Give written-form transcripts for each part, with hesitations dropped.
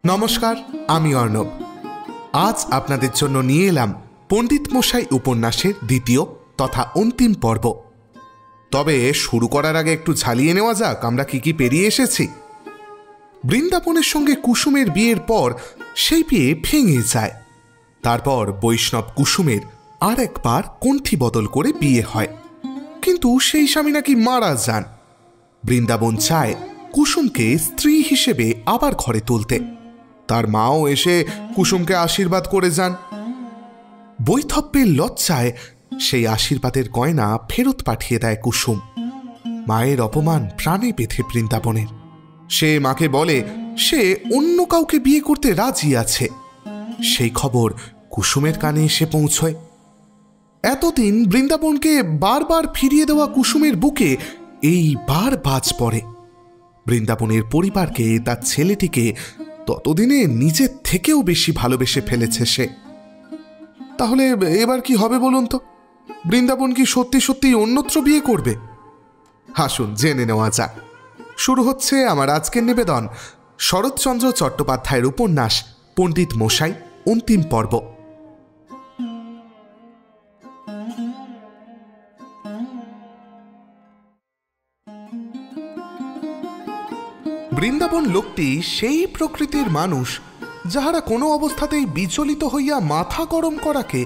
নমস্কার, আমি অর্ণব। আজ আপনাদের জন্য নিয়ে এলাম পণ্ডিত মশাই উপন্যাসের দ্বিতীয় তথা অন্তিম পর্ব। তবে শুরু করার আগে একটু ঝালিয়ে নেওয়া যাক আমরা কি কি পেরিয়ে এসেছি। বৃন্দাবনের সঙ্গে কুসুমের বিয়ের পর সেই বিয়ে ভেঙে যায়। তারপর বৈষ্ণব কুসুমের আর একবার কণ্ঠী বদল করে বিয়ে হয়, কিন্তু সেই স্বামী নাকি মারা যান। বৃন্দাবন চায় কুসুমকে স্ত্রী হিসেবে আবার ঘরে তুলতে। তার মাও এসে কুসুমকে আশীর্বাদ করে যান। বৈধব্যের লজ্জায় সেই আশীর্বাদের গয়না ফেরত পাঠিয়ে দেয় কুসুম। মায়ের অপমান প্রাণে বেঁধে বৃন্দাবনের। সে মাকে বলে সে অন্য কাউকে বিয়ে করতে রাজি আছে। সেই খবর কুসুমের কানে এসে পৌঁছয়। এতদিন বৃন্দাবনকে বারবার ফিরিয়ে দেওয়া কুসুমের বুকে এইবার বাজ পড়ে। বৃন্দাবনের পরিবারকে, তার ছেলেটিকে ততদিনে নিজের থেকেও বেশি ভালোবেসে ফেলেছে সে। তাহলে এবার কি হবে বলুন তো? বৃন্দাবন কি সত্যি সত্যি অন্যত্র বিয়ে করবে? আসুন জেনে নেওয়া যাক। শুরু হচ্ছে আমার আজকের নিবেদন, শরৎচন্দ্র চট্টোপাধ্যায়ের উপন্যাস পণ্ডিত মশাই অন্তিম পর্ব। বৃন্দাবন লোকটি সেই প্রকৃতির মানুষ যাহারা কোনো অবস্থাতেই বিচলিত হইয়া মাথা গরম করাকে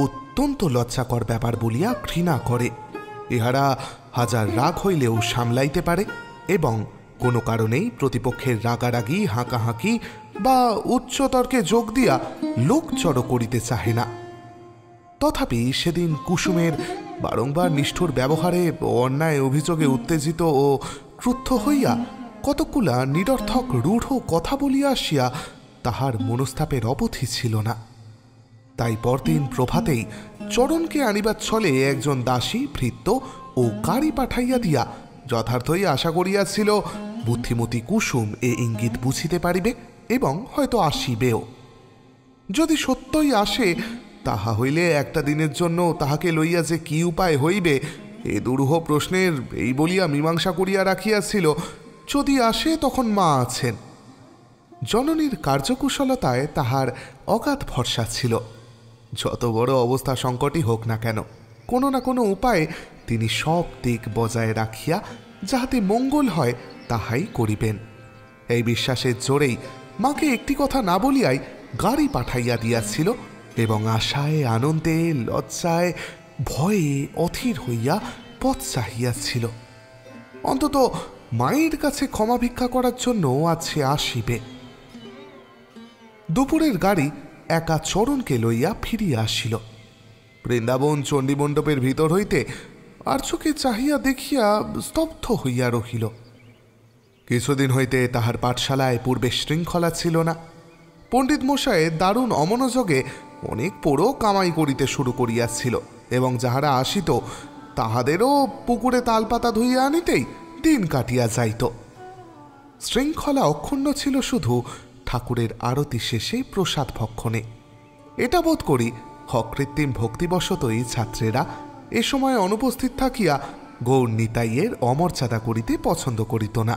অত্যন্ত লজ্জাকর ব্যাপার বলিয়া ঘৃণা করে। ইহারা হাজার রাগ হইলেও সামলাইতে পারে এবং কোনো কারণেই প্রতিপক্ষের রাগারাগি, হাঁকাহাঁকি বা উচ্চতর্কে যোগ দিয়া লোক জড়ো করিতে চাহে না। তথাপি সেদিন কুসুমের বারংবার নিষ্ঠুর ব্যবহারে, অন্যায় অভিযোগে উত্তেজিত ও ক্রুদ্ধ হইয়া কতকগুলা নিরর্থক রূঢ় কথা বলিয়া আসিয়া তাহার মনস্তাপের অবধি ছিল না। তাই পরদিন প্রভাতেই চরণকে আনিবার ছলে একজন দাসী, ভৃত্য ও গাড়ি পাঠাইয়া দিয়া যথার্থই আশা করিয়াছিল বুদ্ধিমতী কুসুম এ ইঙ্গিত বুঝিতে পারিবে এবং হয়তো আসিবেও। যদি সত্যই আসে, তাহা হইলে একটা দিনের জন্য তাহাকে লইয়া যে কি উপায় হইবে এ দুরূহ প্রশ্নের এই বলিয়া মীমাংসা করিয়া রাখিয়াছিল। যদি আসে তখন মা আছেন। জননীর কার্যকুশলতায় তাহার অগাধ ভরসা ছিল। যত বড় অবস্থা সংকটই হোক না কেন, কোনো না কোনো উপায়ে তিনি সব দিক বজায় রাখিয়া যাহাতে মঙ্গল হয় তাহাই করিবেন। এই বিশ্বাসের জোরেই মাকে একটি কথা না বলিয়াই গাড়ি পাঠাইয়া দিয়াছিল এবং আশায়, আনন্দে, লজ্জায়, ভয়ে অধীর হইয়া পথ চাহিয়াছিল। অন্তত মায়ের কাছে ক্ষমা ভিক্ষা করার জন্য আজ সে আসিবে। দুপুরের গাড়ি একা চরণকে লইয়া ফিরিয়া আসিল। বৃন্দাবন চণ্ডীমণ্ডপের ভিতর হইতে আর চোখে চাহিয়া দেখিয়া স্তব্ধ হইয়া রহিল। কিছুদিন হইতে তাহার পাঠশালায় পূর্বে শৃঙ্খলা ছিল না। পণ্ডিত মশাই দারুণ অমনোযোগে অনেক পোড়ো কামাই করিতে শুরু করিয়াছিল এবং যাহারা আসিত তাহাদেরও পুকুরে তালপাতা ধুইয়া আনিতেই দিন কাটিয়া যাইত। শৃঙ্খলা অক্ষুণ্ণ ছিল শুধু ঠাকুরের আরতি শেষে প্রসাদ ভক্ষণে। এটা বোধ করি অকৃত্রিম ভক্তিবশতই ছাত্রেরা এ সময় অনুপস্থিত থাকিয়া গৌর নিতাইয়ের অমর্যাদা করিতে পছন্দ করিত না।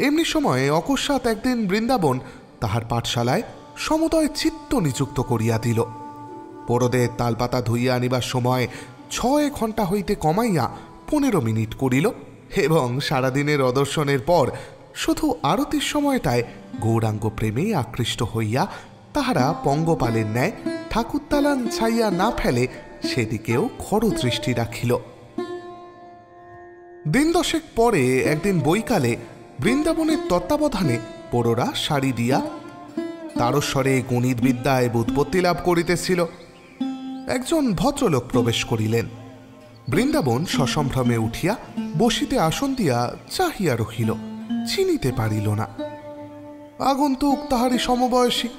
এমনি সময়ে অকস্মাৎ একদিন বৃন্দাবন তাহার পাঠশালায় সমুদয় চিত্ত নিযুক্ত করিয়া দিল। পোড়োদের তালপাতা ধুইয়া আনিবার সময় 6 ঘণ্টা হইতে কমাইয়া 15 মিনিট করিল এবং সারাদিনের অদর্শনের পর শুধু আরতির সময়টায় গৌরাঙ্গ প্রেমে আকৃষ্ট হইয়া তাহারা পঙ্গপালের ন্যায় ঠাকুরতালান ছাইয়া না ফেলে সেদিকেও খড় দৃষ্টি রাখিল। দিন 10 পরে একদিন বৈকালে বৃন্দাবনের তত্ত্বাবধানে পোড়োরা শাড়ি দিয়া তারস্বরে গণিত বিদ্যায় ব্যুৎপত্তি লাভ করিতেছিল। একজন ভদ্রলোক প্রবেশ করিলেন। বৃন্দাবন সসম্ভ্রমে উঠিয়া বসিতে আসন দিয়া চাহিয়া রহিল, চিনিতে পারিল না। আগন্তুক তাহারই সমবয়সী।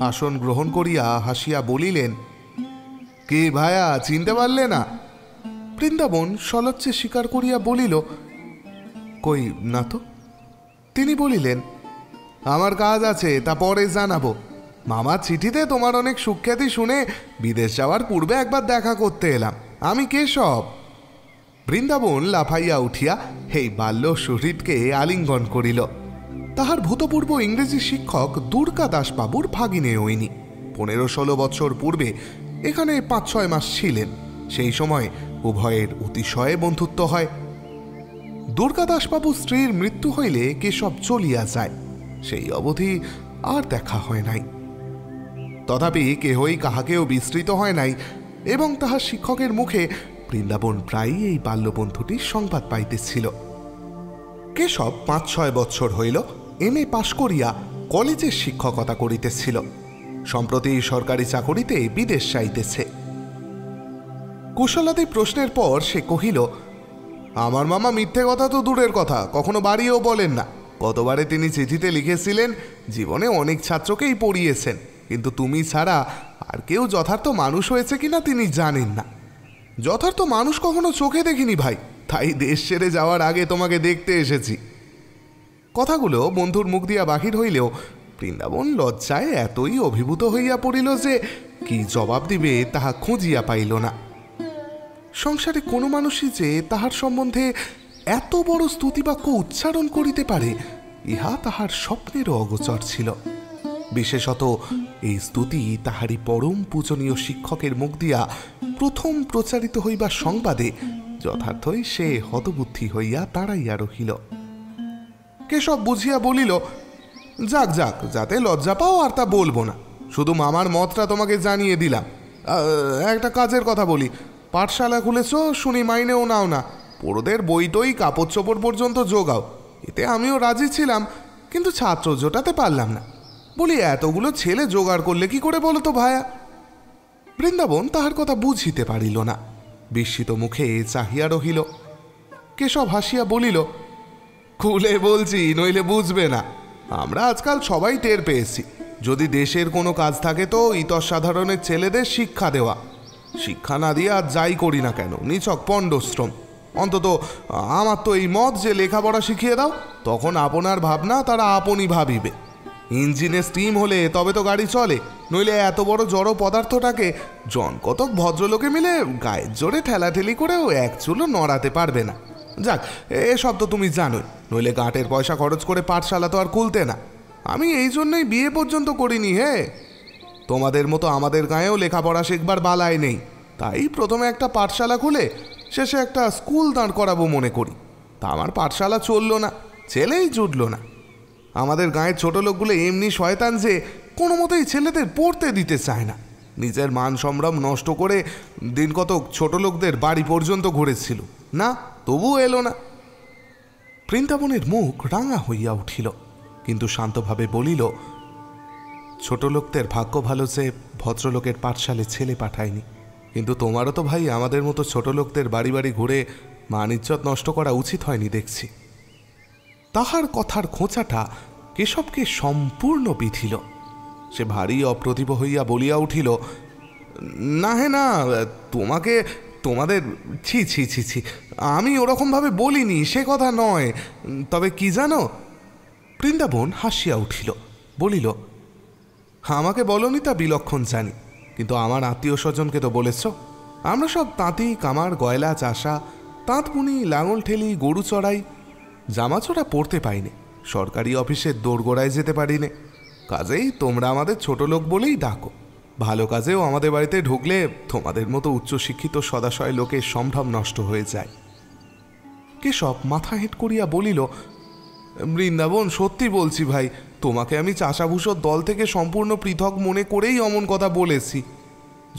আসন গ্রহণ করিয়া হাসিয়া বলিলেন, কি ভায়া, চিনতে পারলে না? বৃন্দাবন সলজ্জে স্বীকার করিয়া বলিল, কই না তো। তিনি বলিলেন, আমার কাজ আছে, তা পরে জানাবো। মামার চিঠিতে তোমার অনেক সুখ্যাতি শুনে বিদেশ যাওয়ার পূর্বে একবার দেখা করতে এলাম। আমি কেশব। বৃন্দাবন লাফাইয়া উঠিয়া এই বাল্য সুহৃদকে আলিঙ্গন করিল। তাহার ভূতপূর্ব ইংরেজি শিক্ষক দুর্গা দাসবাবুর ভাগিনে ওইনি। 15-16 বছর পূর্বে এখানে 5-6 মাস ছিলেন। সেই সময় উভয়ের অতিশয় বন্ধুত্ব হয়। দুর্গা দাসবাবু স্ত্রীর মৃত্যু হইলে কেশব চলিয়া যায়। সেই অবধি আর দেখা হয় নাই। তথাপি কেহই কাহাকেও বিস্তৃত হয় নাই এবং তাহার শিক্ষকের মুখে বৃন্দাবন প্রায়ই এই বাল্যবন্ধুটির সংবাদ পাইতেছিল। কেশব 5-6 বৎসর হইল MA পাশ করিয়া কলেজের শিক্ষকতা করিতেছিল। সম্প্রতি সরকারি চাকরিতে বিদেশ যাইতেছে। কুশলাদি প্রশ্নের পর সে কহিল, আমার মামা মিথ্যে কথা তো দূরের কথা, কখনো বাড়িও বলেন না। কতবারে তিনি চিঠিতে লিখেছিলেন জীবনে অনেক ছাত্রকেই পড়িয়েছেন, কিন্তু তুমি ছাড়া আর কেউ যথার্থ মানুষ হয়েছে কিনা তিনি জানেন না। যথার্থ মানুষ কখনো চোখে দেখিনি ভাই, তাই দেশ ছেড়ে যাওয়ার আগে তোমাকে দেখতে এসেছি। কথাগুলো বন্ধুর মুখ দিয়া বাহির হইলেও বৃন্দাবন লজ্জায় এতই অভিভূত হইয়া পড়িল যে কি জবাব দিবে তাহা খুঁজিয়া পাইল না। সংসারে কোনো মানুষই যে তাহার সম্বন্ধে এত বড় স্তুতিবাক্য উচ্চারণ করিতে পারে ইহা তাহার স্বপ্নেরও অগোচর ছিল। বিশেষত এই স্তুতি তাহারই পরম পূজনীয় শিক্ষকের মুখ দিয়া প্রথম প্রচারিত হইবার সংবাদে যথার্থই সে হতবুদ্ধি হইয়া দাঁড়াইয়া রহিল। কেশব বুঝিয়া বলিল, যাক যাক, যাতে লজ্জা পাও আর তা বলবো না, শুধু মামার মতটা তোমাকে জানিয়ে দিলাম। একটা কাজের কথা বলি, পাঠশালা খুলেছ শুনি, মাইনেও নাও না, পোড়োদের বইটই কাপড় চোপড় পর্যন্ত জোগাও। এতে আমিও রাজি ছিলাম, কিন্তু ছাত্র জোটাতে পারলাম না। বলি এতগুলো ছেলে জোগাড় করলে কি করে বলো তো ভায়া? বৃন্দাবন তাহার কথা বুঝিতে পারিল না, বিস্মিত মুখে চাহিয়া রহিল। কেশব হাসিয়া বলিল, খুলে বলছি, নইলে বুঝবে না। আমরা আজকাল সবাই টের পেয়েছি, যদি দেশের কোনো কাজ থাকে তো ইতসাধারণের ছেলেদের শিক্ষা দেওয়া। শিক্ষা না দিয়ে আর যাই করি না কেন, নিছক পণ্ডশ্রম। অন্তত আমার তো এই মত যে লেখাপড়া শিখিয়ে দাও, তখন আপনার ভাবনা তারা আপনই ভাবিবে। ইঞ্জিনে স্টিম হলে তবে তো গাড়ি চলে, নইলে এত বড় জড় পদার্থটাকে জনকতক ভদ্রলোকে মিলে গায়ের জোরে ঠেলাঠেলি করেও এক চুলো নড়াতে পারবে না। যাক, এসব তো তুমি জানোই, নইলে গাঁটের পয়সা খরচ করে পাঠশালা তো আর খুলতে না। আমি এই জন্যই বিয়ে পর্যন্ত করিনি। হে, তোমাদের মতো আমাদের গাঁয়েও লেখাপড়া শিখবার বালাই নেই, তাই প্রথমে একটা পাঠশালা খুলে শেষে একটা স্কুল দাঁড় করাবো মনে করি। তা আমার পাঠশালা চলল না, ছেলেই জুটল না। আমাদের গাঁয়ের ছোট লোকগুলো এমনি শয়তান যে কোনো মতেই ছেলেদের পড়তে দিতে চায় না। নিজের মান সম্ভ্রম নষ্ট করে দিন কতক ছোট লোকদের বাড়ি পর্যন্ত ঘুরেছিল, না তবুও এলো না। বৃন্দাবনের মুখ রাঙা হইয়া উঠিল, কিন্তু শান্তভাবে বলিল, ছোট লোকদের ভাগ্য ভালো যে ভদ্রলোকের পাঠশালে ছেলে পাঠায়নি, কিন্তু তোমারও তো ভাই আমাদের মতো ছোট লোকদের বাড়ি বাড়ি ঘুরে মান ইজ্জত নষ্ট করা উচিত হয়নি দেখছি। তাহার কথার খোঁচাটা কেশবকে সম্পূর্ণ বিধিল। সে ভারী অপ্রতিভ হইয়া বলিয়া উঠিল, না হে না, তোমাকে তোমাদের ছি ছি ছি ছি, আমি ওরকমভাবে বলিনি, সে কথা নয়। তবে কি জানো? বৃন্দাবন হাসিয়া উঠিল, বলিল, আমাকে বলনি তা বিলক্ষণ জানি, কিন্তু আমার আত্মীয় স্বজনকে তো বলেছ। আমরা সব তাঁতি, কামার, গয়লা, চাষা, তাঁত বুনি, লাঙল ঠেলি, গরু চড়াই, জামাচোরা পড়তে পাইনি, সরকারি অফিসের দোরগোড়ায় যেতে পারিনি। কাজেই তোমরা আমাদের ছোট লোক বলেই ডাকো। ভালো কাজেও আমাদের বাড়িতে ঢুকলে তোমাদের মতো উচ্চশিক্ষিত সদাশয় লোকের সম্ভ্রম নষ্ট হয়ে যায়। কেশব মাথা হেঁট করিয়া বলিল, বৃন্দাবন, সত্যি বলছি ভাই, তোমাকে আমি চাষাভূষর দল থেকে সম্পূর্ণ পৃথক মনে করেই অমন কথা বলেছি।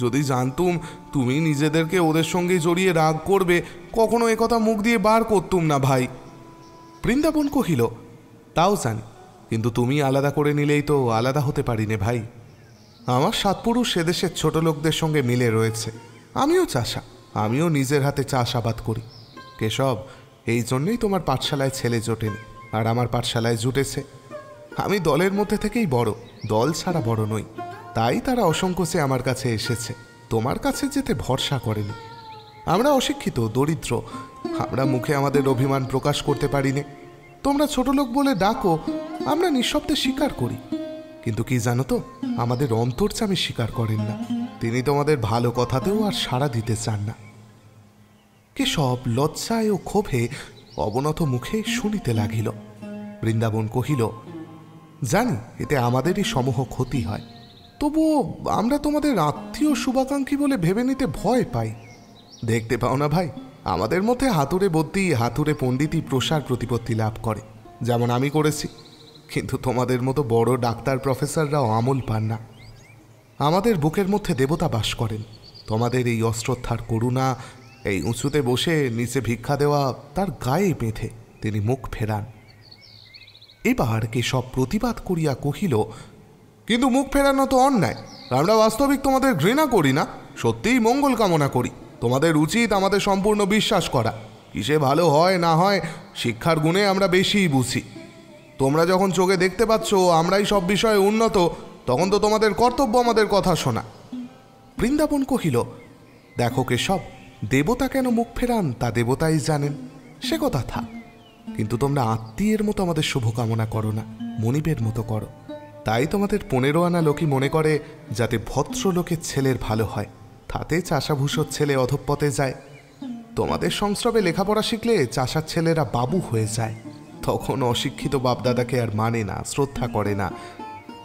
যদি জানতুম তুমি নিজেদেরকে ওদের সঙ্গে জড়িয়ে রাগ করবে, কখনো একথা মুখ দিয়ে বার করতুম না ভাই। বৃন্দাবন কহিল, তাও জানি, কিন্তু তুমি আলাদা করে নিলেই তো আলাদা হতে পারি নে ভাই। আমার সাতপুরুষ সেদেশের ছোট লোকদের সঙ্গে মিলে রয়েছে। আমিও চাষা, আমিও নিজের হাতে চাষাবাদ করি। কেশব, এই জন্যই তোমার পাঠশালায় ছেলে জোটেনি, আর আমার পাঠশালায় জুটেছে। আমি দলের মধ্যে থেকেই বড়, দল ছাড়া বড় নই, তাই তারা অসংকোচে আমার কাছে এসেছে, তোমার কাছে যেতে ভরসা করেনি। আমরা অশিক্ষিত, দরিদ্র, আমরা মুখে আমাদের অভিমান প্রকাশ করতে পারি নে। তোমরা ছোট লোক বলে ডাকো, আমরা নিঃশব্দে স্বীকার করি। কিন্তু কি জানো তো, আমাদের অন্তর্যামী স্বীকার করেন না, তিনি তোমাদের ভালো কথাতেও আর সাড়া দিতে চান না। কেশব লজ্জায় ও ক্ষোভে অবনত মুখে শুনিতে লাগিল। বৃন্দাবন কহিল, জানি এতে আমাদেরই সমূহ ক্ষতি হয়, তবুও আমরা তোমাদের আত্মীয় শুভাকাঙ্ক্ষী বলে ভেবে নিতে ভয় পাই। দেখতে পাও না ভাই, আমাদের মধ্যে হাতুড়ে বদ্যি হাতুড়ে পণ্ডিতই প্রসার প্রতিপত্তি লাভ করে, যেমন আমি করেছি। কিন্তু তোমাদের মতো বড় ডাক্তার প্রফেসররাও আমল পান না। আমাদের বুকের মধ্যে দেবতা বাস করেন। তোমাদের এই অশ্রদ্ধার করুণা, এই উঁচুতে বসে নিচে ভিক্ষা দেওয়া তার গায়ে বেঁধে তিনি মুখ ফেরান। এবার কেশব প্রতিবাদ করিয়া কহিল, কিন্তু মুখ ফেরানো তো অন্যায়। আমরা বাস্তবিক তোমাদের ঘৃণা করি না, সত্যিই মঙ্গল কামনা করি। তোমাদের উচিত আমাদের সম্পূর্ণ বিশ্বাস করা। কিসে ভালো হয় না হয় শিক্ষার গুণে আমরা বেশিই বুঝি। তোমরা যখন চোখে দেখতে পাচ্ছ আমরাই সব বিষয়ে উন্নত, তখন তো তোমাদের কর্তব্য আমাদের কথা শোনা। বৃন্দাবন কহিল, দেখো কেশব, দেবতা কেন মুখ ফেরান তা দেবতাই জানেন, সে কথা থাক। কিন্তু তোমরা আত্মীয়ের মতো আমাদের শুভকামনা করো না, মনিবের মতো করো। তাই তোমাদের 15 আনা লোকই মনে করে যাতে ভদ্রলোকের ছেলের ভালো হয়, তাতে চাষাভূষর ছেলে অধঃপথে যায়। তোমাদের সংস্রবে লেখাপড়া শিখলে চাষার ছেলেরা বাবু হয়ে যায়, তখন অশিক্ষিত বাপদাদাকে আর মানে না, শ্রদ্ধা করে না।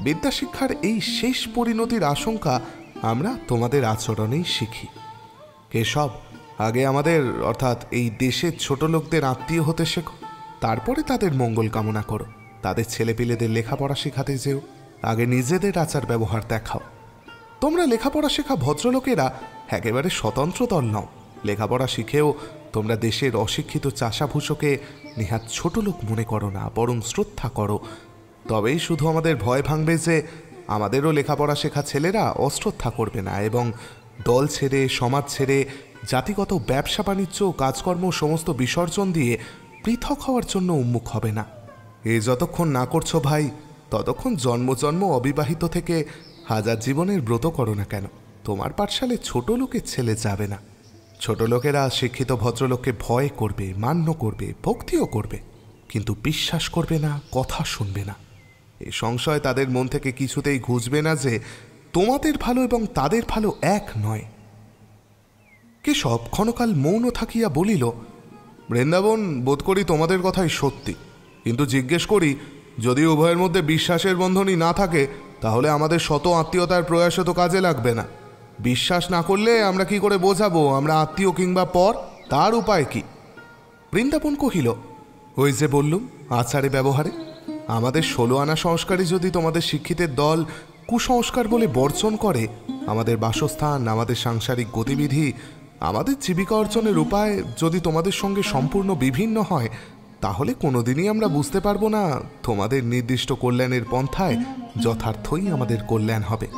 বিদ্যাশিক্ষার এই শেষ পরিণতির আশঙ্কা আমরা তোমাদের আচরণেই শিখি। কেশব, আগে আমাদের অর্থাৎ এই দেশের ছোট লোকদের আত্মীয় হতে শেখো, তারপরে তাদের মঙ্গল কামনা করো। তাদের ছেলেপিলেদের লেখাপড়া শেখাতে যেও, আগে নিজেদের আচার ব্যবহার দেখাও। তোমরা লেখাপড়া শেখা ভদ্রলোকেরা একেবারে স্বতন্ত্র দল নও। লেখাপড়া শিখেও তোমরা দেশের অশিক্ষিত চাষাভূষকে নেহাত ছোট লোক মনে করো না, বরং শ্রদ্ধা করো। তবেই শুধু আমাদের ভয় ভাঙবে যে আমাদেরও লেখাপড়া শেখা ছেলেরা অশ্রদ্ধা করবে না এবং দল ছেড়ে, সমাজ ছেড়ে, জাতিগত ব্যবসা বাণিজ্য, কাজকর্ম সমস্ত বিসর্জন দিয়ে পৃথক হওয়ার জন্য উন্মুখ হবে না। এ যতক্ষণ না করছো ভাই, ততক্ষণ জন্ম জন্ম অবিবাহিত থেকে হাজার জীবনের ব্রত করো না কেন, তোমার পাঠশালে ছোট লোকের ছেলে যাবে না। ছোট লোকেরা শিক্ষিত ভদ্রলোককে ভয় করবে, মান্য করবে, ভক্তিও করবে, কিন্তু বিশ্বাস করবে না, কথা শুনবে না। এই সংশয় তাদের মন থেকে কিছুতেই ঘুচবে না যে তোমাদের ভালো এবং তাদের ভালো এক নয়। কেশব ক্ষণকাল মৌন থাকিয়া বলিল, বৃন্দাবন, বোধ করি তোমাদের কথাই সত্যি, কিন্তু জিজ্ঞেস করি, যদি উভয়ের মধ্যে বিশ্বাসের বন্ধনই না থাকে, তাহলে আমাদের শত আত্মীয়তার প্রয়াসে তো কাজে লাগবে না। বিশ্বাস না করলে আমরা কি করে বোঝাবো আমরা আত্মীয় কিংবা পর? তার উপায় কি? বৃন্দাবন কহিল, ওই যে বললুম, আচারে ব্যবহারে। আমাদের 16 আনা সংস্কারই যদি তোমাদের শিক্ষিতের দল কুসংস্কার বলে বর্জন করে, আমাদের বাসস্থান, আমাদের সাংসারিক গতিবিধি, আমাদের জীবিকা অর্জনের উপায় যদি তোমাদের সঙ্গে সম্পূর্ণ বিভিন্ন হয়, তাহলে কোনোদিনই আমরা বুঝতে পারবো না তোমাদের নির্দিষ্ট কল্যাণের পন্থায় যথার্থই আমাদের কল্যাণ হবে।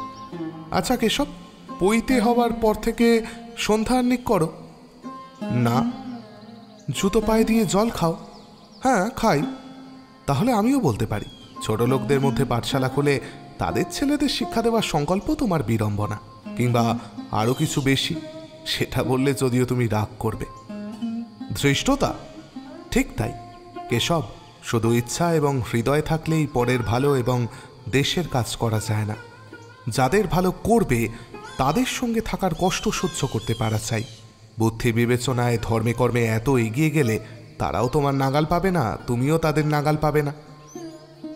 আচ্ছা কেশব, পৈতে হওয়ার পর থেকে সন্ধ্যা আহ্নিক করো? না। জুতো পায়ে দিয়ে জল খাও? হ্যাঁ, খাই। তাহলে আমিও বলতে পারি, ছোট লোকদের মধ্যে পাঠশালা খুলে তাদের ছেলেদের শিক্ষা দেওয়ার সংকল্প তোমার বিড়ম্বনা, কিংবা আরও কিছু বেশি, সেটা বললে যদিও তুমি রাগ করবে। ধৃষ্টতা? ঠিক তাই কেশব, শুধু ইচ্ছা এবং হৃদয় থাকলেই পরের ভালো এবং দেশের কাজ করা যায় না। যাদের ভালো করবে তাদের সঙ্গে থাকার কষ্ট সহ্য করতে পারা চাই। বুদ্ধি বিবেচনায়, ধর্মে কর্মে এত এগিয়ে গেলে তারাও তোমার নাগাল পাবে না, তুমিও তাদের নাগাল পাবে না।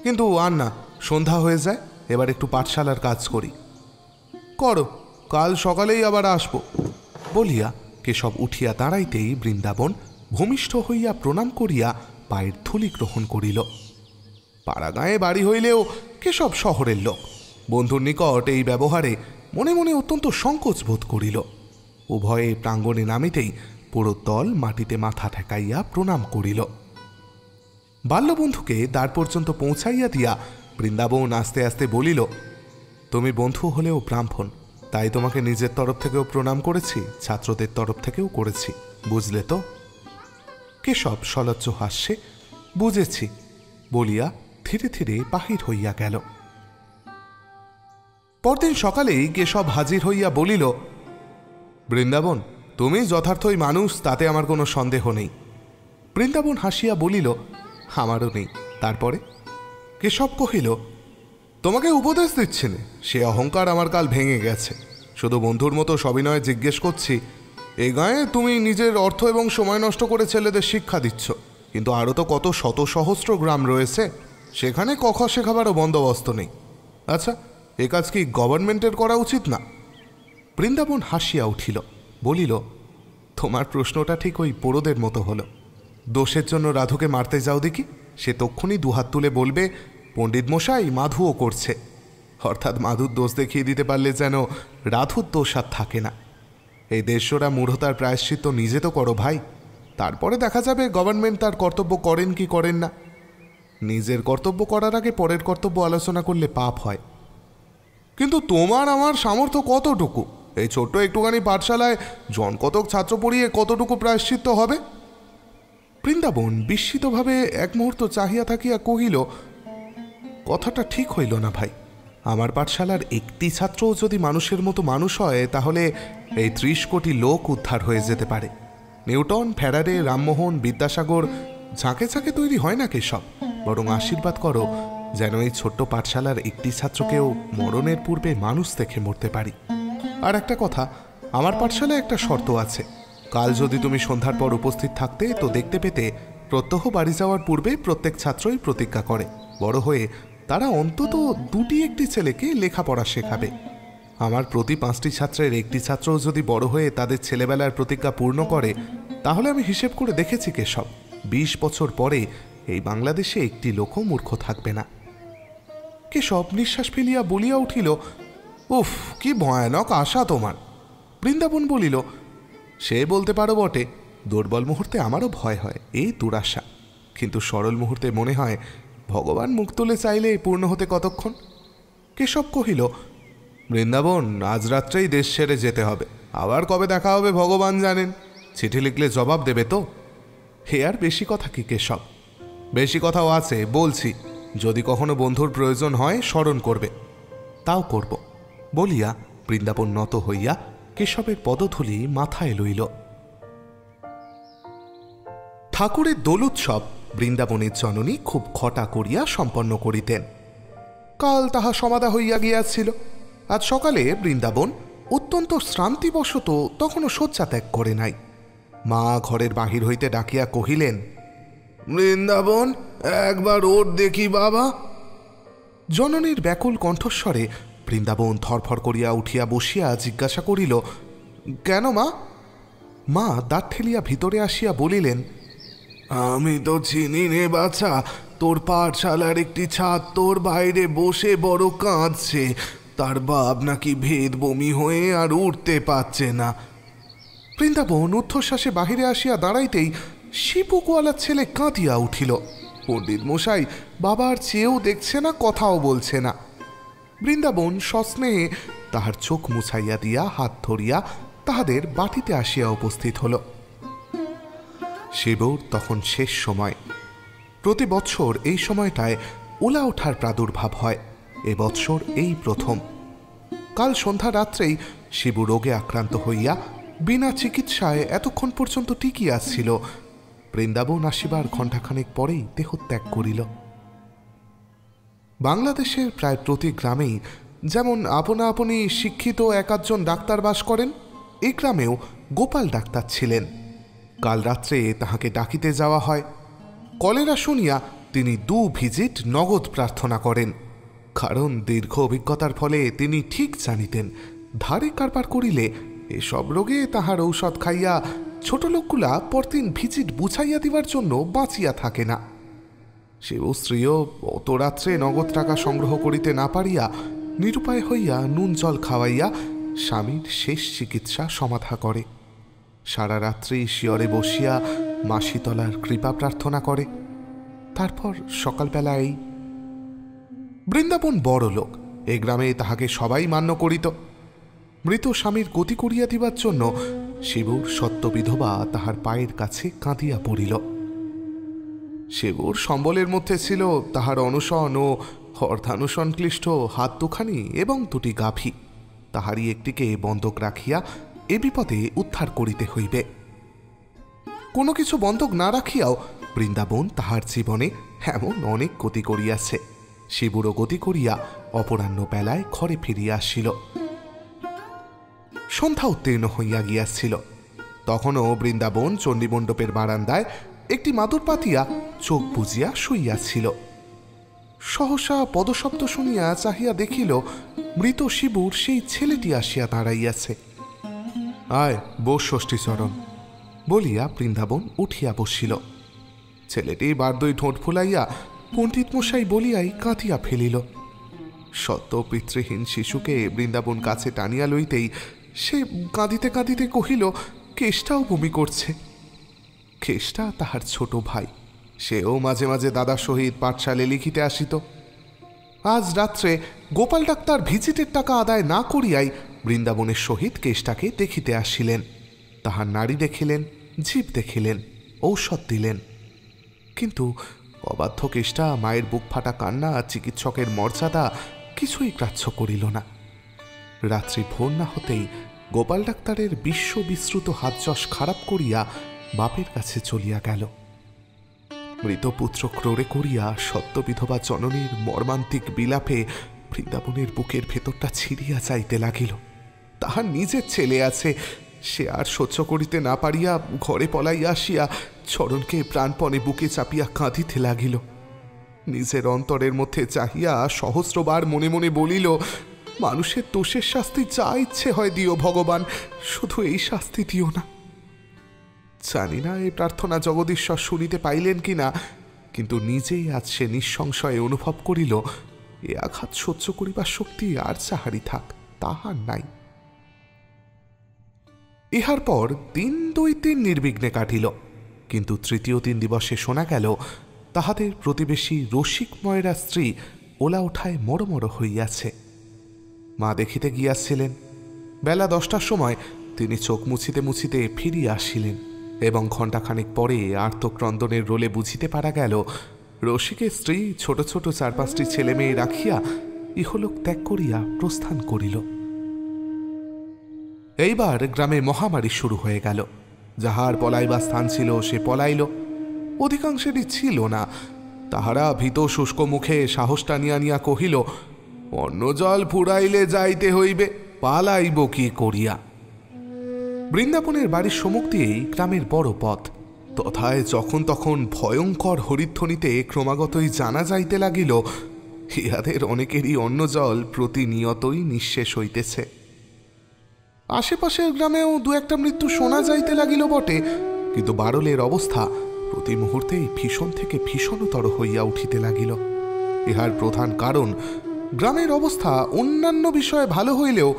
কিন্তু আর না, সন্ধ্যা হয়ে যায়, এবার একটু পাঠশালার কাজ করি। করো, কাল সকালেই আবার আসবো বলিয়া কেশব উঠিয়া দাঁড়াইতেই বৃন্দাবন ভূমিষ্ঠ হইয়া প্রণাম করিয়া পায়ের ধূলি গ্রহণ করিল। পাড়াগাঁয়ে বাড়ি হইলেও কেশব শহরের লোক। বন্ধুর নিকট এই ব্যবহারে মনে মনে অত্যন্ত সংকোচ বোধ করিল। উভয়ে প্রাঙ্গণে নামিতেই পুরো দল মাটিতে মাথা ঠেকাইয়া প্রণাম করিল। বাল্যবন্ধুকে দ্বার পর্যন্ত পৌঁছাইয়া দিয়া বৃন্দাবন আস্তে আস্তে বলিল, তুমি বন্ধু হলেও ব্রাহ্মণ, তাই তোমাকে নিজের তরফ থেকেও প্রণাম করেছি, ছাত্রদের তরফ থেকেও করেছি, বুঝলে তো? কেশব সলজ্জ হাস্যে বুঝেছি বলিয়া ধীরে ধীরে বাহির হইয়া গেল। পরদিন সকালেই কেশব হাজির হইয়া বলিল, বৃন্দাবন, তুমি যথার্থই মানুষ, তাতে আমার কোনো সন্দেহ নেই। বৃন্দাবন হাসিয়া বলিল, আমারও নেই। তারপরে? কেশব কহিল, তোমাকে উপদেশ দিচ্ছেন, সে অহংকার আমার কাল ভেঙে গেছে। শুধু বন্ধুর মতো সবিনয়ে জিজ্ঞেস করছি, এই গায়ে তুমি নিজের অর্থ এবং সময় নষ্ট করে ছেলেদের শিক্ষা দিচ্ছ, কিন্তু আরও তো কত শত সহস্র গ্রাম রয়েছে, সেখানে ক খ শেখাবারও বন্দোবস্ত নেই। আচ্ছা, এ কাজ কি গভর্নমেন্টের করা উচিত না? বৃন্দাবন হাসিয়া উঠিল, বলিল, তোমার প্রশ্নটা ঠিক ওই পোড়োদের মতো হলো। দোষের জন্য রাধুকে মারতে যাও দেখি, সে তক্ষুনি দুহাত তুলে বলবে, পণ্ডিত মশাই মাধুও করছে। অর্থাৎ মাধুর দোষ দেখিয়ে দিতে পারলে যেন রাধুর দোষ আর থাকে না। এই দেশরা মূঢ়তার প্রায়শ্চিত্ত নিজে তো করো ভাই, তারপরে দেখা যাবে গভর্নমেন্ট তার কর্তব্য করেন কি করেন না। নিজের কর্তব্য করার আগে পরের কর্তব্য আলোচনা করলে পাপ হয়। কিন্তু তোমার আমার সামর্থ্য কতটুকু? এই ছোট্ট একটুখানি পাঠশালায় জন কতক ছাত্র পড়িয়ে কতটুকু প্রায়শ্চিত্ত হবে? বৃন্দাবন বিস্মিতভাবে এক মুহূর্ত চাহিয়া থাকিয়া কহিল, কথাটা ঠিক হইল না ভাই। আমার পাঠশালার একটি ছাত্রও যদি মানুষের মতো মানুষ হয়, তাহলে এই 30 কোটি লোক উদ্ধার হয়ে যেতে পারে। নিউটন, ফ্যারাডে, রামমোহন, বিদ্যাসাগর ঝাঁকে ঝাঁকে তৈরি হয় না কেসব। বরং আশীর্বাদ করো যেন এই ছোট্ট পাঠশালার একটি ছাত্রকেও মরণের পূর্বে মানুষ দেখে মরতে পারি। আর একটা কথা, আমার পাঠশালায় একটা শর্ত আছে। কাল যদি তুমি সন্ধ্যার পর উপস্থিত থাকতে, তো দেখতে পেতে প্রত্যহ বাড়ি যাওয়ার পূর্বে প্রত্যেক ছাত্রই প্রতিজ্ঞা করে বড় হয়ে তারা অন্তত 2-1 ছেলেকে লেখাপড়া শেখাবে। আমার প্রতি 5টি ছাত্রের একটি ছাত্রও যদি বড় হয়ে তাদের ছেলেবেলার প্রতিজ্ঞা পূর্ণ করে, তাহলে আমি হিসেব করে দেখেছি কেশব, 20 বছর পরে এই বাংলাদেশে একটি লোকও মূর্খ থাকবে না। কেশব নিঃশ্বাস ফেলিয়া বলিয়া উঠিল, উফ, কি ভয়ানক আশা তোমার। বৃন্দাবন বলিল, সে বলতে পারো বটে, দুর্বল মুহূর্তে আমারও ভয় হয়, এই দুরাশা। কিন্তু সরল মুহূর্তে মনে হয় ভগবান মুখ তুলে চাইলে পূর্ণ হতে কতক্ষণ। কেশব কহিল, বৃন্দাবন, আজ রাত্রেই দেশ ছেড়ে যেতে হবে। আবার কবে দেখা হবে ভগবান জানেন। চিঠি লিখলে জবাব দেবে তো? হে, আর বেশি কথা কি কেশব? বেশি কথাও আছে, বলছি। যদি কখনো বন্ধুর প্রয়োজন হয় স্মরণ করবে। তাও করব বলিয়া বৃন্দাবন নত হইয়া কেশবের পদধূলি মাথায় লইল। ঠাকুরের দোলোৎসব বৃন্দাবনের জননী খুব ঘটা করিয়া সম্পন্ন করিতেন। কাল তাহা সমাধা হইয়া গিয়াছিল। আজ সকালে বৃন্দাবন অত্যন্ত শ্রান্তিবশত তখনও শয্যা ত্যাগ করে নাই। মা ঘরের বাহির হইতে ডাকিয়া কহিলেন, বৃন্দাবন, একবার ওর দেখি বাবা। জননীর ব্যাকুল কণ্ঠস্বরে বৃন্দাবন থরফর করিয়া উঠিয়া বসিয়া জিজ্ঞাসা করিল, কেন মা? মা দাঁত ঠেলিয়া ভিতরে আসিয়া বলিলেন, আমি তো চিনি রে বাছা, তোর পাঠশালার একটি ছাত্র বাইরে বসে বড় কাঁদছে। তার বাপ নাকি ভেদ বমি হয়ে আর উঠতে পারছে না। বৃন্দাবন ঊর্ধ্বশ্বাসে বাহিরে আসিয়া দাঁড়াইতেই শিপুকওয়ালার ছেলে কাঁদিয়া উঠিল। পণ্ডিত মশাই বাবার চেয়েও দেখছে না, কথাও বলছে না। বৃন্দাবন সস্নেহে তাহার চোখ মুছাইয়া দিয়া হাত ধরিয়া তাহাদের বাটিতে আসিয়া উপস্থিত হল। শিবুর তখন শেষ সময়। প্রতি বৎসর এই সময়টায় ওলা ওঠার প্রাদুর্ভাব হয়। এবৎসর এই প্রথম। কাল সন্ধ্যা রাত্রেই শিবু রোগে আক্রান্ত হইয়া বিনা চিকিৎসায় এতক্ষণ পর্যন্ত টিকিয়া ছিল। বৃন্দাবন আসিবার ঘণ্টাখানেক পরেই দেহত্যাগ করিল। বাংলাদেশের প্রায় প্রতি গ্রামেই যেমন আপনা আপনি শিক্ষিত 1-8জন ডাক্তার বাস করেন, এই গ্রামেও গোপাল ডাক্তার ছিলেন। কাল রাত্রে তাহাকে ডাকিতে যাওয়া হয়। কলেরা শুনিয়া তিনি 2 ভিজিট নগদ প্রার্থনা করেন। কারণ দীর্ঘ অভিজ্ঞতার ফলে তিনি ঠিক জানিতেন, ধারে কারবার করিলে এসব রোগে তাহার ঔষধ খাইয়া ছোট লোকগুলা পরদিন ভিজিট বুঝাইয়া দিবার জন্য বাঁচিয়া থাকে না। শিব স্ত্রীও অত রাত্রে নগদ টাকা সংগ্রহ করিতে না পারিয়া নিরুপায় হইয়া নুন জল খাওয়াইয়া স্বামীর শেষ চিকিৎসা সমাধা করে। সারা রাত্রি শিয়রে বসিয়া মাসিতলার কৃপা প্রার্থনা করে। তারপর সকালবেলায় বৃন্দাবন বড় লোক, এ গ্রামে তাহাকে সবাই মান্য করিত। মৃত স্বামীর গতি করিয়া দিবার জন্য শিবুর সত্য বিধবা তাহার পায়ের কাছে কাঁদিয়া পড়িল। শিবুর সম্বলের মধ্যে ছিল তাহার অনশন ও অর্ধানুসংশ্লিষ্ট হাত 2খানি এবং 2টি গাভী। তাহারই একটিকে বন্ধক রাখিয়া এ বিপদে উদ্ধার করিতে হইবে। কোনো কিছু বন্ধক না রাখিয়াও বৃন্দাবন তাহার জীবনে এমন অনেক গতি করিয়াছে। শিবুরও গতি করিয়া অপরাহ্ন বেলায় ঘরে ফিরিয়া আসিল। সন্ধ্যা উত্তীর্ণ হইয়া গিয়াছিল। তখনও বৃন্দাবন চণ্ডীমণ্ডপের বারান্দায় একটি মাদুর পাতিয়া চোখ বুজিয়া শুইয়াছিল। সহসা পদশব্দ শুনিয়া চাহিয়া দেখিল মৃত শিবুর সেই ছেলেটি আসিয়া দাঁড়াইয়াছে। আয় বস ষষ্ঠীচরণ বলিয়া বৃন্দাবন উঠিয়া বসিল। ছেলেটি বারদই ঠোঁট ফুলাইয়া পণ্ডিত মশাই বলিয়াই কাঁদিয়া ফেলিল। সত্য পিতৃহীন শিশুকে বৃন্দাবন কাছে টানিয়া লইতেই সে কাঁদিতে কাঁদিতে কহিল, কেষ্টাও বমি করছে। কেষ্টা তাহার ছোট ভাই, সেও মাঝে মাঝে দাদার সহিত পাঠশালে লিখিতে আসিত। আজ রাত্রে গোপাল ডাক্তার ভিজিটের টাকা আদায় না করিয়াই বৃন্দাবনের সহিত কেষ্টাকে দেখিতে আসিলেন। তাহার নাড়ি দেখিলেন, জিভ দেখিলেন, ঔষধ দিলেন। কিন্তু অবাধ্য কেষ্টা মায়ের বুক ফাটা কান্না, চিকিৎসকের মর্যাদা কিছুই গ্রাহ্য করিল না। রাত্রি ভোর না হতেই গোপাল ডাক্তারের বিশ্ববিশ্রুত হাতযশ খারাপ করিয়া বাপের কাছে চলিয়া গেল। মৃত পুত্র ক্রোড়ে করিয়া সত্য বিধবা জননীর মর্মান্তিক বিলাপে বৃন্দাবনের বুকের ভেতরটা ছিঁড়িয়া যাইতে লাগিল। তাহার নিজের ছেলে আছে, সে আর সহ্য করিতে না পারিয়া ঘরে পলাইয়া আসিয়া চরণকে প্রাণপণে বুকে চাপিয়া কাঁদিতে লাগিল। নিজের অন্তরের মধ্যে চাহিয়া সহস্রবার মনে মনে বলিল, মানুষের দোষের শাস্তি যা ইচ্ছে হয় দিও ভগবান, শুধু এই শাস্তি দিও না। জানি না এই প্রার্থনা জগদীশ্বর শুনিতে পাইলেন কিনা, কিন্তু নিজেই আজ সে নিঃসংশয়ে অনুভব করিল এ আঘাত সহ্য করিবার শক্তি আর যাহারই থাক তাহার নাই। ইহার পর দিন 2-3 নির্বিঘ্নে কাটিল, কিন্তু তৃতীয় 3 দিবসে শোনা গেল তাহাদের প্রতিবেশী রসিক ময়রা স্ত্রী ওলা ওঠায় মরমর হইয়াছে। মা দেখিতে গিয়াছিলেন। বেলা 10টার সময় তিনি চোখ মুছিতে মুছিতে ফিরিয়া আসিলেন এবং ঘণ্টাখানেক পরে আর্তক্রন্দনের রোলে বুঝিতে পারা গেল রসিকের স্ত্রী ছোট ছোট 4-5টি ছেলে মেয়ে রাখিয়া ইহলোক ত্যাগ করিয়া প্রস্থান করিল। এইবার গ্রামে মহামারী শুরু হয়ে গেল। যাহার পলাইবার স্থান ছিল সে পলাইল, অধিকাংশেরই ছিল না। তাহারা ভীত শুষ্ক মুখে সাহস টানিয়া নিয়া কহিল, অন্ন জল ফুরাইলে যাইতে হইবে, পালাইব কি করিয়া। বৃন্দাবনের বাড়ির সম্মুখ দিয়েই গ্রামের বড় পথ, তথায় যখন তখন ভয়ঙ্কর হরিধ্বনিতে ক্রমাগতই জানা যাইতে লাগিল ইহাদের অনেকেরই অন্ন জল প্রতিনিয়তই নিঃশেষ হইতেছে। আশেপাশের গ্রামেও 2-1টা মৃত্যু শোনা যাইতে লাগিল বটে, কিন্তু বারলের অবস্থা প্রতি মুহূর্তেই ভীষণ থেকে ভীষণতর হইয়া উঠিতে লাগিল। ইহার প্রধান কারণ গ্রামের অবস্থা অন্যান্য বিষয়ে ভালো হইলেও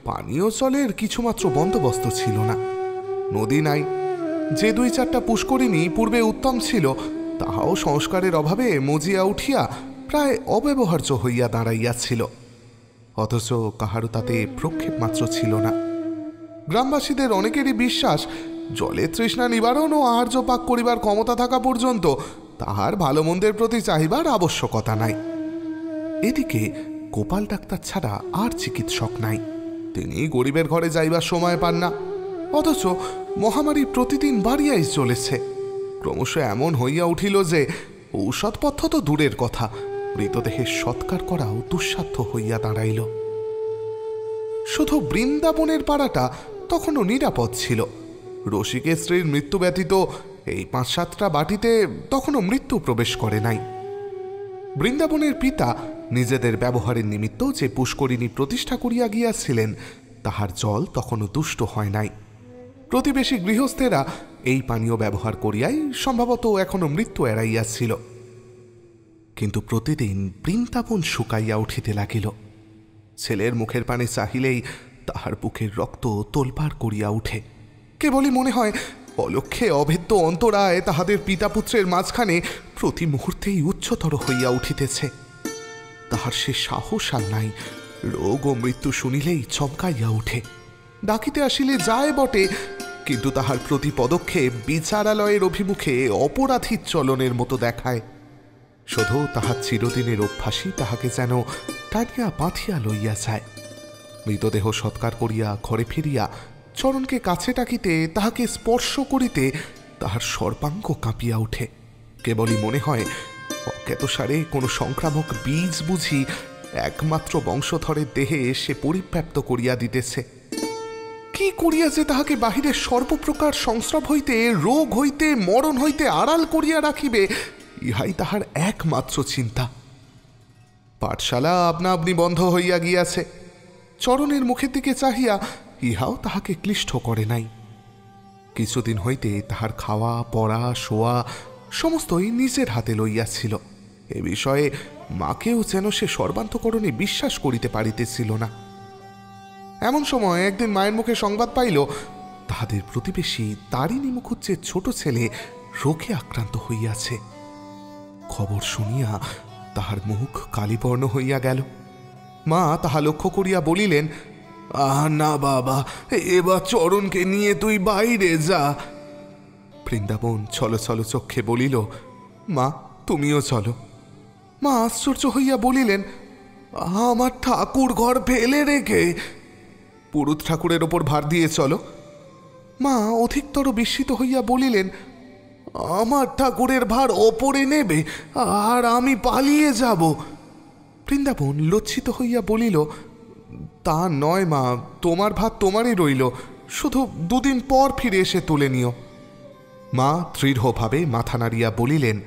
পানীয় জলের কিছুমাত্র বন্দোবস্ত ছিল না। নদী নাই। যে 2-4টা পুষ্করিণী পূর্বে উত্তম ছিল, তাহাও সংস্কারের অভাবে মজিয়া উঠিয়া প্রায় অব্যবহার্য হইয়া দাঁড়াইয়াছিল। অথচ কাহারও তাতে প্রক্ষেপ মাত্র ছিল না। গ্রামবাসীদের অনেকেরই বিশ্বাস জলে তৃষ্ণা নিবারণ ও আহার্য পাক করিবার ক্ষমতা থাকা পর্যন্ত তাহার ভালো মন্দের প্রতি চাহিবার আবশ্যকতা নাই। এদিকে গোপাল ডাক্তার ছাড়া আর চিকিৎসক নাই। তিনি গরিবের ঘরে যাইবার সময় পান না, অথচ মহামারী প্রতিদিন বাড়িয়াই চলেছে। ক্রমশ এমন হইয়া উঠিল যে ঔষধপথ্য তো দূরের কথা, মৃতদেহের সৎকার করাও দুঃসাধ্য হইয়া দাঁড়াইল। শুধু বৃন্দাবনের পাড়াটা তখনও নিরাপদ ছিল। রসিকের স্ত্রীর মৃত্যু ব্যতীত এই 5-7টা বাটিতে তখনও মৃত্যু প্রবেশ করে নাই। বৃন্দাবনের পিতা নিজেদের ব্যবহারের নিমিত্ত যে পুষ্করিণী প্রতিষ্ঠা করিয়া গিয়াছিলেন তাহার জল তখনও দুষ্ট হয় নাই। প্রতিবেশী গৃহস্থেরা এই পানীয় ব্যবহার করিয়াই সম্ভবত এখনো মৃত্যু এড়াইয়াছিল। কিন্তু প্রতিদিন বৃন্দাবন শুকাইয়া উঠিতে লাগিল। ছেলের মুখের পানে চাহিলেই তাহার বুকের রক্ত তোলপাড় করিয়া উঠে। কেবলই মনে হয় অলক্ষ্যে অভেদ্য অন্তরায় তাহাদের পিতাপুত্রের মাঝখানে প্রতি মুহূর্তেই উচ্চতর হইয়া উঠিতেছে। তাহার সে সাহস আর নাই। রোগ ও মৃত্যু শুনিলেই চমকাইয়া উঠে। ডাকিতে আসিলে যায় বটে, কিন্তু তাহার প্রতি পদক্ষেপ বিচারালয়ের অভিমুখে অপরাধীর চলনের মতো দেখায়। শুধু তাহার চিরদিনের অভ্যাসই তাহাকে যেন টানিয়া বাঁধিয়া লইয়া যায়। মৃতদেহ সৎকার করিয়া ঘরে ফিরিয়া চরণকে কাছে টাকিতে, তাহাকে স্পর্শ করিতে তাহার সর্বাঙ্গ কাঁপিয়া ওঠে। কেবলই মনে হয় অজ্ঞাতসারে কোনো সংক্রামক বীজ বুঝি একমাত্র বংশধরের দেহে সে পরিব্যাপ্ত করিয়া দিতেছে। কি করিয়া যে তাহাকে বাহিরের সর্বপ্রকার সংস্রব হইতে, রোগ হইতে, মরণ হইতে আড়াল করিয়া রাখিবে, ইহাই তাহার একমাত্র চিন্তা। পাঠশালা আপনা আপনি বন্ধ হইয়া গিয়াছে। চরণের মুখের দিকে চাহিয়া ইহাও তাহাকে ক্লিষ্ট করে নাই। কিছুদিন হইতে তাহার খাওয়া, পড়া, শোয়া সমস্তই নিজের হাতে লইয়াছিল। এ বিষয়ে মাকেও যেন সে সর্বান্তকরণে বিশ্বাস করিতে পারিতেছিল না। এমন সময় একদিন মায়ের মুখে সংবাদ পাইল, তাহাদের প্রতিবেশী তারিণী মুখুজ্জের ছোট ছেলে রোগে আক্রান্ত হইয়াছে। খবর শুনিয়া তাহার মুখ কালিবর্ণ হইয়া গেল। মা তাহা লক্ষ্য করিয়া বলিলেন, না বাবা, এবার চরণকে নিয়ে তুই বাইরে যা। বৃন্দাবন ছলছল চক্ষে বলিল, মা তুমিও চলো। মা আশ্চর্য হইয়া বলিলেন, আমার ঠাকুর ঘর ফেলে রেখে? পুরুত ঠাকুরের ওপর ভার দিয়ে চলো। মা অধিকতর বিস্মিত হইয়া বলিলেন, আমার ঠাকুরের ভার ওপরে নেবে আর আমি পালিয়ে যাব? বৃন্দাবন লজ্জিত হইয়া বলিল, তা নয় মা, তোমার ভার তোমারই রইল, শুধু দুদিন পর ফিরে এসে তুলে নিও। মা দৃঢ়ভাবে মাথা নাড়িয়া বলিলেন,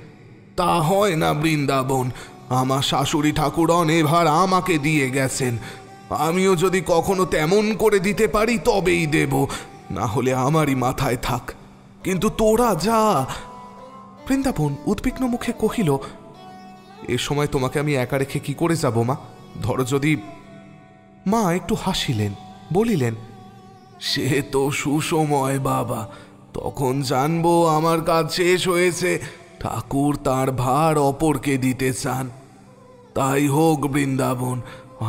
তা হয় না বৃন্দাবন, আমার শাশুড়ি ঠাকুরন এ ভার আমাকে দিয়ে গেছেন। আমিও যদি কখনো তেমন করে দিতে পারি তবেই দেব, না হলে আমারই মাথায় থাক, কিন্তু তোরা যা। বৃন্দাবন উদ্বিগ্ন মুখে কহিল, এ সময় তোমাকে আমি একা রেখে কি করে যাব মা? ধরো যদি। মা একটু হাসিলেন, বলিলেন, সে তো সুসময় বাবা, তখন জানবো আমার কাজ শেষ হয়েছে, ঠাকুর তার ভার অপরকে দিতে চান। তাই হোক বৃন্দাবন,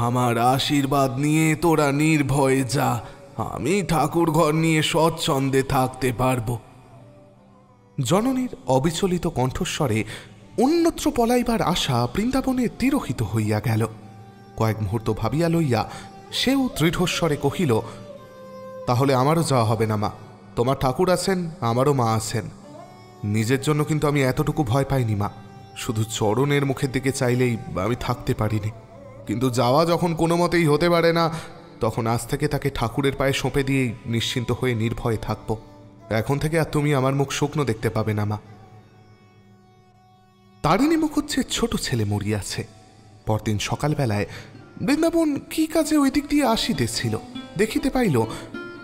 আমার আশীর্বাদ নিয়ে তোরা নির্ভয়ে যা, আমি ঠাকুর ঘর নিয়ে স্বচ্ছন্দে থাকতে পারব। জননীর অবিচলিত কণ্ঠস্বরে অন্যত্র পলাইবার আশা বৃন্দাবনে তিরোহিত হইয়া গেল। কয়েক মুহূর্ত ভাবিয়া লইয়া সেও দৃঢ়স্বরে কহিল, তাহলে আমারও যাওয়া হবে না মা, তোমার ঠাকুর আছেন, আমারও মা আছেন। নিজের জন্য কিন্তু আমি এতটুকু ভয় পাইনি মা, শুধু চরণের মুখের দিকে চাইলেই আমি থাকতে পারিনি, কিন্তু যাওয়া যখন কোনো মতেই হতে পারে না, তখন আজ থেকে তাকে ঠাকুরের পায়ে সঁপে দিয়েই নিশ্চিন্ত হয়ে নির্ভয়ে থাকব। এখন থেকে আর তুমি আমার মুখ শুকনো দেখতে পাবে না মা। তারিণী মুখুজ্জের ছোট ছেলে মরিয়াছে। পরদিন সকালবেলায় বৃন্দাবন কি কাজে ওই দিক দিয়ে আসিতেছিল, দেখিতে পাইল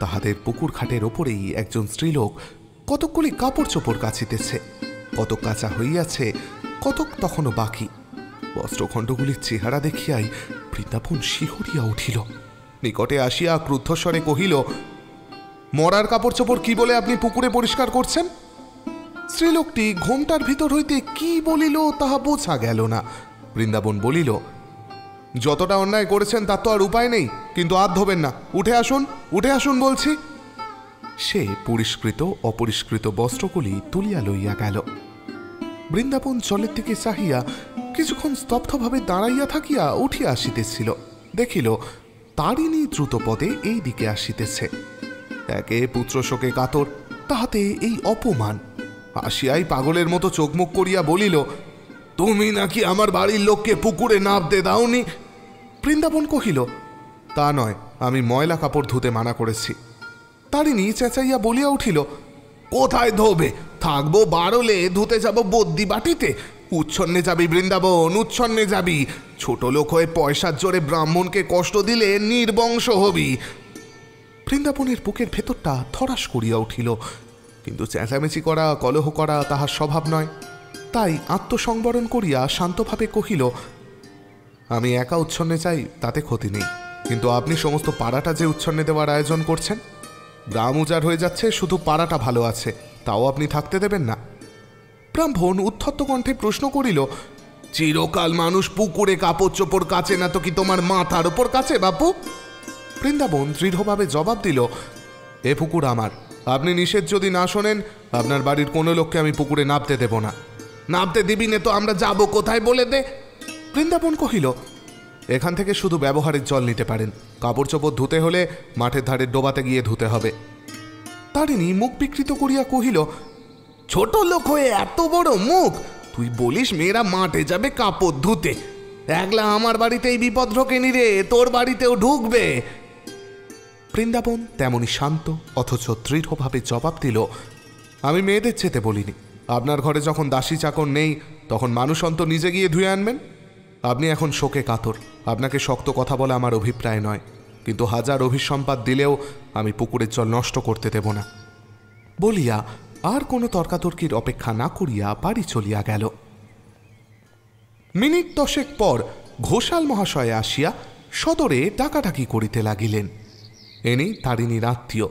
তাহাদের পুকুর ঘাটের ওপরেই একজন স্ত্রীলোক কতকগুলি কাপড় চোপড় কাচিতেছে। কতক কাঁচা হইয়াছে, কতক তখনও বাকি। বস্ত্রখণ্ডগুলির চেহারা দেখিয়াই বৃন্দাবন শিহরিয়া উঠিল। নিকটে আসিয়া ক্রুদ্ধস্বরে কহিল, মরার কাপড় চোপড় কি বলে আপনি পুকুরে পরিষ্কার করছেন? স্ত্রীলোকটি ঘোমটার ভিতর হইতে কি বলিল তাহা বোঝা গেল না। বৃন্দাবন বলিল, যতটা অন্যায় করেছেন তার তো আর উপায় নেই, কিন্তু আর ধোবেন না, উঠে আসুন, উঠে আসুন বলছি। সে পরিষ্কৃত অপরিষ্কৃত বস্ত্রগুলি তুলিয়া লইয়া গেল। বৃন্দাবন জলের দিকে চাহিয়া কিছুক্ষণ স্তব্ধভাবে দাঁড়াইয়া থাকিয়া উঠিয়া আসিতেছিল। দেখিল তারিণী দ্রুতপদে এই দিকে আসিতেছে। একে পুত্র শোকে কাতর, তাহাতে এই অপমান। আসিয়াই পাগলের মতো চোখমুখ করিয়া বলিল, তুমি নাকি আমার বাড়ির লোককে পুকুরে নামতে দাওনি? বৃন্দাবন কহিল, তা নয়, আমি ময়লা কাপড় ধুতে মানা করেছি। তারিণী চেঁচাইয়া বলিয়া উঠিল, কোথায় ধোবে? থাকবো বারলে, ধুতে যাব বদ্যি বাটিতে? উচ্ছন্নে যাবি বৃন্দাবন, উচ্ছন্নে যাবি। ছোট লোক হয়ে পয়সার জোরে ব্রাহ্মণকে কষ্ট দিলে নির্বংশ হবি। বৃন্দাবনের বুকের ভেতরটা থরাস করিয়া উঠিল, কিন্তু চেঁচামেচি করা, কলহ করা তাহার স্বভাব নয়। তাই আত্মসংবরণ করিয়া শান্তভাবে কহিল, আমি একা উচ্ছন্নে চাই তাতে ক্ষতি নেই, কিন্তু আপনি সমস্ত পাড়াটা যে উচ্ছন্নে দেওয়ার আয়োজন করছেন, গ্রাম উজাড় হয়ে যাচ্ছে, শুধু পাড়াটা ভালো আছে, তাও আপনি থাকতে দেবেন না? ব্রাহ্মণ উদ্ধত্ত কণ্ঠে প্রশ্ন করিল, চিরকাল মানুষ পুকুরে কাপড় চোপড় কাচে না তো কি তোমার মাথার ওপর কাচে বাপু? বৃন্দাবন দৃঢ়ভাবে জবাব দিল, এ পুকুর আমার, আপনি নিষেধ যদি না শোনেন, আপনার বাড়ির কোনো লোককে আমি পুকুরে নামতে দেব না। নামতে দিবি নে তো আমরা যাব কোথায় বলে দে। বৃন্দাবন কহিল, এখান থেকে শুধু ব্যবহারের জল নিতে পারেন, কাপড় চোপড় ধুতে হলে মাঠের ধারে ডোবাতে গিয়ে ধুতে হবে। তারিণী মুখ বিকৃত করিয়া কহিল, ছোট লোক হয়ে এত বড় মুখ! তুই বলিস মেয়েরা মাঠে যাবে কাপড় ধুতে? একলা আমার বাড়িতেই বিপদ ঢোকেনি রে, তোর বাড়িতেও ঢুকবে। বৃন্দাবন তেমনি শান্ত অথচ দৃঢ়ভাবে জবাব দিল, আমি মেয়েদের যেতে বলিনি। আপনার ঘরে যখন দাসী চাকর নেই তখন মানুষ অন্ত নিজে গিয়ে ধুয়ে আনবেন। আপনি এখন শোকে কাতর, আপনাকে শক্ত কথা বলা আমার অভিপ্রায় নয়, কিন্তু হাজার অভিসম্পাদ দিলেও আমি পুকুরের জল নষ্ট করতে দেব না বলিয়া আর কোনো তর্কাতর্কির অপেক্ষা না করিয়া বাড়ি চলিয়া গেল। মিনিট 10 পর ঘোষাল মহাশয় আসিয়া সদরে ডাকাডাকি করিতে লাগিলেন। এনি তারিণীর আত্মীয়।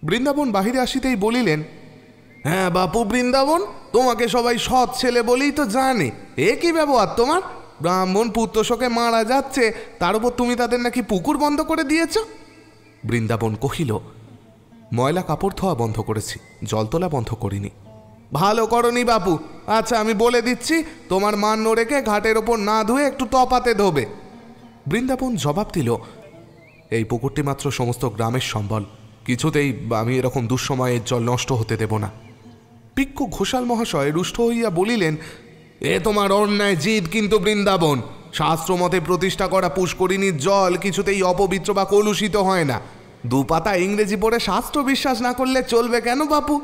বৃন্দাবন বাহিরে আসিতেই বলিলেন, হ্যাঁ বাপু বৃন্দাবন, তোমাকে সবাই সৎ ছেলে বলেই তো জানে। এ কি ব্যবহার তোমার? ব্রাহ্মণ পুত্র শোকে মারা যাচ্ছে, তার উপর তুমি তাদের নাকি পুকুর বন্ধ করে দিয়েছ। বৃন্দাবন কহিল, ময়লা কাপড় ধোয়া বন্ধ করেছি, জল তোলা বন্ধ করিনি। ভালো করনি বাপু। আচ্ছা আমি বলে দিচ্ছি, তোমার মান্য রেখে ঘাটের ওপর না ধুয়ে একটু তপাতে ধোবে। বৃন্দাবন জবাব দিল, এই পুকুরটি মাত্র সমস্ত গ্রামের সম্বল, কিছুতেই আমি এরকম দুঃসময়ের জল নষ্ট হতে দেব না। পিক্ষ ঘোষাল মহাশয় রুষ্ট হইয়া বলিলেন, এ তোমার অন্যায় জিদ কিন্তু বৃন্দাবন। শাস্ত্রমতে প্রতিষ্ঠা করা পুষ্করিণীর জল কিছুতেই অপবিত্র বা কলুষিত হয় না। দুপাতা ইংরেজি পড়ে শাস্ত্র বিশ্বাস না করলে চলবে কেন বাপু?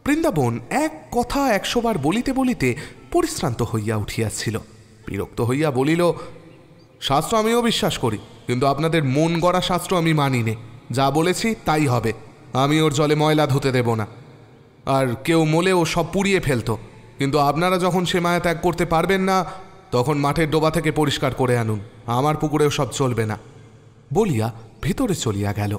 বৃন্দাবন এক কথা 100 বার বলিতে বলিতে পরিশ্রান্ত হইয়া উঠিয়াছিল। বিরক্ত হইয়া বলিল, শাস্ত্র আমিও বিশ্বাস করি, কিন্তু আপনাদের মন গড়া শাস্ত্র আমি মানি নে। যা বলেছি তাই হবে। আমি ওর জলে ময়লা ধুতে দেব না। আর কেউ মোলেও সব পুড়িয়ে ফেলত, কিন্তু আপনারা যখন সে মায়া ত্যাগ করতে পারবেন না তখন মাঠের ডোবা থেকে পরিষ্কার করে আনুন। আমার পুকুরেও সব চলবে না বলিয়া ভিতরে চলিয়া গেল।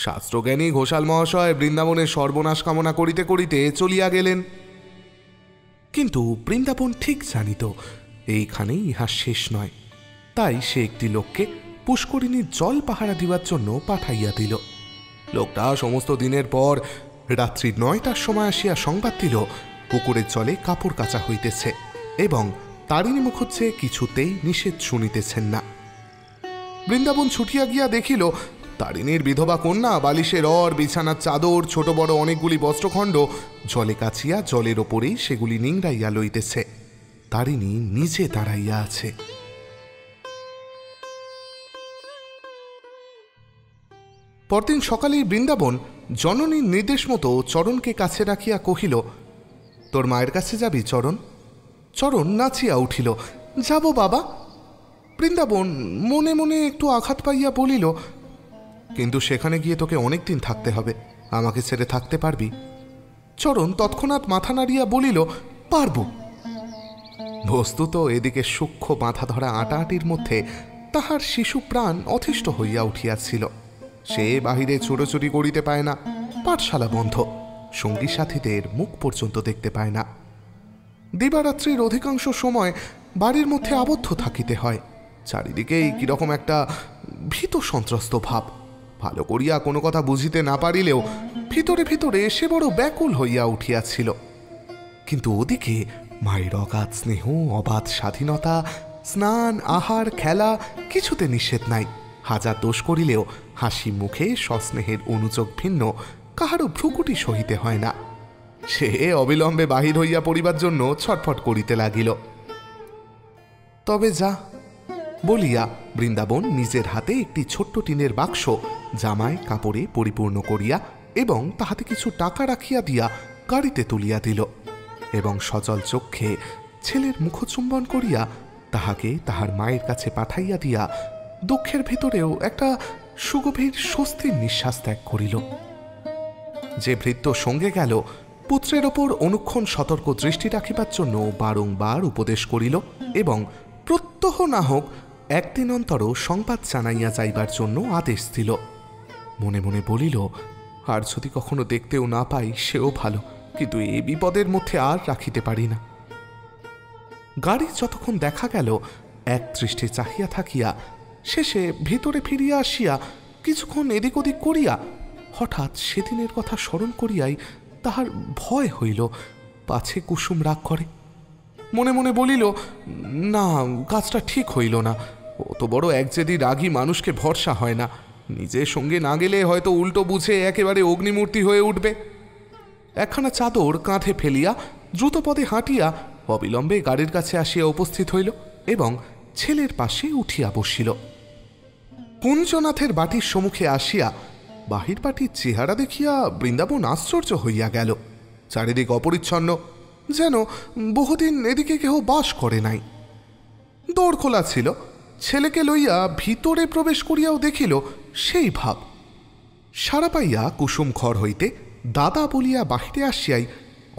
শাস্ত্রজ্ঞানী ঘোষাল মহাশয় বৃন্দাবনের সর্বনাশ কামনা করিতে করিতে চলিয়া গেলেন। কিন্তু বৃন্দাবন ঠিক জানিত এইখানেই ইহা শেষ নয়। তাই সে একটি লোককে পুষ্করিণীর জল পাহারা দিবার জন্য পাঠাইয়া দিল। লোকটা সমস্ত দিনের পর রাত্রি 9টার সময় আসিয়া সংবাদ দিল, পুকুরের জলে কাপড় কাচা হইতেছে এবং তারিণী মুখুজ্জে কিছুতেই নিষেধ শুনিতেছেন না। বৃন্দাবন ছুটিয়া গিয়া দেখিল, তারিণীর বিধবা কন্যা বালিশের অর, বিছানার চাদর, ছোট বড় অনেকগুলি বস্ত্রখণ্ড জলে কাছিয়া জলের ওপরেই সেগুলি নিংড়াইয়া লইতেছে। তারিণী নিজে দাঁড়াইয়া আছে। পরদিন সকালেই বৃন্দাবন জননীর নির্দেশ মতো চরণকে কাছে রাখিয়া কহিল, তোর মায়ের কাছে যাবি চরণ? চরণ নাচিয়া উঠিল, যাব বাবা। বৃন্দাবন মনে মনে একটু আঘাত পাইয়া বলিল, কিন্তু সেখানে গিয়ে তোকে অনেকদিন থাকতে হবে, আমাকে ছেড়ে থাকতে পারবি? চরণ তৎক্ষণাৎ মাথা নাড়িয়া বলিল, পারব। বস্তুত এদিকে সূক্ষ্ম বাঁধা ধরা আটাআটির মধ্যে তাহার শিশু প্রাণ অতিষ্ঠ হইয়া উঠিয়াছিল। সে বাহিরে চোরাচুরি করিতে পায় না, পাঠশালা বন্ধ, সঙ্গী সাথীদের মুখ পর্যন্ত দেখতে পায় না। দিবারাত্রির অধিকাংশ সময় বাড়ির মধ্যে আবদ্ধ থাকিতে হয়। চারিদিকেই কিরকম একটা ভীত সন্ত্রস্ত ভাব। ভালো করিয়া কোনো কথা বুঝিতে না পারিলেও ভিতরে ভিতরে সে বড় ব্যাকুল হইয়া উঠিয়াছিল। কিন্তু ওদিকে মায়ের অগাধ স্নেহ, অবাধ স্বাধীনতা, স্নান, আহার, খেলা কিছুতে নিষেধ নাই। হাজার দোষ করিলেও হাসি মুখে সস্নেহের অনুযোগ ভিন্ন কাহারও ভ্রুকুটি সহিতে হয় না। সে অবিলম্বে বাহির হইয়া পড়িবার জন্য ছটফট করিতে লাগিল। তবে যা বলিয়া বৃন্দাবন নিজের হাতে একটি ছোট্ট টিনের বাক্স জামায় কাপড়ে পরিপূর্ণ করিয়া এবং তাহাতে কিছু টাকা রাখিয়া দিয়া গাড়িতে তুলিয়া দিল এবং সজল চক্ষে ছেলের মুখচুম্বন করিয়া তাহাকে তাহার মায়ের কাছে পাঠাইয়া দিয়া দুঃখের ভিতরেও একটা সুগভীর স্বস্তির নিঃশ্বাস ত্যাগ করিল। যে ভৃত্য সঙ্গে গেল পুত্রের ওপর অনুক্ষণ সতর্ক দৃষ্টি রাখিবার জন্য বারংবার উপদেশ করিল এবং প্রত্যহ না হোক একদিন অন্তর সংবাদ জানাইয়া যাইবার জন্য আদেশ দিল। মনে মনে বলিল, আর যদি কখনো দেখতেও না পাই সেও ভালো, কিন্তু এই বিপদের মধ্যে আর রাখিতে পারি না। গাড়ি যতক্ষণ দেখা গেল এক দৃষ্টে চাহিয়া থাকিয়া শেষে ভিতরে ফিরিয়া আসিয়া কিছুক্ষণ এদিক ওদিক করিয়া হঠাৎ সেদিনের কথা স্মরণ করিয়াই তাহার ভয় হইল, পাছে কুসুম রাগ করে। মনে মনে বলিল, না, কাজটা ঠিক হইল না। অত বড় একজেদি রাগী মানুষকে ভরসা হয় না। নিজের সঙ্গে না গেলে হয়তো উল্টো বুঝে একেবারে অগ্নিমূর্তি হয়ে উঠবে। একখানা চাদর কাঁধে ফেলিয়া দ্রুতপদে হাঁটিয়া অবিলম্বে গাড়ির কাছে আসিয়া উপস্থিত হইল এবং ছেলের পাশে উঠিয়া বসিল। কুঞ্জনাথের বাটির সম্মুখে আসিয়া বাহির বাটির চেহারা দেখিয়া বৃন্দাবন আশ্চর্য হইয়া গেল। চারিদিক অপরিচ্ছন্ন, যেন বহুদিন এদিকে কেহ বাস করে নাই। দৌড় খোলা ছিল। ছেলেকে লইয়া ভিতরে প্রবেশ করিয়াও দেখিল সেই ভাব। সারা পাইয়া কুসুম ঘর হইতে দাদা বলিয়া বাহিরে আসিয়াই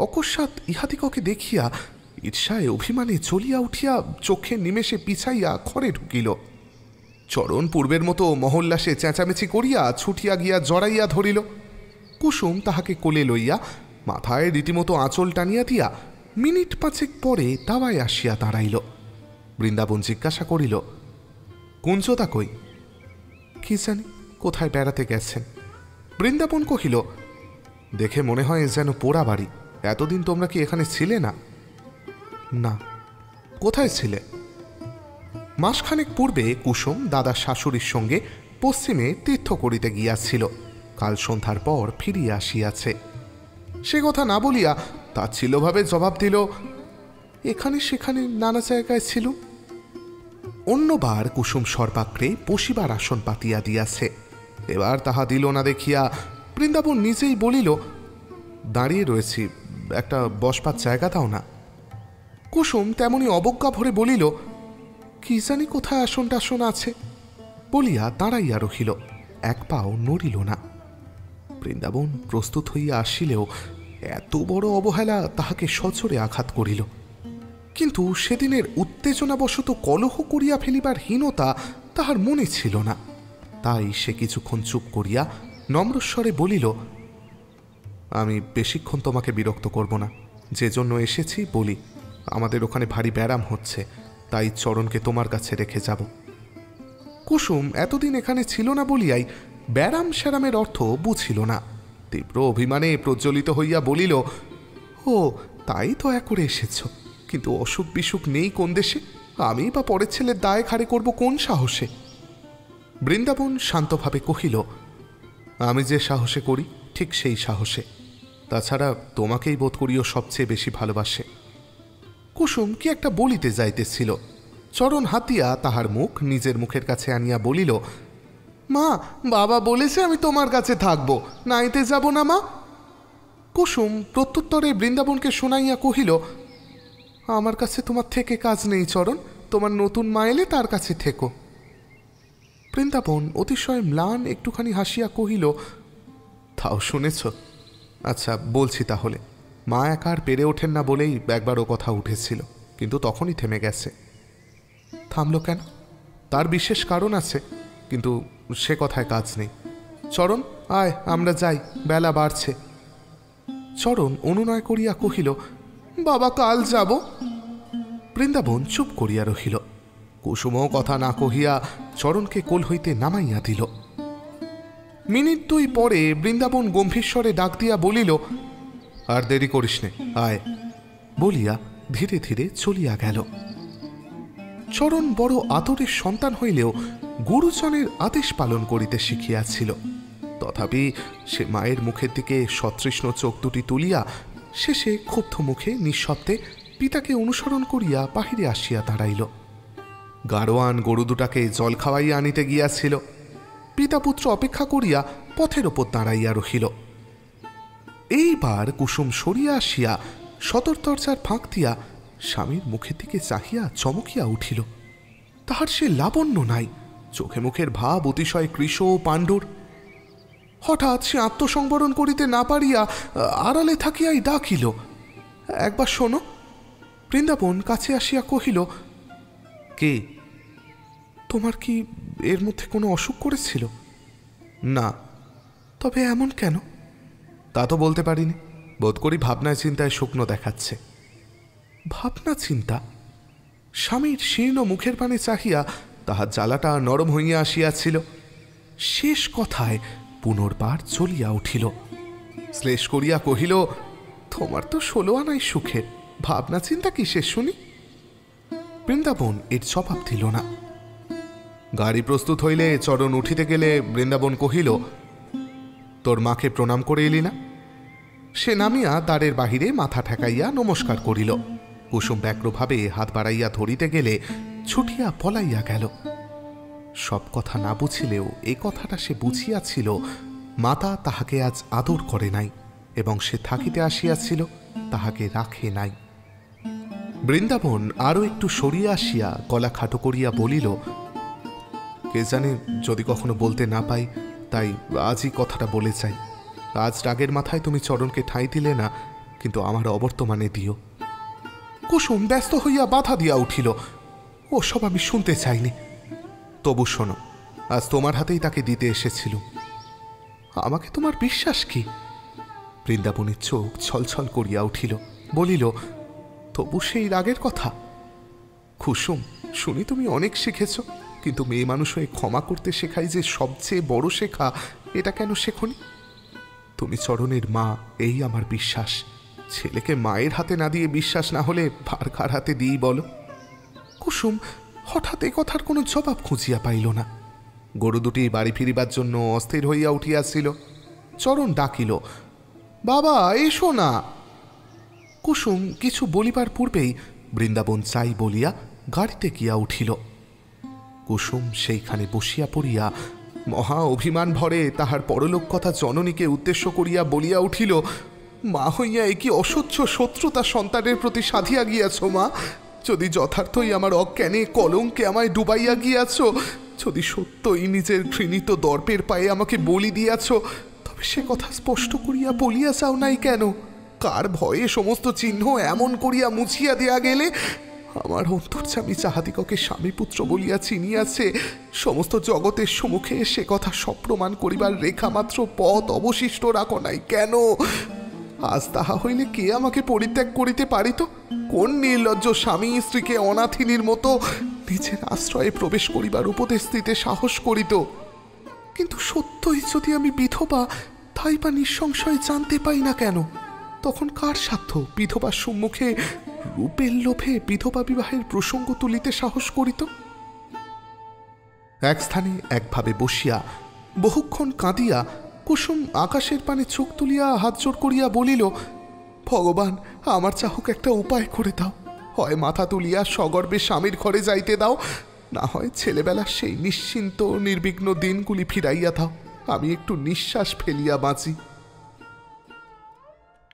অকস্মাৎ ইহাদিগকে দেখিয়া ঈর্ষায় অভিমানে চলিয়া উঠিয়া চোখের নিমেষে পিছাইয়া ঘরে ঢুকিল। চরণ পূর্বের মতো মহল্লাসে চেঁচামেচি করিয়া ছুটিয়া গিয়া জড়াইয়া ধরিল। কুসুম তাহাকে কোলে লইয়া মাথায় রীতিমতো আঁচল টানিয়া দিয়া মিনিট 5 পরে দাওয়ায় আসিয়া দাঁড়াইল। বৃন্দাবন জিজ্ঞাসা করিল, কুঞ্জদা কই? কি জানি, কোথায় বেড়াতে গেছেন। বৃন্দাবন কহিল, দেখে মনে হয় যেন পোড়া বাড়ি। এতদিন তোমরা কি এখানে ছিলে না? না। কোথায় ছিলে? মাসখানেক পূর্বে কুসুম দাদার শাশুড়ির সঙ্গে পশ্চিমে তীর্থ করিতে গিয়াছিল। কাল সন্ধ্যার পর ফিরিয়া আসিয়াছে। সে কথা না বলিয়া তাচ্ছিল্যভাবে জবাব দিল, এখানে সেখানে নানা জায়গায় ছিল। অন্যবার কুসুম সর্বাগ্রে বসিবার আসন পাতিয়া দিয়াছে। এবার তাহা দিল না দেখিয়া বৃন্দাবন নিজেই বলিল, দাঁড়িয়ে রয়েছি, একটা বসবার জায়গা দাও না। কুসুম তেমনি অবজ্ঞা ভরে বলিল, কি জানি কোথায় আসন টাসন আছে, বলিয়া দাঁড়াইয়া রহিল, এক পাও নড়িল না। বৃন্দাবন প্রস্তুত হইয়া আসিলেও এত বড় অবহেলা তাহাকে সজোরে আঘাত করিল। কিন্তু সেদিনের উত্তেজনাবশত কলহ করিয়া ফেলিবার হীনতা তাহার মনে ছিল না। তাই সে কিছুক্ষণ চুপ করিয়া নম্রস্বরে বলিল, আমি বেশিক্ষণ তোমাকে বিরক্ত করব না। যে জন্য এসেছি বলি, আমাদের ওখানে ভারী ব্যারাম হচ্ছে, তাই চরণকে তোমার কাছে রেখে যাব। কুসুম এতদিন এখানে ছিল না বলিয়াই ব্যারাম স্যারামের অর্থ বুঝিল না। তীব্র অভিমানে প্রজ্বলিত হইয়া বলিল, ও তাই দয়া করে এসেছ, কিন্তু অসুখ বিসুখ নেই কোন দেশে? আমি বা পরের ছেলের দায় ঘাড়ে করব কোন সাহসে? বৃন্দাবন শান্তভাবে কহিল, আমি যে সাহসে করি ঠিক সেই সাহসে। তাছাড়া তোমাকেই বোধ করিও সবচেয়ে বেশি ভালোবাসে। কুসুম কি একটা বলিতে যাইতেছিল, চরণ হাতিয়া তাহার মুখ নিজের মুখের কাছে আনিয়া বলিল, মা, বাবা বলেছে আমি তোমার কাছে থাকবো, নাইতে যাব না মা। কুসুম প্রত্যুত্তরে বৃন্দাবনকে শোনাইয়া কহিল, আমার কাছে তোমার থেকে কাজ নেই চরণ, তোমার নতুন মা এলে তার কাছে থেকো। বৃন্দাবন অতিশয় ম্লান একটুখানি হাসিয়া কহিল, তাও শুনেছ? আচ্ছা বলছি তাহলে। মা একার পেরে ওঠেন না বলেই একবার ও কথা উঠেছিল, কিন্তু তখনই থেমে গেছে। থামল কেন? তার বিশেষ কারণ আছে, কিন্তু সে কথায় কাজ নেই। চরণ আয়, আমরা যাই, বেলা বাড়ছে। চরণ অনুনয় করিয়া কহিল, বাবা কাল যাব। বৃন্দাবন চুপ করিয়া রহিল। কুসুমও কথা না কহিয়া চরণকে কোল হইতে নামাইয়া দিল। মিনিট 2 পরে বৃন্দাবন গম্ভীরস্বরে ডাক দিয়া বলিল, আর দেরি করিস নে, আয়, বলিয়া ধীরে ধীরে চলিয়া গেল। চরণ বড় আদরের সন্তান হইলেও গুরুজনের আদেশ পালন করিতে শিখিয়াছিল। তথাপি সে মায়ের মুখের দিকে সতৃষ্ণ চোখ দুটি তুলিয়া শেষে ক্ষুব্ধ মুখে নিঃশব্দে পিতাকে অনুসরণ করিয়া বাহিরে আসিয়া দাঁড়াইল। গাড়োয়ান গরু দুটাকে জল খাওয়াইয়া আনিতে গিয়াছিল। পিতা পুত্র অপেক্ষা করিয়া পথের ওপর দাঁড়াইয়া রহিল। এইবার কুসুম সরিয়া আসিয়া সদর দরজার ফাঁক দিয়া স্বামীর মুখের দিকে চাহিয়া চমকিয়া উঠিল। তাহার সে লাবণ্য নাই, চোখে মুখের ভাব অতিশয় কৃশ ও পাণ্ডুর। হঠাৎ সে আত্মসংবরণ করিতে না পারিয়া আড়ালে থাকিয়াই ডাকিল, একবার শোনো। বৃন্দাবন কাছে আসিয়া কহিল, কে? তোমার কি এর মধ্যে কোনো অসুখ করেছিল? না। তবে এমন কেন? তা তো বলতে পারিনি, বোধ করি ভাবনায় চিন্তায় শুকনো দেখাচ্ছে। ভাবনা চিন্তা? স্বামীর শীর্ণ মুখের পানে চাহিয়া তাহার জ্বালাটা নরম হইয়া আসিয়াছিল। শেষ কথায় পুনর্বার চলিয়া উঠিল। শ্লেষ করিয়া কহিল, তোমার তো 16 আনাই সুখের, ভাবনা চিন্তা কিসের শুনি? বৃন্দাবন এর জবাব দিল না। গাড়ি প্রস্তুত হইলে চরণ উঠিতে গেলে বৃন্দাবন কহিল, তোর মাকে প্রণাম করে এলি না? সে নামিয়া দ্বারের বাহিরে মাথা ঠেকাইয়া নমস্কার করিল। কুসুম ব্যগ্রভাবে হাত বাড়াইয়া ধরিতে গেলে ছুটিয়া পলাইয়া গেল। সব কথা না বুঝিলেও এ কথাটা সে বুঝিয়াছিল, মাতা তাহাকে আজ আদর করে নাই এবং সে থাকিতে আসিয়াছিল, তাহাকে রাখে নাই। বৃন্দাবন আরও একটু সরিয়া আসিয়া গলা খাটো করিয়া বলিল, কে জানে যদি কখনো বলতে না পাই, তাই আজই কথাটা বলে চাই। আজ রাগের মাথায় তুমি চরণকে ঠাঁই দিলে না, কিন্তু আমার অবর্তমানে দিও। কুসুম ব্যস্ত হইয়া বাধা দিয়া উঠিল, ওসব আমি শুনতে চাইনি। তবু শোনো, আজ তোমার হাতেই তাকে দিতে এসেছিল। আমাকে তোমার বিশ্বাস কি? বৃন্দাবনের চোখ ছলছল করিয়া উঠিল, বলিল, তবু সেই রাগের কথা? কুসুম, শুনি তুমি অনেক শিখেছ, কিন্তু মেয়ে মানুষ হয়ে ক্ষমা করতে শেখাই যে সবচেয়ে বড় শেখা, এটা কেন শেখনি? তুমি চরণের মা, এই আমার বিশ্বাস। ছেলেকে মায়ের হাতে না দিয়ে বিশ্বাস না হলে ভার কার হাতে দিই বলো? কুসুম হঠাৎ এ কথার কোনো জবাব খুঁজিয়া পাইল না। গরু দুটি বাড়ি ফিরিবার জন্য অস্থির হইয়া উঠিয়াছিল। চরণ ডাকিল, বাবা এসো না। কুসুম কিছু বলিবার পূর্বেই বৃন্দাবন চাই বলিয়া গাড়িতে গিয়া উঠিল। কুসুম সেইখানে বসিয়া পড়িয়া মহা অভিমান ভরে তাহার পরলোক কথা জননীকে উদ্দেশ্য করিয়া বলিয়া উঠিল, মা হইয়া এ কি অসহ্য শত্রুতা সন্তানের প্রতি সাধিয়া গিয়াছ মা? যদি যথার্থই আমার অজ্ঞানে কলঙ্কে আমায় ডুবাইয়া গিয়াছ, যদি সত্যই নিজের ঘৃণিত দর্পের পায়ে আমাকে বলি দিয়াছ, তবে সে কথা স্পষ্ট করিয়া বলিয়া চাও নাই কেন? কার ভয়ে সমস্ত চিহ্ন এমন করিয়া মুছিয়া দেয়া গেলে? আমার অন্তর্যামী যাহাদিগকে স্বামী পুত্র বলিয়া চিনিয়াছে, সমস্ত জগতের সম্মুখে সে কথা সপ্রমাণ করিবার রেখামাত্র পথ অবশিষ্ট রাখো নাই কেন? আজ তাহা হইলে কে আমাকে পরিত্যাগ করিতে পারিত? কোন নির্লজ্জ স্বামী স্ত্রীকে অনাথিনীর মতো নিজের আশ্রয়ে প্রবেশ করিবার উপদেশ দিতে সাহস করিত? কিন্তু সত্যই যদি আমি বিধবা, তাই বা নিঃসংশয়ে জানতে পাই না কেন? তখন কার সাধ্য বিধবার সম্মুখে রূপের লোভে বিধবা বিবাহের প্রসঙ্গ তুলিতে সাহস করিত? এক স্থানে একভাবে বসিয়া বহুক্ষণ কাঁদিয়া কুসুম আকাশের পানে চোখ তুলিয়া হাত জোর করিয়া বলিল, ভগবান, আমার চাহুক একটা উপায় করে দাও। হয় মাথা তুলিয়া সগর্বে স্বামীর ঘরে যাইতে দাও, না হয় ছেলেবেলার সেই নিশ্চিন্ত নির্বিঘ্ন দিনগুলি ফিরাইয়া দাও, আমি একটু নিঃশ্বাস ফেলিয়া বাঁচি।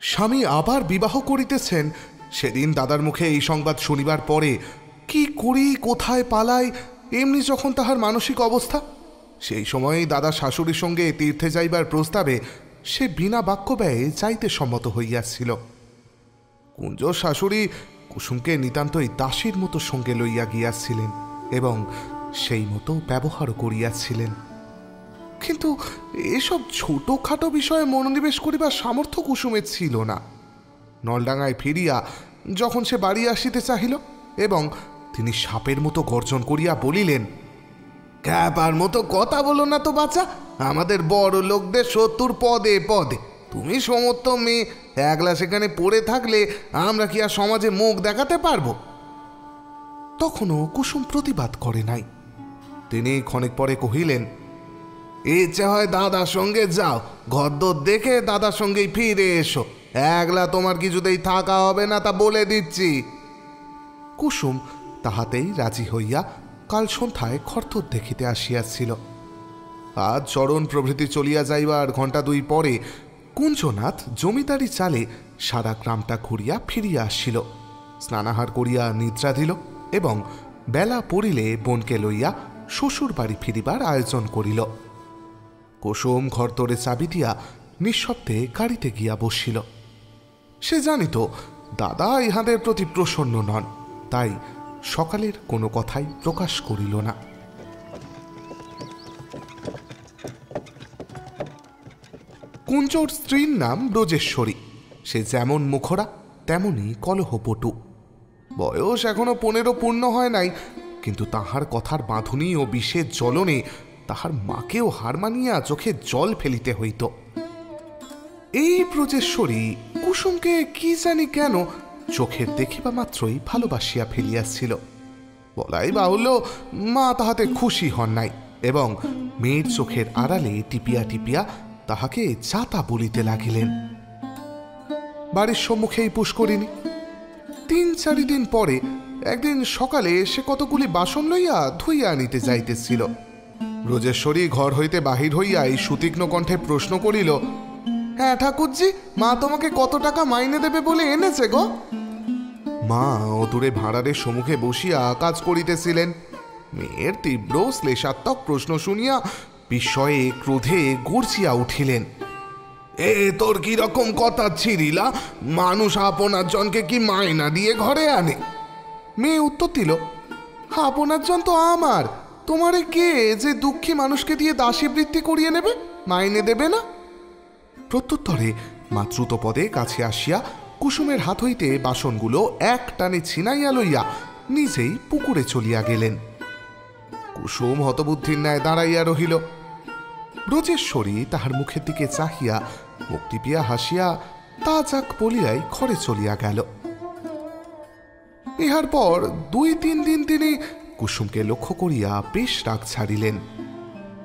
স্বামী আবার বিবাহ করিতেছেন, সেদিন দাদার মুখে এই সংবাদ শুনিবার পরে কি করি, কোথায় পালাই, এমনি যখন তাহার মানসিক অবস্থা, সেই সময়েই দাদা শাশুড়ির সঙ্গে তীর্থে যাইবার প্রস্তাবে সে বিনা বাক্য ব্যয়ে যাইতে সম্মত হইয়াছিল। কুঞ্জ শাশুড়ি কুসুমকে নিতান্তই দাসীর মতো সঙ্গে লইয়া গিয়াছিলেন এবং সেই মতো ব্যবহারও করিয়াছিলেন। কিন্তু এসব ছোটখাটো বিষয়ে মনোনিবেশ করিবার সামর্থ্য কুসুমের ছিল না। নলডাঙ্গায় ফিরিয়া যখন সে বাড়ি আসিতে চাহিল এবং তিনি সাপের মতো গর্জন করিয়া বলিলেন, ক্যাপার মতো কথা বলো না তো বাচ্চা, আমাদের বড় লোকদের শত্রুর পদে পদে। তুমি সমস্ত মেয়ে একলা সেখানে পড়ে থাকলে আমরা কি আর সমাজে মুখ দেখাতে পারবো? তখনও কুসুম প্রতিবাদ করে নাই। তিনি ক্ষণিক পরে কহিলেন, ইচ্ছে হয় দাদার সঙ্গে যাও, ঘরদোর দেখে দাদার সঙ্গেই ফিরে এসো, একলা তোমার কিছুতেই থাকা হবে না, তা বলে দিচ্ছি। কুসুম তাহাতেই রাজি হইয়া কাল সন্ধ্যায় খরতর দেখিতে আসিয়াছিল। আজ চরণ প্রভৃতি চলিয়া যাইবার ঘণ্টা দুই পরে কুঞ্জনাথ জমিদারি চালে সারা গ্রামটা ঘুরিয়া ফিরিয়া আসিল। স্নানাহার করিয়া নিদ্রা দিল এবং বেলা পড়িলে বোনকে লইয়া শ্বশুর বাড়ি ফিরিবার আয়োজন করিল। কুসুম ঘরতরে চাবি দিয়া নিঃশব্দে গাড়িতে গিয়া বসিল। সে জানিত দাদা ইহাদের প্রতি প্রসন্ন নন, তাই সকালের কোনো কথাই প্রকাশ করিল না। কুঞ্জর স্ত্রীর নাম ব্রজেশ্বরী। সে যেমন মুখরা তেমনি কলহপটু। বয়স এখনো 15 পূর্ণ হয় নাই, কিন্তু তাহার কথার বাঁধুনি ও বিষের জ্বলনে তাহার মাকেও হার মানিয়া চোখে জল ফেলিতে হইত। এই ব্রজেশ্বরী কুসুমকে কি জানি কেন চোখের দেখিবা মাত্রই ভালোবাসিয়া ফেলিয়াছিল। বলাই বাহুল্য, মা তাহাতে খুশি হন নাই এবং মেয়ের চোখের আড়ালে টিপিয়া টিপিয়া তাহাকে যাতা বলিতে লাগিলেন। বাড়ির সম্মুখেই পুষ্করিণী। 3-4 দিন পরে একদিন সকালে সে কতগুলি বাসন লইয়া ধুইয়া আনিতে যাইতেছিল। ব্রজেশ্বরী ঘর হইতে বাহির হইয়া এই সুতীক্ষ্ণ কণ্ঠে প্রশ্ন করিল, হ্যাঁ ঠাকুরজি, মা তোমাকে কত টাকা মাইনে দেবে বলে এনেছে গো? মা অদূরে ভাঁড়ারের সম্মুখে বসিয়া কাজ করিতেছিলেন। মেয়ের তীব্র শ্লেষাত্মক প্রশ্ন শুনিয়া বিস্ময়ে ক্রোধে গর্জিয়া উঠিলেন। তোর কি রকম কথা ছিরিলা? মানুষ আপনার জনকে কি মাইনা দিয়ে ঘরে আনে? মেয়ে উত্তর দিল, আপনার জন তো আমার, তোমারে কে যে দুঃখী মানুষকে দিয়ে দাসী বৃত্তি করিয়ে নেবে, মাইনে দেবে না? প্রত্যুত্তরে মা দ্রুতপদে কাছে আসিয়া কুসুমের হাত হইতে বাসনগুলো এক টানে ছিনাইয়া লইয়া নিজেই পুকুরে চলিয়া গেলেন। কুসুম হতবুদ্ধির ন্যায় দাঁড়াইয়া রহিল। ব্রজেশ্বরী তাহার মুখের দিকে চাহিয়া মুখ টিপিয়া হাসিয়া তা যাক বলিয়াই ঘরে চলিয়া গেল। ইহার পর 2-3 দিন তিনি কুসুমকে লক্ষ্য করিয়া বেশ রাগ ছাড়িলেন,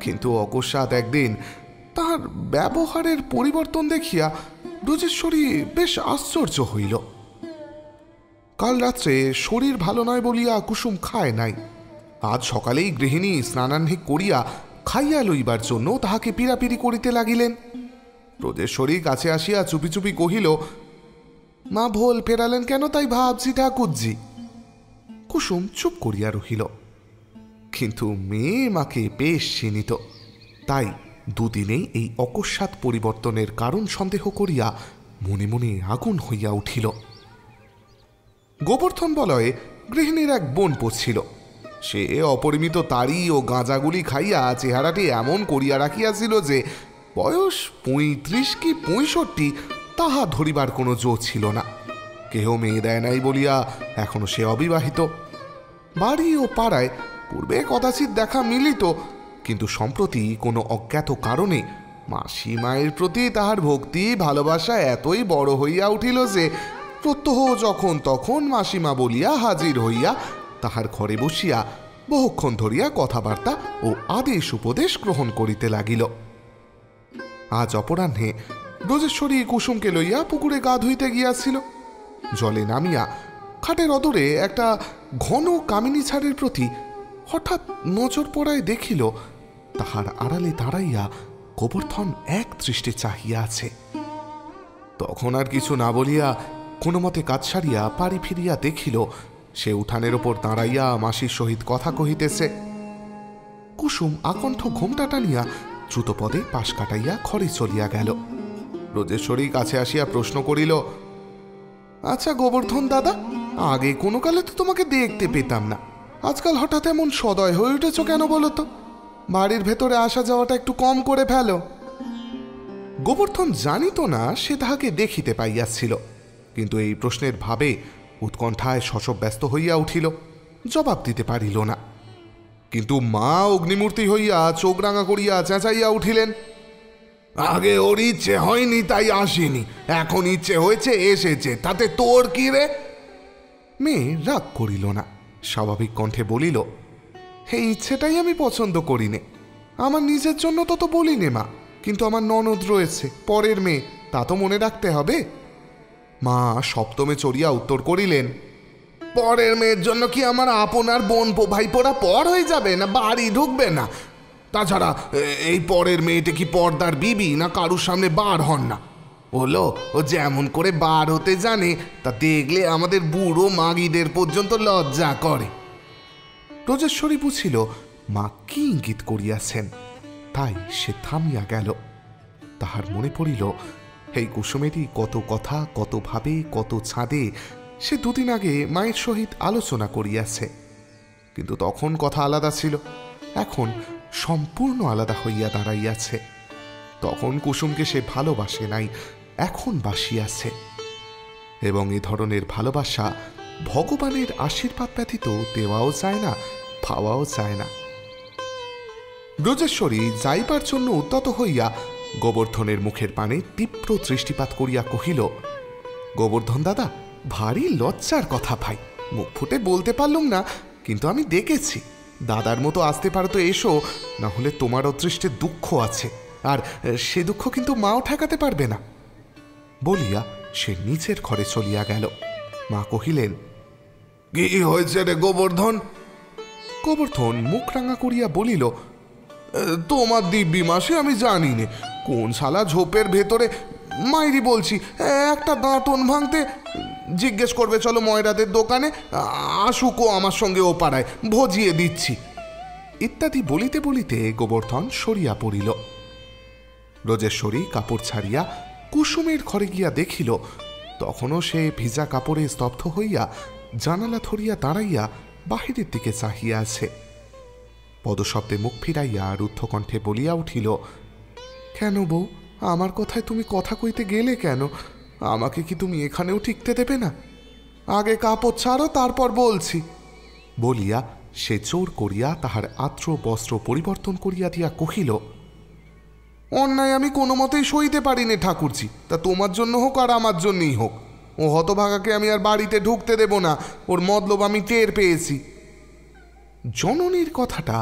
কিন্তু অকস্মাৎ একদিন তাহার ব্যবহারের পরিবর্তন দেখিয়া ব্রজেশ্বরী বেশ আশ্চর্য হইল। কাল রাত্রে শরীর ভালো নয় বলিয়া কুসুম খায় নাই। আজ সকালেই গৃহিণী স্নানাহ্নিক করিয়া খাইয়া লইবার জন্য তাহাকে পীড়াপিড়ি করিতে লাগিলেন। ব্রজেশ্বরী কাছে আসিয়া চুপি চুপি কহিল, মা ভোল ফেরালেন কেন তাই ভাবছি ঠাকুরজি। কুসুম চুপ করিয়া রহিল, কিন্তু মেয়ে মাকে বেশ চিনিত, তাই দুদিনেই এই অকস্মাৎ পরিবর্তনের কারণ সন্দেহ করিয়া মনে মনে আগুন হইয়া উঠিল। গোবর্ধন বলয়ে গৃহিণীর এক বোন পড়ছিল। সে অপরিমিত তাড়ি ও গাঁজাগুলি খাইয়া চেহারাটি এমন করিয়া রাখিয়াছিল যে বয়স 35 কি 65 তাহা ধরিবার কোনো জো ছিল না। কেহ মেয়ে দেয় নাই বলিয়া এখনো সে অবিবাহিত। বাড়ি ও পাড়ায় পূর্বে কদাচিৎ দেখা মিলিত, কিন্তু সম্প্রতি কোনো অজ্ঞাত কারণে মাসি মায়ের প্রতি তাহার ভক্তি ভালোবাসা এতই বড় হইয়া উঠিল যে প্রত্যহ যখন তখন মাসিমা বলিয়া হাজির হইয়া তাহার ঘরে বসিয়া বহুক্ষণ ধরিয়া কথাবার্তা ও আদেশ উপদেশ গ্রহণ করিতে লাগিল। আজ অপরাহ্নে ব্রজেশ্বরী কুসুমকে লইয়া পুকুরে গা ধুইতে গিয়াছিল। জলে নামিয়া খাটের অদূরে একটা ঘন কামিনী ছাড়ের প্রতি হঠাৎ নজর পড়ায় দেখিল তাহার আড়ালে দাঁড়াইয়া গোবর্ধন এক দৃষ্টে চাহিয়া আছে। তখন আর কিছু না বলিয়া কোনো মতে কাজ সারিয়া পাড়ি ফিরিয়া দেখিল সে উঠানের ওপর দাঁড়াইয়া মাসির সহিত কথা কহিতেছে। কুসুম আকণ্ঠ ঘোমটা টানিয়া দ্রুতপদে পাশ কাটাইয়া ঘরে চলিয়া গেল। ব্রজেশ্বরী কাছে আসিয়া প্রশ্ন করিল, আচ্ছা গোবর্ধন দাদা, আগে কোনো কালে তো তোমাকে দেখতে পেতাম না, আজকাল হঠাৎ এমন সদয় হয়ে উঠেছ কেন বলো তো? বাড়ির ভেতরে আসা যাওয়াটা একটু কম করে ফেলো। গোবর্ধন জানিত না সে তাহাকে দেখিতে পাইয়াছিল, কিন্তু এই প্রশ্নের ভাবে উৎকণ্ঠায় শশব ব্যস্ত হইয়া উঠিল, জবাব দিতে পারিল না। কিন্তু মা অগ্নিমূর্তি হইয়া চোখ রাঙা করিয়া চেঁচাইয়া উঠিলেন, আগে ওর ইচ্ছে হয়নি তাই আসেনি, এখন ইচ্ছে হয়েছে এসেছে, তাতে তোর কি রে? মেয়ে রাগ করিল না, স্বাভাবিক কণ্ঠে বলিল, এই ইচ্ছেটাই আমি পছন্দ করিনে। আমার নিজের জন্য তো বলিনে মা, কিন্তু আমার ননদ রয়েছে, পরের মেয়ে, তা তো মনে রাখতে হবে। মা সপ্তমে চড়িয়া উত্তর করিলেন, পরের মেয়ের জন্য কি আমার আপনার বোন ভাইপোরা পর হয়ে যাবে না বাড়ি ঢুকবে না? তাছাড়া এই পরের মেয়েটা কি পর্দার বিবি না কারুর সামনে বার হন না? হলো ও যেমন করে বার হতে জানে তা দেখলে আমাদের বুড়ো মাগিদের পর্যন্ত লজ্জা করে। ব্রজেশ্বরী বুঝিল মা কি ইঙ্গিত করিয়াছেন, তাই সে থামিয়া গেল। তাহার মনে পড়িল এই কুসুমেরই কত কথা, কত ভাবে, কত ছাদে সে দুদিন আগে মায়ের সহিত আলোচনা করিয়াছে, কিন্তু তখন কথা আলাদা ছিল, এখন সম্পূর্ণ আলাদা হইয়া দাঁড়াইয়াছে। তখন কুসুমকে সে ভালোবাসে নাই, এখন বাসিয়াছে, এবং এ ধরনের ভালোবাসা ভগবানের আশীর্বাদ ব্যতীত দেওয়াও যায় না, পাওয়াও যায় না। ব্রজেশ্বরী যাইবার জন্য উদ্যত হইয়া গোবর্ধনের মুখের পানে তীব্র দৃষ্টিপাত করিয়া কহিল, গোবর্ধন দাদা, ভারী লজ্জার কথা ভাই, মুখ ফুটে বলতে পারলুম না, কিন্তু আমি দেখেছি। দাদার মতো আসতে পারো তো এসো, না হলে তোমার অদৃষ্টে দুঃখ আছে, আর সে দুঃখ কিন্তু মাও ঠেকাতে পারবে না। বলিয়া সে নিচের ঘরে চলিয়া গেল। মা কহিলেন, কি হয়েছে রে গোবর্ধন? গোবর্ধন মুখ রাঙা করিয়া বলিল, তোমার দিব্যি মাসে আমি জানি নে কোন শালা ঝোপের ভেতরে। মাইরি বলছি, একটা দাঁতন ভাঙতে জিজ্ঞেস করবে চলো ময়রাদের দোকানে, আসুকো আমার সঙ্গে ও পাড়ায়, ভজিয়ে দিচ্ছি ইত্যাদি বলিতে বলিতে গোবর্ধন সরিয়া পড়িল। ব্রজেশ্বরী কাপড় ছাড়িয়া কুসুমের ঘরে গিয়া দেখিল তখনও সে ভিজা কাপড়ে স্তব্ধ হইয়া জানালা ধরিয়া দাঁড়াইয়া বাহিরের দিকে চাহিয়া আছে। পদশব্দে মুখ ফিরাইয়া রুদ্ধকণ্ঠে বলিয়া উঠিল, কেন বউ, আমার কথায় তুমি কথা কইতে গেলে কেন? আমাকে কি তুমি এখানেও টিকতে দেবে না? আগে কাপড় ছাড়ো, তারপর বলছি বলিয়া সে জোর করিয়া তাহার আত্র বস্ত্র পরিবর্তন করিয়া দিয়া কহিল, অন্যায় আমি কোনো মতেই সইতে পারিনি ঠাকুরজি, তা তোমার জন্য হোক আর আমার জন্যই হোক। ও হতভাগাকে আমি আর বাড়িতে ঢুকতে দেব না, ওর মতলব আমি টের পেয়েছি। জননীর কথাটা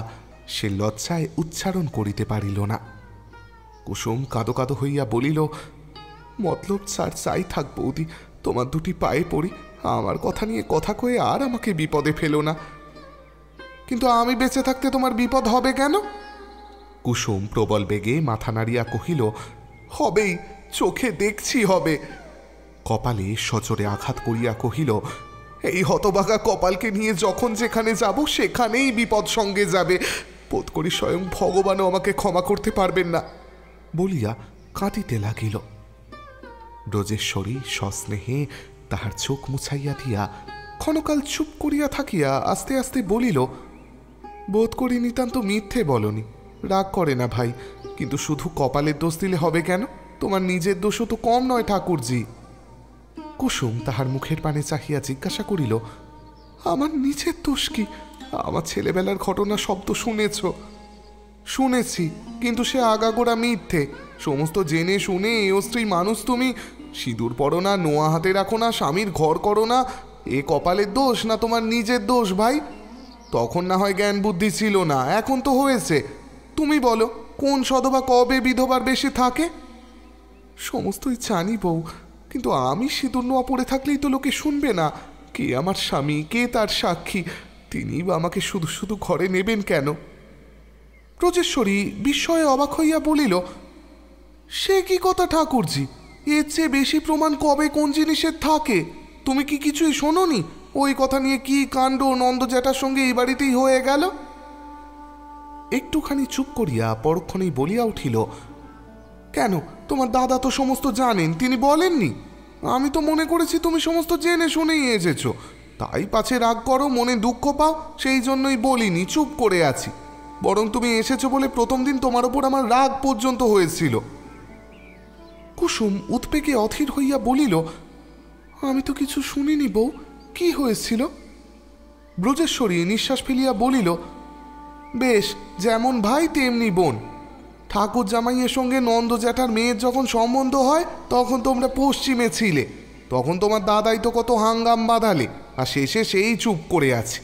সে লজ্জায় উচ্চারণ করিতে পারিল না। কুসুম কাঁদো কাঁদো হইয়া বলিল, মতলব স্যার চাই থাক বৌদি, তোমার দুটি পায়ে পড়ি, আমার কথা নিয়ে কথা কয়ে আর আমাকে বিপদে ফেলো না। কিন্তু আমি বেঁচে থাকতে তোমার বিপদ হবে কেন? কুসুম প্রবল বেগে মাথা নাড়িয়া কহিল, হবেই, চোখে দেখছি হবে। কপালে সজোরে আঘাত করিয়া কহিল, এই হতভাগা কপালকে নিয়ে যখন যেখানে যাব সেখানেই বিপদ সঙ্গে যাবে, বোধ করি স্বয়ং ভগবানও আমাকে ক্ষমা করতে পারবেন না বলিয়া কাঁদিতে লাগিল। ব্রজেশ্বরী সস্নেহে তাহার চোখ মুছাইয়া দিয়া ক্ষণকাল চুপ করিয়া থাকিয়া আস্তে আস্তে বলিল, বোধ করি নিতান্ত মিথ্যে বলনি, রাগ করে না ভাই, কিন্তু শুধু কপালের দোষ দিলে হবে কেন? তোমার নিজের দোষও তো কম নয় ঠাকুরজি। কুসুম তাহার মুখের পানে চাহিয়া জিজ্ঞাসা করিল, আমার নিজের দোষ কি? আমার ছেলেবেলার ঘটনা সব তো শুনেছ। শুনেছি, কিন্তু সে আগাগোড়া মিথ্যে। সমস্ত জেনে শুনে এও স্ত্রী মানুষ তুমি, সিঁদুর পরো না, নোয়া হাতে রাখো না, স্বামীর ঘর করো না, এ কপালের দোষ না তোমার নিজের দোষ ভাই? তখন না হয় জ্ঞান বুদ্ধি ছিল না, এখন তো হয়েছে। তুমি বলো, কোন সধবা কবে বিধবার বেশি থাকে? সমস্তই জানি বউ, কিন্তু আমি সিঁদুর নোয়া পড়ে থাকলেই তো লোকে শুনবে না। কে আমার স্বামী, কে তার সাক্ষী? তিনি বা আমাকে শুধু শুধু ঘরে নেবেন কেন? ব্রজেশ্বরী বিস্ময়ে অবাক হইয়া বলিল, সে কি কথা ঠাকুরজি, এর চেয়ে বেশি প্রমাণ কবে কোন জিনিসের থাকে? তুমি কি কিছুই শোনোনি? ওই কথা নিয়ে কি কাণ্ড নন্দ জ্যাঠার সঙ্গে এই বাড়িতেই হয়ে গেল? একটুখানি চুপ করিয়া পরক্ষণেই বলিয়া উঠিল, কেন, তোমার দাদা তো সমস্ত জানেন, তিনি বলেননি? আমি তো মনে করেছি তুমি সমস্ত জেনে শুনেই এসেছ, তাই পাছে রাগ করো, মনে দুঃখ পাও, সেই জন্যই বলিনি, চুপ করে আছি। বরং তুমি এসেছো বলে প্রথম দিন তোমার ওপর আমার রাগ পর্যন্ত হয়েছিল। কুসুম উৎপেকে অধীর হইয়া বলিল, আমি তো কিছু শুনিনি বউ, কি হয়েছিল? ব্রজেশ্বরী নিঃশ্বাস ফেলিয়া বলিল, বেশ, যেমন ভাই তেমনি বোন। ঠাকুর জামাইয়ের সঙ্গে নন্দ জ্যাঠার মেয়ের যখন সম্বন্ধ হয় তখন তোমরা পশ্চিমে ছিলে, তখন তোমার দাদাই তো কত হাঙ্গাম বাঁধালে, আর শেষে সেই চুপ করে আছে।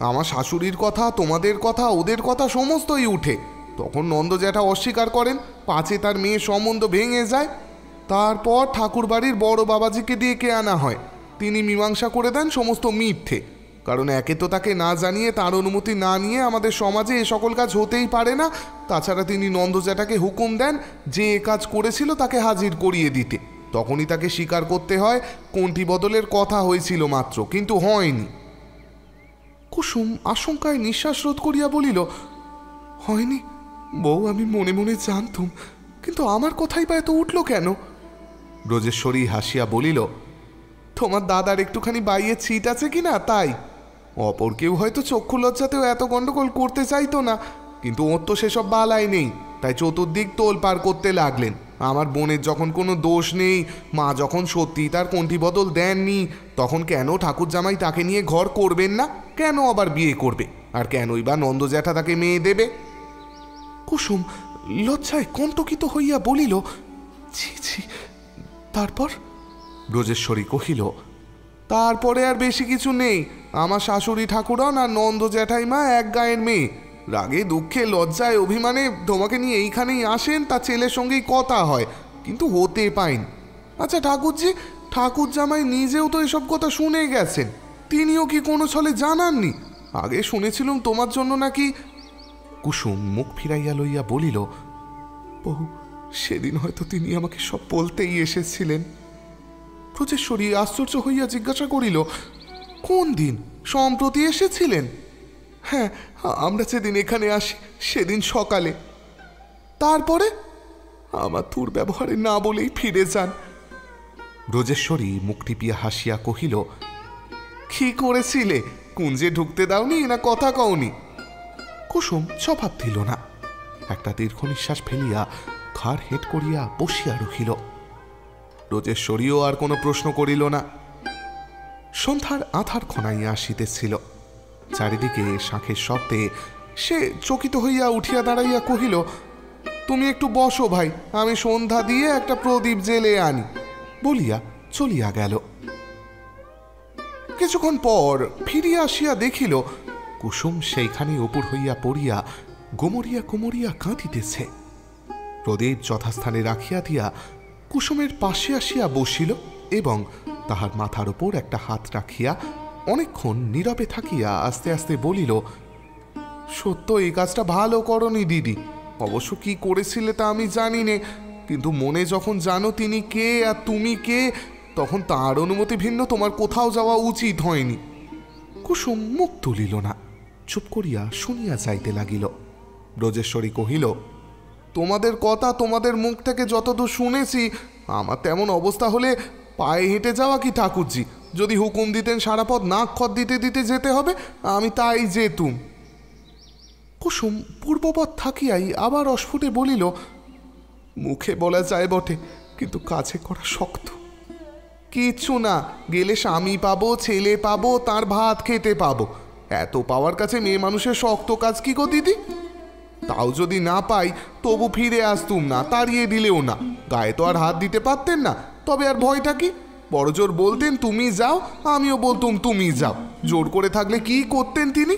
আমার শাশুড়ির কথা, তোমাদের কথা, ওদের কথা সমস্তই উঠে। তখন নন্দ জ্যাঠা অস্বীকার করেন, পাছে তার মেয়ের সম্বন্ধ ভেঙে যায়। তারপর ঠাকুর বাড়ির বড় বাবাজিকে ডেকে আনা হয়, তিনি মীমাংসা করে দেন সমস্ত মিথ্যে। কারণ একে তো তাকে না জানিয়ে, তার অনুমতি না নিয়ে আমাদের সমাজে এ সকল কাজ হতেই পারে না। তাছাড়া তিনি নন্দ জ্যাঠাকে হুকুম দেন যে এ কাজ করেছিল তাকে হাজির করিয়ে দিতে। তখনই তাকে স্বীকার করতে হয় কোনটি বদলের কথা হয়েছিল মাত্র, কিন্তু হয়নি। কুসুম আশঙ্কায় নিঃশ্বাস রোধ করিয়া বলিল, হয়নি বউ, আমি মনে মনে জানতুম, কিন্তু আমার কথাই বা এত উঠল কেন? ব্রজেশ্বরী হাসিয়া বলিল, তোমার দাদার একটুখানি বাইয়ে ছিট আছে কিনা তাই। অপর কেউ হয়তো চক্ষু লজ্জাতেও এত গন্ডগোল করতে চাইতো না, কিন্তু ওর তো সেসব বালাই নেই, তাই চতুর্দিক তোল পার করতে লাগলেন। আমার বোনের যখন কোনো দোষ নেই, মা যখন সত্যি তার কণ্ঠি বদল দেননি, তখন কেন ঠাকুর জামাই তাকে নিয়ে ঘর করবেন না? কেন আবার বিয়ে করবে? আর কেনই বা নন্দ জ্যাঠা তাকে মেয়ে দেবে? কুসুম লজ্জায় কণ্টকিত হইয়া বলিল, ছি ছি। তারপর? ব্রজেশ্বরী কহিল, তারপরে আর বেশি কিছু নেই। আমার শাশুড়ি ঠাকুরন আর নন্দ জ্যাঠাইমা এক গায়ের মেয়ে। রাগে দুঃখে লজ্জায় অভিমানে তোমাকে নিয়ে এইখানেই আসেন, তা ছেলের সঙ্গেই কথা হয়, কিন্তু হতে পাইনি। আচ্ছা ঠাকুরজি, ঠাকুর জামাই নিজেও তো এসব কথা শুনে গেছেন, তিনিও কি কোনো ছলে জানাননি? আগে শুনেছিলাম তোমার জন্য নাকি। কুসুম মুখ ফিরাইয়া লইয়া বলিল, বহু সেদিন হয়তো তিনি আমাকে সব বলতেই এসেছিলেন। ব্রজেশ্বরী আশ্চর্য হইয়া জিজ্ঞাসা করিল, কোন দিন? সম্প্রতি এসেছিলেন? হ্যাঁ, আমরা যেদিন এখানে আসি সেদিন সকালে। তারপরে? আমার দুর্ব্যবহারে না বলেই ফিরে যান। ব্রজেশ্বরী মুখ টিপিয়া হাসিয়া কহিল, কি করেছিলে? কুঞ্জে ঢুকতে দাওনি না কথা কওনি? কুসুম জবাব দিল না। একটা দীর্ঘ নিঃশ্বাস ফেলিয়া ঘাড় হেঁট করিয়া বসিয়া রহিল। ব্রজেশ্বরীও আর কোনো প্রশ্ন করিল না। সন্ধ্যার আধার খনাইয়া আসিতেছিল। চারিদিকে শাঁখের শব্দে সে চকিত হইয়া উঠিয়া দাঁড়াইয়া কহিল, তুমি একটু বসো ভাই, আমি সন্ধ্যা দিয়ে একটা প্রদীপ জেলে আনি, বলিয়া চলিয়া গেল। কিছুক্ষণ পর ফিরিয়া আসিয়া দেখিল কুসুম সেইখানে উপর হইয়া পড়িয়া গোমরিয়া গোমরিয়া কাঁদিতেছে। প্রদীপ যথাস্থানে রাখিয়া দিয়া কুসুমের পাশে আসিয়া বসিল এবং তাহার মাথার উপর একটা হাত রাখিয়া অনেকক্ষণ নীরবে থাকিয়া আস্তে আস্তে বলিল, সত্য এই কাজটা ভালো করনি দিদি। অবশ্য কি করেছিলে তা আমি জানি নে, কিন্তু মনে যখন জানো তিনি কে আর তুমি কে, তখন তার অনুমতি ভিন্ন তোমার কোথাও যাওয়া উচিত হয়নি। কুসুম মুখ তুলিল না, চুপ করিয়া শুনিয়া যাইতে লাগিল। ব্রজেশ্বরী কহিল, তোমাদের কথা তোমাদের মুখ থেকে যতদূর শুনেছি, আমার তেমন অবস্থা হলে পায়ে হেঁটে যাওয়া কি ঠাকুরজি? যদি হুকুম দিতেন সারা পথ নাক খত দিতে দিতে যেতে হবে, আমি তাই যেতুম। কুসুম পূর্ববৎ থাকিয়াই আবার অস্ফুটে বলিল, মুখে বলা যায় বটে, কিন্তু কাছে করা শক্ত। কিচ্ছু না, গেলে স্বামী পাবো, ছেলে পাবো, তার ভাত খেতে পাবো। এত পাওয়ার কাছে মেয়ে মানুষের শক্ত কাজ কি গো দিদি? তাও যদি না পাই তবু ফিরে আসতুম না, তাড়িয়ে দিলেও না। গায়ে তো আর হাত দিতে পারতেন না, তবে আর ভয়টা কি? বড় জোর বলতেন তুমি যাও, আমিও বলতুম তুমি যাও। জোর করে থাকলে কি করতেন তিনি?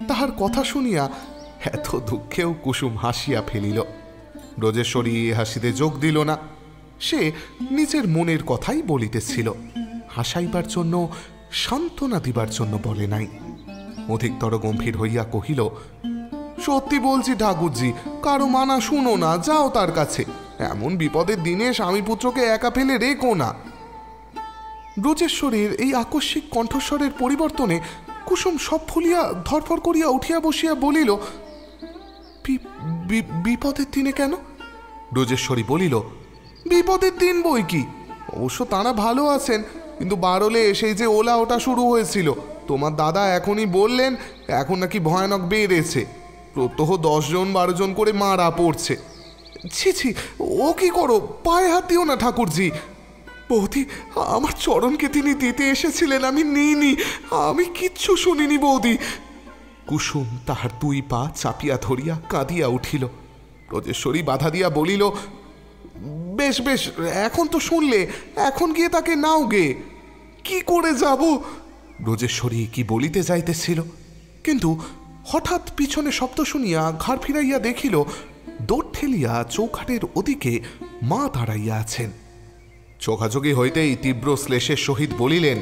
তাহার কথা শুনিয়া এত দুঃখেও কুসুম হাসিয়া ফেলিল। ব্রজেশ্বরী হাসিতে যোগ দিল না। সে নিজের মনের কথাই বলিতেছিল, হাসাইবার জন্য, সান্ত্বনা দিবার জন্য বলে নাই। অধিকতর গম্ভীর হইয়া কহিল, সত্যি বলছি ঠাকুরজি, কারো মানা শুনো না, যাও তার কাছে। এমন বিপদের দিনে স্বামী পুত্রকে একা ফেলে রেখো না। ব্রজেশ্বরীর এই আকস্মিক কণ্ঠস্বরের পরিবর্তনে কুসুম সব ভুলিয়া ধরফর করিয়া উঠিয়া বসিয়া বলিল, বিপদের দিনে কেন? ব্রজেশ্বরী বলিল, বিপদের দিন বই কি? অবশ্য তাঁরা ভালো আছেন, কিন্তু বারলে সেই যে ওলা ওটা শুরু হয়েছিল, তোমার দাদা এখনই বললেন এখন নাকি ভয়ানক বেড়েছে। প্রত্যহ 10 জন 12 জন করে মারা পড়ছে। ছি ছি, ও কি করো, পায়ে হাত দিও না ঠাকুরজি। বৌদি, আমার চরণকে তিনি দিতে এসেছিলেন, আমি নিইনি, আমি কিচ্ছু শুনিনি বৌদি। কুসুম তাহার 2 পা চাপিয়া ধরিয়া কাঁদিয়া উঠিল। ব্রজেশ্বরী বাধা দিয়া বলিল, বেশ বেশ, এখন তো শুনলে, এখন গিয়ে তাকে নাও গে। কি করে যাব? ব্রজেশ্বরী কি বলিতে যাইতেছিল, কিন্তু হঠাৎ পিছনে শব্দ শুনিয়া ঘাড় ফিরাইয়া দেখিল দৌড় ঠেলিয়া চৌখাটের ওদিকে মা দাঁড়াইয়া আছেন। চোখাচোখি হইতেই তীব্র শ্লেষের সহিত বলিলেন,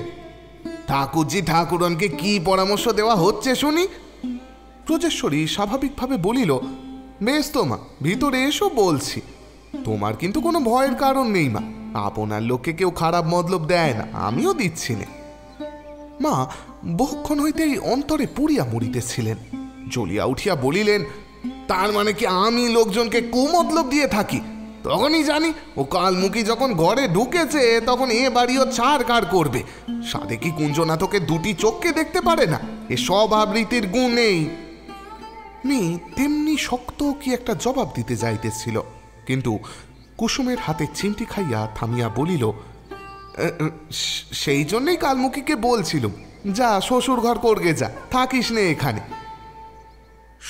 ঠাকুরজি ঠাকুরনকে কি পরামর্শ দেওয়া হচ্ছে শুনি? ব্রজেশ্বরী স্বাভাবিকভাবে বলিল, বেশ তো মা, ভিতরে এসো বলছি। তোমার কিন্তু কোনো ভয়ের কারণ নেই মা, আপনার লোককে কেউ খারাপ মতলব দেয় না, আমিও দিচ্ছি না। মা বহুক্ষণ হইতেই অন্তরে পুড়িয়া মরিতেছিলেন। জ্বলিয়া উঠিয়া বলিলেন, তার মানে কি আমি লোকজনকে কুমতলব দিয়ে থাকি? তখনই জানি ও কালমুখী যখন ঘরে ঢুকেছে তখন এ বাড়িও ছাড়কাড় করবে। সাধে কি কুঞ্জনাথকে 2টি চোখকে দেখতে পারে না? এ সব আবৃত্তির গুণ নেই। মেয়ে তেমনি শক্ত কি একটা জবাব দিতে যাইতেছিল, কিন্তু কুসুমের হাতে চিমটি খাইয়া থামিয়া বলিল, সেই জন্যই কালমুখীকে বলছিলুম, যা শ্বশুর ঘর করগে যা, থাকিস নে এখানে।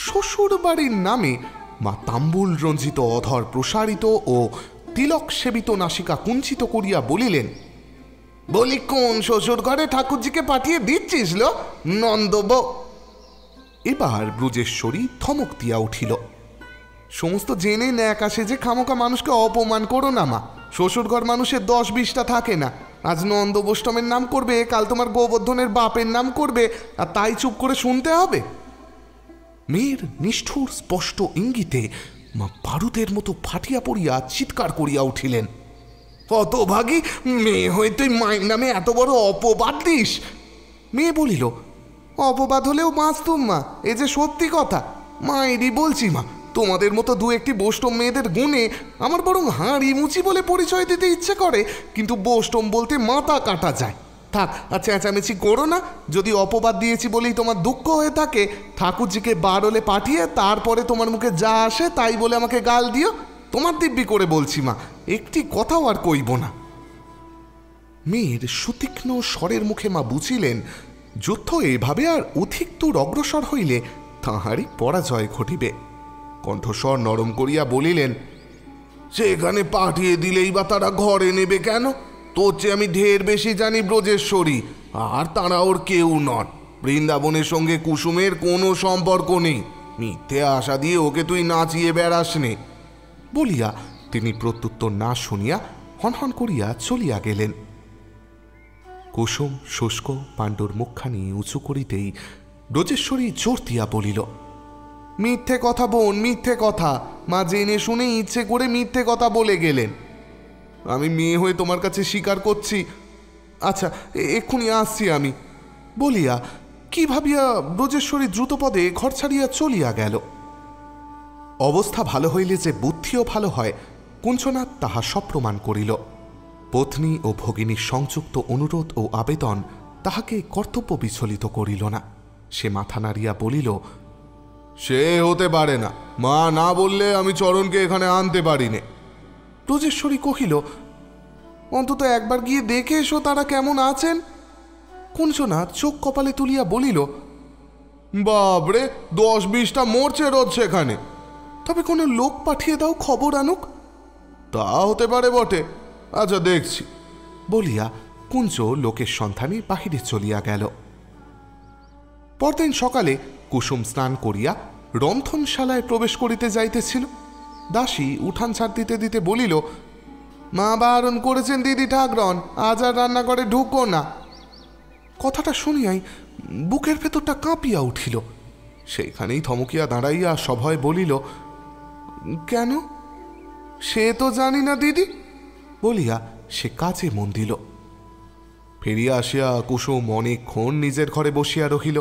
শ্বশুর বাড়ির নামে মা তাম্বুল রঞ্জিত অধর প্রসারিত ও তিলক সেবিত নাসিকা কুঞ্চিত করিয়া বলিলেন, বলি কোন শ্বশুর ঘরে ঠাকুরজিকে পাঠিয়ে দিচ্ছিস লো নন্দব? এবার ব্রজেশ্বরী ধমক দিয়া উঠিল, সমস্ত জেনে ন্যাক আসে যে খামোকা মানুষকে অপমান করো না মা। শ্বশুর ঘর মানুষের 10-20টা থাকে না। আজ নন্দবোষ্টমের নাম করবে, কাল তোমার গোবর্ধনের বাপের নাম করবে, আর তাই চুপ করে শুনতে হবে? মেয়ের নিষ্ঠুর স্পষ্ট ইঙ্গিতে মা বারুদের মতো ফাটিয়া পড়িয়া চিৎকার করিয়া উঠিলেন, হতভাগী মেয়ে হয়ে তুই মায়ের নামে এত বড় অপবাদ দিস? মেয়ে বলিল, অপবাদ হলেও বাঁচতুম মা, এ যে সত্যি কথা। মায়েরই বলছি মা, তোমাদের মতো দু একটি বৈষ্ণব মেয়েদের গুণে আমার বরং হাঁড়ি মুচি বলে পরিচয় দিতে ইচ্ছে করে, কিন্তু বৈষ্ণব বলতে মাথা কাটা যায়। থাক, আচ্ছা চেঁচামেচি করো না। যদি অপবাদ দিয়েছি বলেই তোমার দুঃখ হয়ে থাকে, ঠাকুরজিকে বারোলে পাঠিয়ে তারপরে তোমার মুখে যা আসে তাই বলে আমাকে গাল দিও। তোমার দিব্যি করে বলছি মা, একটি কথাও আর কইব না। মেয়ের সুতীক্ষ্ণ স্বরের মুখে মা বুঝিলেন, যুদ্ধ এভাবে আর অধিক দূর অগ্রসর হইলে তাহারই পরাজয় ঘটিবে। কণ্ঠস্বর নরম করিয়া বলিলেন, সেখানে পাঠিয়ে দিলেই বা তারা ঘরে নেবে কেন? তোর চেয়ে আমি ঢের বেশি জানি ব্রজেশ্বরী, আর তারা ওর কেউ নন। বৃন্দাবনের সঙ্গে কুসুমের কোনো সম্পর্ক নেই। মিথ্যে আশা দিয়ে ওকে তুই নাচিয়ে বেড়াস নে। বলিয়া তিনি প্রত্যুত্তর না শুনিয়া হনহন করিয়া চলিয়া গেলেন। কুসুম শুষ্ক পাণ্ডুর মুখখানি উঁচু করিতেই ব্রজেশ্বরী জোর দিয়া বলিল, মিথ্যে কথা বোন, মিথ্যে কথা। মা জেনে শুনে ইচ্ছে করে মিথ্যে কথা বলে গেলেন। আমি মেয়ে হয়ে তোমার কাছে স্বীকার করছি। আচ্ছা, এক্ষুনি আসছি আমি। বলিয়া কি ভাবিয়া ব্রজেশ্বরী দ্রুতপদে ঘর ছাড়িয়া চলিয়া গেল। অবস্থা ভালো হইলে যে বুদ্ধিও ভালো হয়, কুঞ্চনাথ তাহা সপ্রমাণ করিল। পত্নী ও ভগিনীর সংযুক্ত অনুরোধ ও আবেদন তাহাকে কর্তব্য বিচলিত করিল না। সে মাথা নাড়িয়া বলিল, সে হতে পারে না। মা না বললে আমি চরণকে এখানে আনতে পারি নে। ব্রজেশ্বরী কহিল, অন্তত একবার গিয়ে দেখে এসো তারা কেমন আছেন। কুঞ্চনাথ চোখ কপালে তুলিয়া বলিল, বাবরে, 10-20টা মরছে রোজ সেখানে। তবে কোনো লোক পাঠিয়ে দাও, খবর আনুক। তা হতে পারে বটে, আচ্ছা দেখছি। বলিয়া কুঞ্জ লোকের সন্ধানে বাহিরে চলিয়া গেল। পরদিন সকালে কুসুম স্নান করিয়া রন্ধনশালায় প্রবেশ করিতে যাইতেছিল। দাসী উঠান ছাড় দিতে দিতে বলিল, মা বারণ করেছেন দিদি ঠাকরন, আজ আর রান্নাঘরে ঢুকো না। কথাটা শুনিয়াই বুকের ভেতরটা কাঁপিয়া উঠিল। সেইখানেই থমকিয়া দাঁড়াইয়া সভয় বলিল, কেন? সে তো জানি না দিদি। বলিয়া সে কাজে মন দিল। ফিরিয়া আসিয়া কুসুম অনেকক্ষণ নিজের ঘরে বসিয়া রহিল।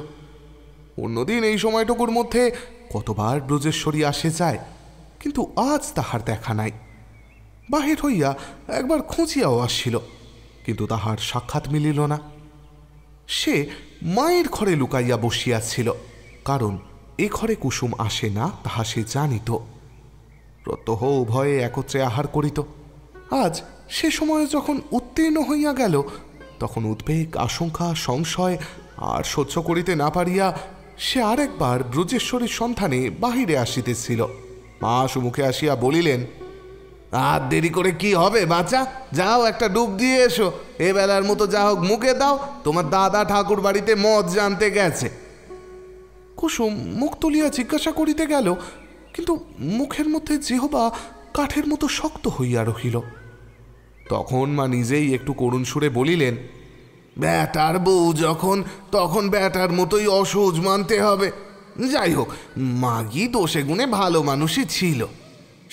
অন্যদিন এই সময়টুকুর মধ্যে কতবার ব্রজেশ্বরী আসে যায়, কিন্তু আজ তাহার দেখা নাই। বাহির হইয়া একবার খুঁজিয়াও আসছিল, কিন্তু তাহার সাক্ষাৎ মিলিল না। সে মায়ের ঘরে লুকাইয়া বসিয়াছিল, কারণ এ ঘরে কুসুম আসে না তাহা সে জানিত। প্রত্যহ উভয়ে একত্রে আহার করিত। আজ সে সময় যখন উত্তীর্ণ হইয়া গেল, তখন উদ্বেগ, আশঙ্কা, সংশয় আর সহ্য করিতে না পারিয়া সে আরেকবার ব্রজেশ্বরীর সন্ধানে বাহিরে আসিতেছিল। মা সুমুখে আসিয়া বলিলেন, আর দেরি করে কি হবে বাঁচা, যাও একটা ডুব দিয়ে এসো। এ বেলার মতো যা হোক মুখে দাও, তোমার দাদা ঠাকুর বাড়িতে মদ জানতে গেছে। কুসুম মুখ তুলিয়া জিজ্ঞাসা করিতে গেল, কিন্তু মুখের মধ্যে জিহ্বা কাঠের মতো শক্ত হইয়া রহিল। তখন মা নিজেই একটু করুণ সুরে বলিলেন, ব্যাটার বউ যখন, তখন ব্যাটার মতোই অসহজ মানতে হবে। যাই হোক, মাগি দোষে গুণে ভালো মানুষই ছিল।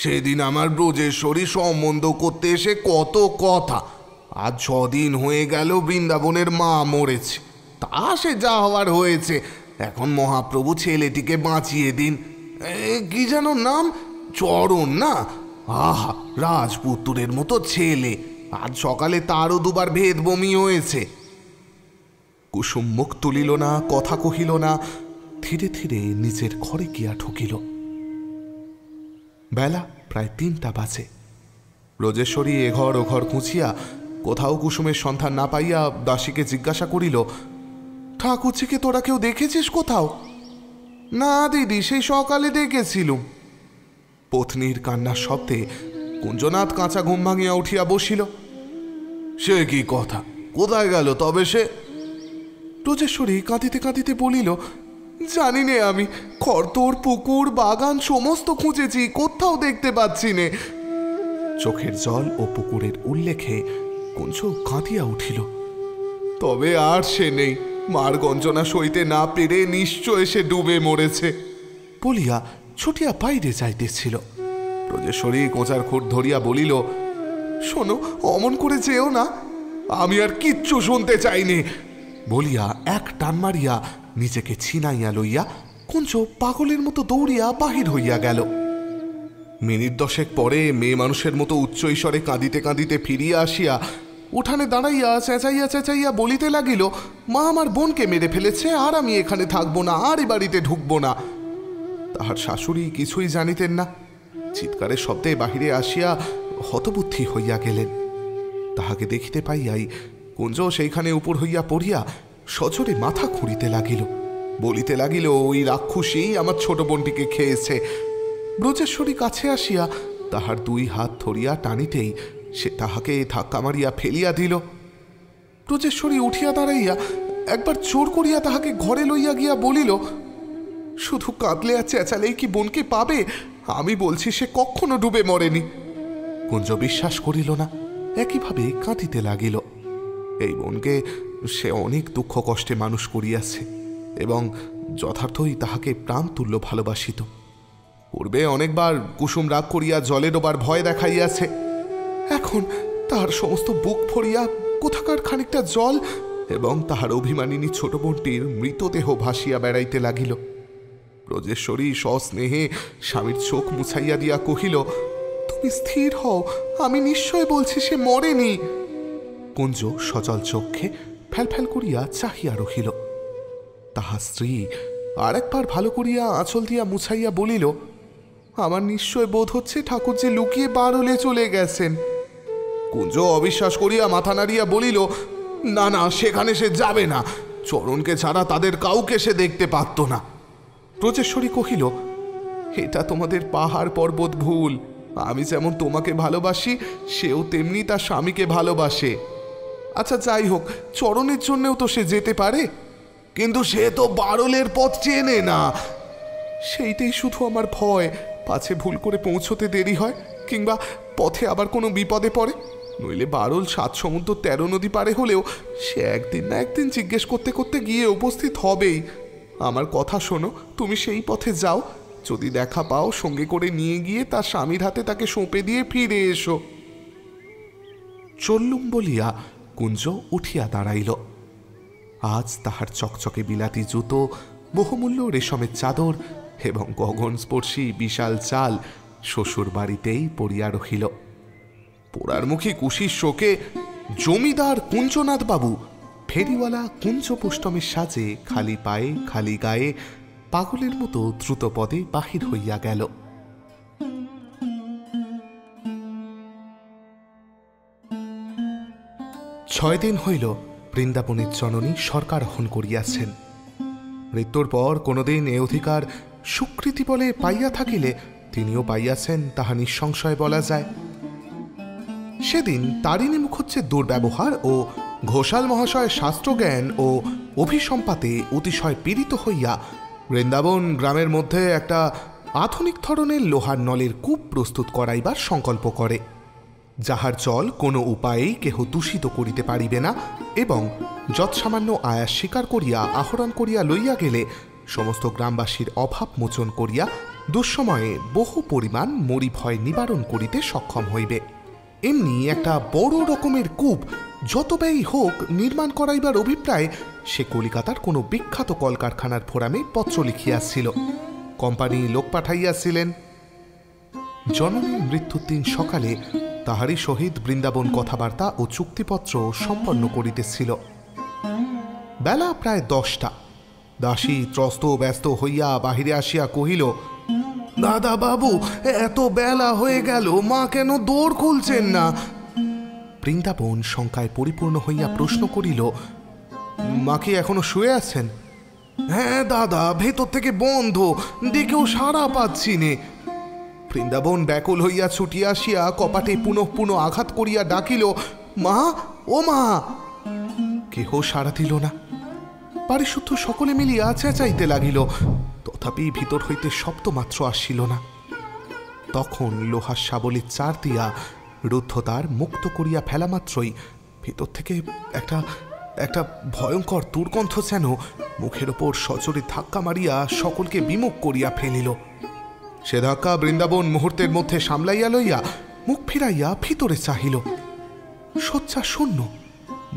সেদিন আমার ব্রজেশ্বরী সম্বন্ধ করতে এসে কত কথা। আজ 6 দিন হয়ে গেল বৃন্দাবনের মা মরেছে। তা সে যা হওয়ার হয়েছে, এখন মহাপ্রভু ছেলেটিকে বাঁচিয়ে দিন। কি যেন নাম, চরণ না? আহা, রাজপুত্রের মতো ছেলে। আজ সকালে তারও 2বার ভেদ বমি হয়েছে। কুসুম মুখ তুলিল না, কথা কহিল না, ধীরে ধীরে নিজের ঘরে গিয়া ঢুকিল। বেলা প্রায় 3টা বাজে। ব্রজেশ্বরী এঘর ওঘর খুঁচিয়া কোথাও কুসুমের সন্ধান না পাইয়া দাসীকে জিজ্ঞাসা করিল, ঠাকুরজিকে তোরা কেউ দেখেছিস কোথাও? না দিদি, সেই সকালে দেখেছিলুম। পত্নীর কান্নার শব্দে কুঞ্জনাথ কাঁচা ঘুম ভাঙিয়া উঠিয়া বসিল। সে কি কথা, কোথায় গেল তবে সে? ব্রজেশ্বরী কাঁদিতে কাঁদিতে বলিল, জানি নে আমি। খরতর, পুকুর, বাগান সমস্ত খুঁজেছি, কোথাও দেখতে পাচ্ছি নে। চোখের জল ও পুকুরের উল্লেখে কুঞ্জ কাঁদিয়া উঠিল। তবে আর সে নেই। মার গঞ্জনা সইতে না পেরে নিশ্চয় সে ডুবে মরেছে। বলিয়া ছুটিয়া বাইরে যাইতেছিল। ব্রজেশ্বরী কোঁচার খুঁট ধরিয়া বলিল, শোনো, অমন করে যেও না, আমি আর কিচ্ছু শুনতে চাইনি বলিয়া এক টান মারিয়া নিজেকে ছিনাইয়া লইয়া কুঞ্জ পাগলের মতো দৌড়িয়া বাহির হইয়া গেল। মিনিট 10 পরে মেয়ে মানুষের মতো উচ্চ ঈশ্বরে কাঁদিতে কাঁদিতে ফিরিয়া আসিয়া উঠানে দাঁড়াইয়া চেঁচাইয়া চেঁচাইয়া বলিতে লাগিল, মা আমার বোনকে মেরে ফেলেছে, আর আমি এখানে থাকবো না, আর এ বাড়িতে ঢুকবো না। তাহার শাশুড়ি কিছুই জানিতেন না। চিৎকারের শব্দে বাহিরে আসিয়া হতবুদ্ধি হইয়া গেলেন। তাহাকে দেখিতে পাইয়াই কুঞ্জ সেইখানে উপর হইয়া পড়িয়া সজোরে মাথা খুঁড়িতে লাগিল, বলিতে লাগিল, ওই রাক্ষসী আমার ছোট বোনটিকে খেয়েছে। ব্রজেশ্বরী কাছে আসিয়া তাহার 2 হাত ধরিয়া টানিতেই সে তাহাকে ধাক্কা মারিয়া ফেলিয়া দিল। ব্রজেশ্বরী উঠিয়া দাঁড়াইয়া একবার জোর করিয়া তাহাকে ঘরে লইয়া গিয়া বলিল, শুধু কাঁদলে আর চেঁচালেই কি বোনকে পাবে? আমি বলছি সে কখনো ডুবে মরেনি। কুঞ্জ বিশ্বাস করিল না, একইভাবে কাঁদিতে লাগিল। এই বোনকে সে অনেক দুঃখ কষ্টে মানুষ করিয়াছে এবং যথার্থই তাহাকে প্রাণতুল্য ভালোবাসিত। পূর্বে অনেকবার কুসুম রাগ করিয়া জলে ডোবার ভয় দেখাইয়াছে, এখন তাহার সমস্ত বুক ভরিয়া কোথাকার খানিকটা জল এবং তাহার অভিমানিনী ছোট বোনটির মৃতদেহ ভাসিয়া বেড়াইতে লাগিল। ব্রজেশ্বরী সস্নেহে স্বামীর চোখ মুছাইয়া দিয়া কহিল, তুমি স্থির হও, আমি নিশ্চয় বলছি সে মরেনি। কুঞ্জ সচল চক্ষে ফ্যালফ্যাল করিয়া চাহিয়া রহিল। তাহার স্ত্রী আর একবার ভালো করিয়া আঁচল দিয়া মুছাইয়া বলিল, আমার নিশ্চয় বোধ হচ্ছে ঠাকুর যে লুকিয়ে বারলে চলে গেছেন। কুঞ্জ অবিশ্বাস করিয়া মাথা নাড়িয়া বলিল, না না, সেখানে সে যাবে না, চরণকে ছাড়া তাদের কাউকে সে দেখতে পারত না। ব্রজেশ্বরী কহিল, এটা তোমাদের পাহাড় পর্বত ভুল। আমি যেমন তোমাকে ভালোবাসি, সেও তেমনি তার স্বামীকে ভালোবাসে। আচ্ছা যাই হোক, চরণের জন্যেও তো সে যেতে পারে, কিন্তু সে তো বারলের পথ চেনে না। সেইটাই শুধু আমার ভয়, পাছে ভুল করে পৌঁছতে দেরি হয় কিংবা পথে আবার কোনো বিপদে পড়ে। নইলে বারল 7 সমুদ্র 13 নদী পারে হলেও সে একদিন না একদিন জিজ্ঞেস করতে করতে গিয়ে উপস্থিত হবেই। আমার কথা শোনো, তুমি সেই পথে যাও, যদি দেখা পাও সঙ্গে করে নিয়ে গিয়ে তার স্বামীর হাতে তাকে সঁপে দিয়ে ফিরে এসো। চললুম বলিয়া কুঞ্জ উঠিয়া দাঁড়াইল। আজ তাহার চকচকে বিলাতি জুতো, বহুমূল্য রেশমের চাদর এবং গগনস্পর্শী বিশাল চাল শ্বশুর বাড়িতেই পড়িয়া রহিল। পোড়ারমুখী কুশির শোকে জমিদার কুঞ্জনাথ বাবু ফেরিওয়ালা কুঞ্জপুষ্টমের সাজে খালি পায়ে খালি গায়ে পাগলের মতো দ্রুত পদে বাহির হইয়া গেল। 6 দিন হইল বৃন্দাবনের জননী স্বর্গারোহণ করিয়াছেন। মৃত্যুর পর কোনোদিন এ অধিকার স্বীকৃতি বলে পাইয়া থাকিলে তিনিও পাইয়াছেন, তাহা নিঃসংশয় বলা যায়। সেদিন তারিণী মুখুজ্জের দুর্ব্যবহার ও ঘোষাল মহাশয়ের শাস্ত্রজ্ঞান ও অভিসম্পাতে অতিশয় পীড়িত হইয়া বৃন্দাবন গ্রামের মধ্যে একটা আধুনিক ধরনের লোহার নলের কূপ প্রস্তুত করাইবার সংকল্প করে, যাহার জল কোনো উপায়েই কেহ দূষিত করিতে পারিবে না এবং যৎসামান্য আয়াস স্বীকার করিয়া আহরণ করিয়া লইয়া গেলে সমস্ত গ্রামবাসীর অভাব মোচন করিয়া দুঃসময়ে বহু পরিমাণ মরি ভয় নিবারণ করিতে সক্ষম হইবে। এমনি একটা বড় রকমের কূপ যত ব্যয়ী হোক নির্মাণ করাইবার অভিপ্রায় সে কলিকাতার কোনো বিখ্যাত কলকারখানার ফোরামে পত্র লিখিয়াছিল। কোম্পানি লোক পাঠাইয়াছিলেন। জননীর মৃত্যুর দিন সকালে তাহারই সহিত বৃন্দাবন কথাবার্তা ও চুক্তিপত্র সম্পন্ন করিতেছিল। বেলা প্রায় 10টা। দাসী ত্রস্ত ব্যস্ত হইয়া বাহিরে আসিয়া কহিল, দাদা বাবু, এত বেলা হয়ে গেল, মা কেন দৌড় খুলছেন না? বৃন্দাবন শঙ্কায় পরিপূর্ণ হইয়া প্রশ্ন করিল, মা কি এখনো শুয়ে আছেন? হ্যাঁ দাদা, ভেতর থেকে বন্ধ, ডেকেও সাড়া পাচ্ছি নে। বৃন্দাবন ব্যাকুল হইয়া ছুটিয়া আসিয়া কপাটে পুনঃ পুনঃ আঘাত করিয়া ডাকিল, মা, ও মা। কেহ সাড়া দিল না। পারিশুদ্ধ সকলে মিলিয়া চেঁচাইতে লাগিল, তথাপি ভিতর হইতে শব্দমাত্র আসিল না। তখন লোহার শাবলের চার দিয়া রুদ্ধদ্বার মুক্ত করিয়া ফেলা মাত্রই ভিতর থেকে একটা একটা ভয়ঙ্কর দুর্গন্ধ যেন মুখের ওপর সজোরে ধাক্কা মারিয়া সকলকে বিমুখ করিয়া ফেলিল। সে ধাক্কা বৃন্দাবন মুহূর্তের মধ্যে সামলাইয়া লইয়া মুখ ফিরাইয়া ভিতরে চাহিল। শয্যা শূন্য,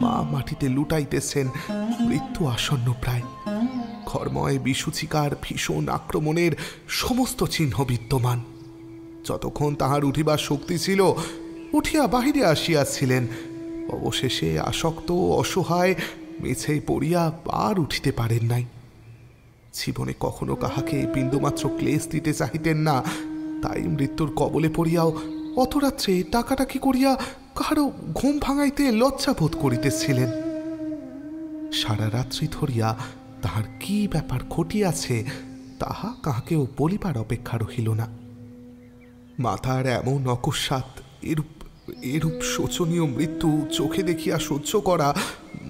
মা মাটিতে লুটাইতেছেন, মৃত্যু আসন্ন প্রায়। ঘরময় বিসূচিকার ভীষণ আক্রমণের সমস্ত চিহ্ন বিদ্যমান। যতক্ষণ তাহার উঠিবার শক্তি ছিল উঠিয়া বাহিরে আসিয়াছিলেন, অবশেষে আসক্ত অসহায় মেঝেই পড়িয়া আর উঠিতে পারেন নাই। জীবনে কখনো কাহাকে বিন্দুমাত্র ক্লেশ দিতে চাহিতেন না, তাই মৃত্যুর কবলে পড়িয়াও অত রাত্রে টাকাটাকি করিয়া কাহারও ঘুম ভাঙাইতে লজ্জাবোধ করিতেছিলেন। সারা রাত্রি ধরিয়া তাহার কি ব্যাপার ঘটিয়াছে তাহা কাহাকেও বলিবার অপেক্ষা রহিল না। মাতার এমন অকস্মাৎ এরূপ শোচনীয় মৃত্যু চোখে দেখিয়া সহ্য করা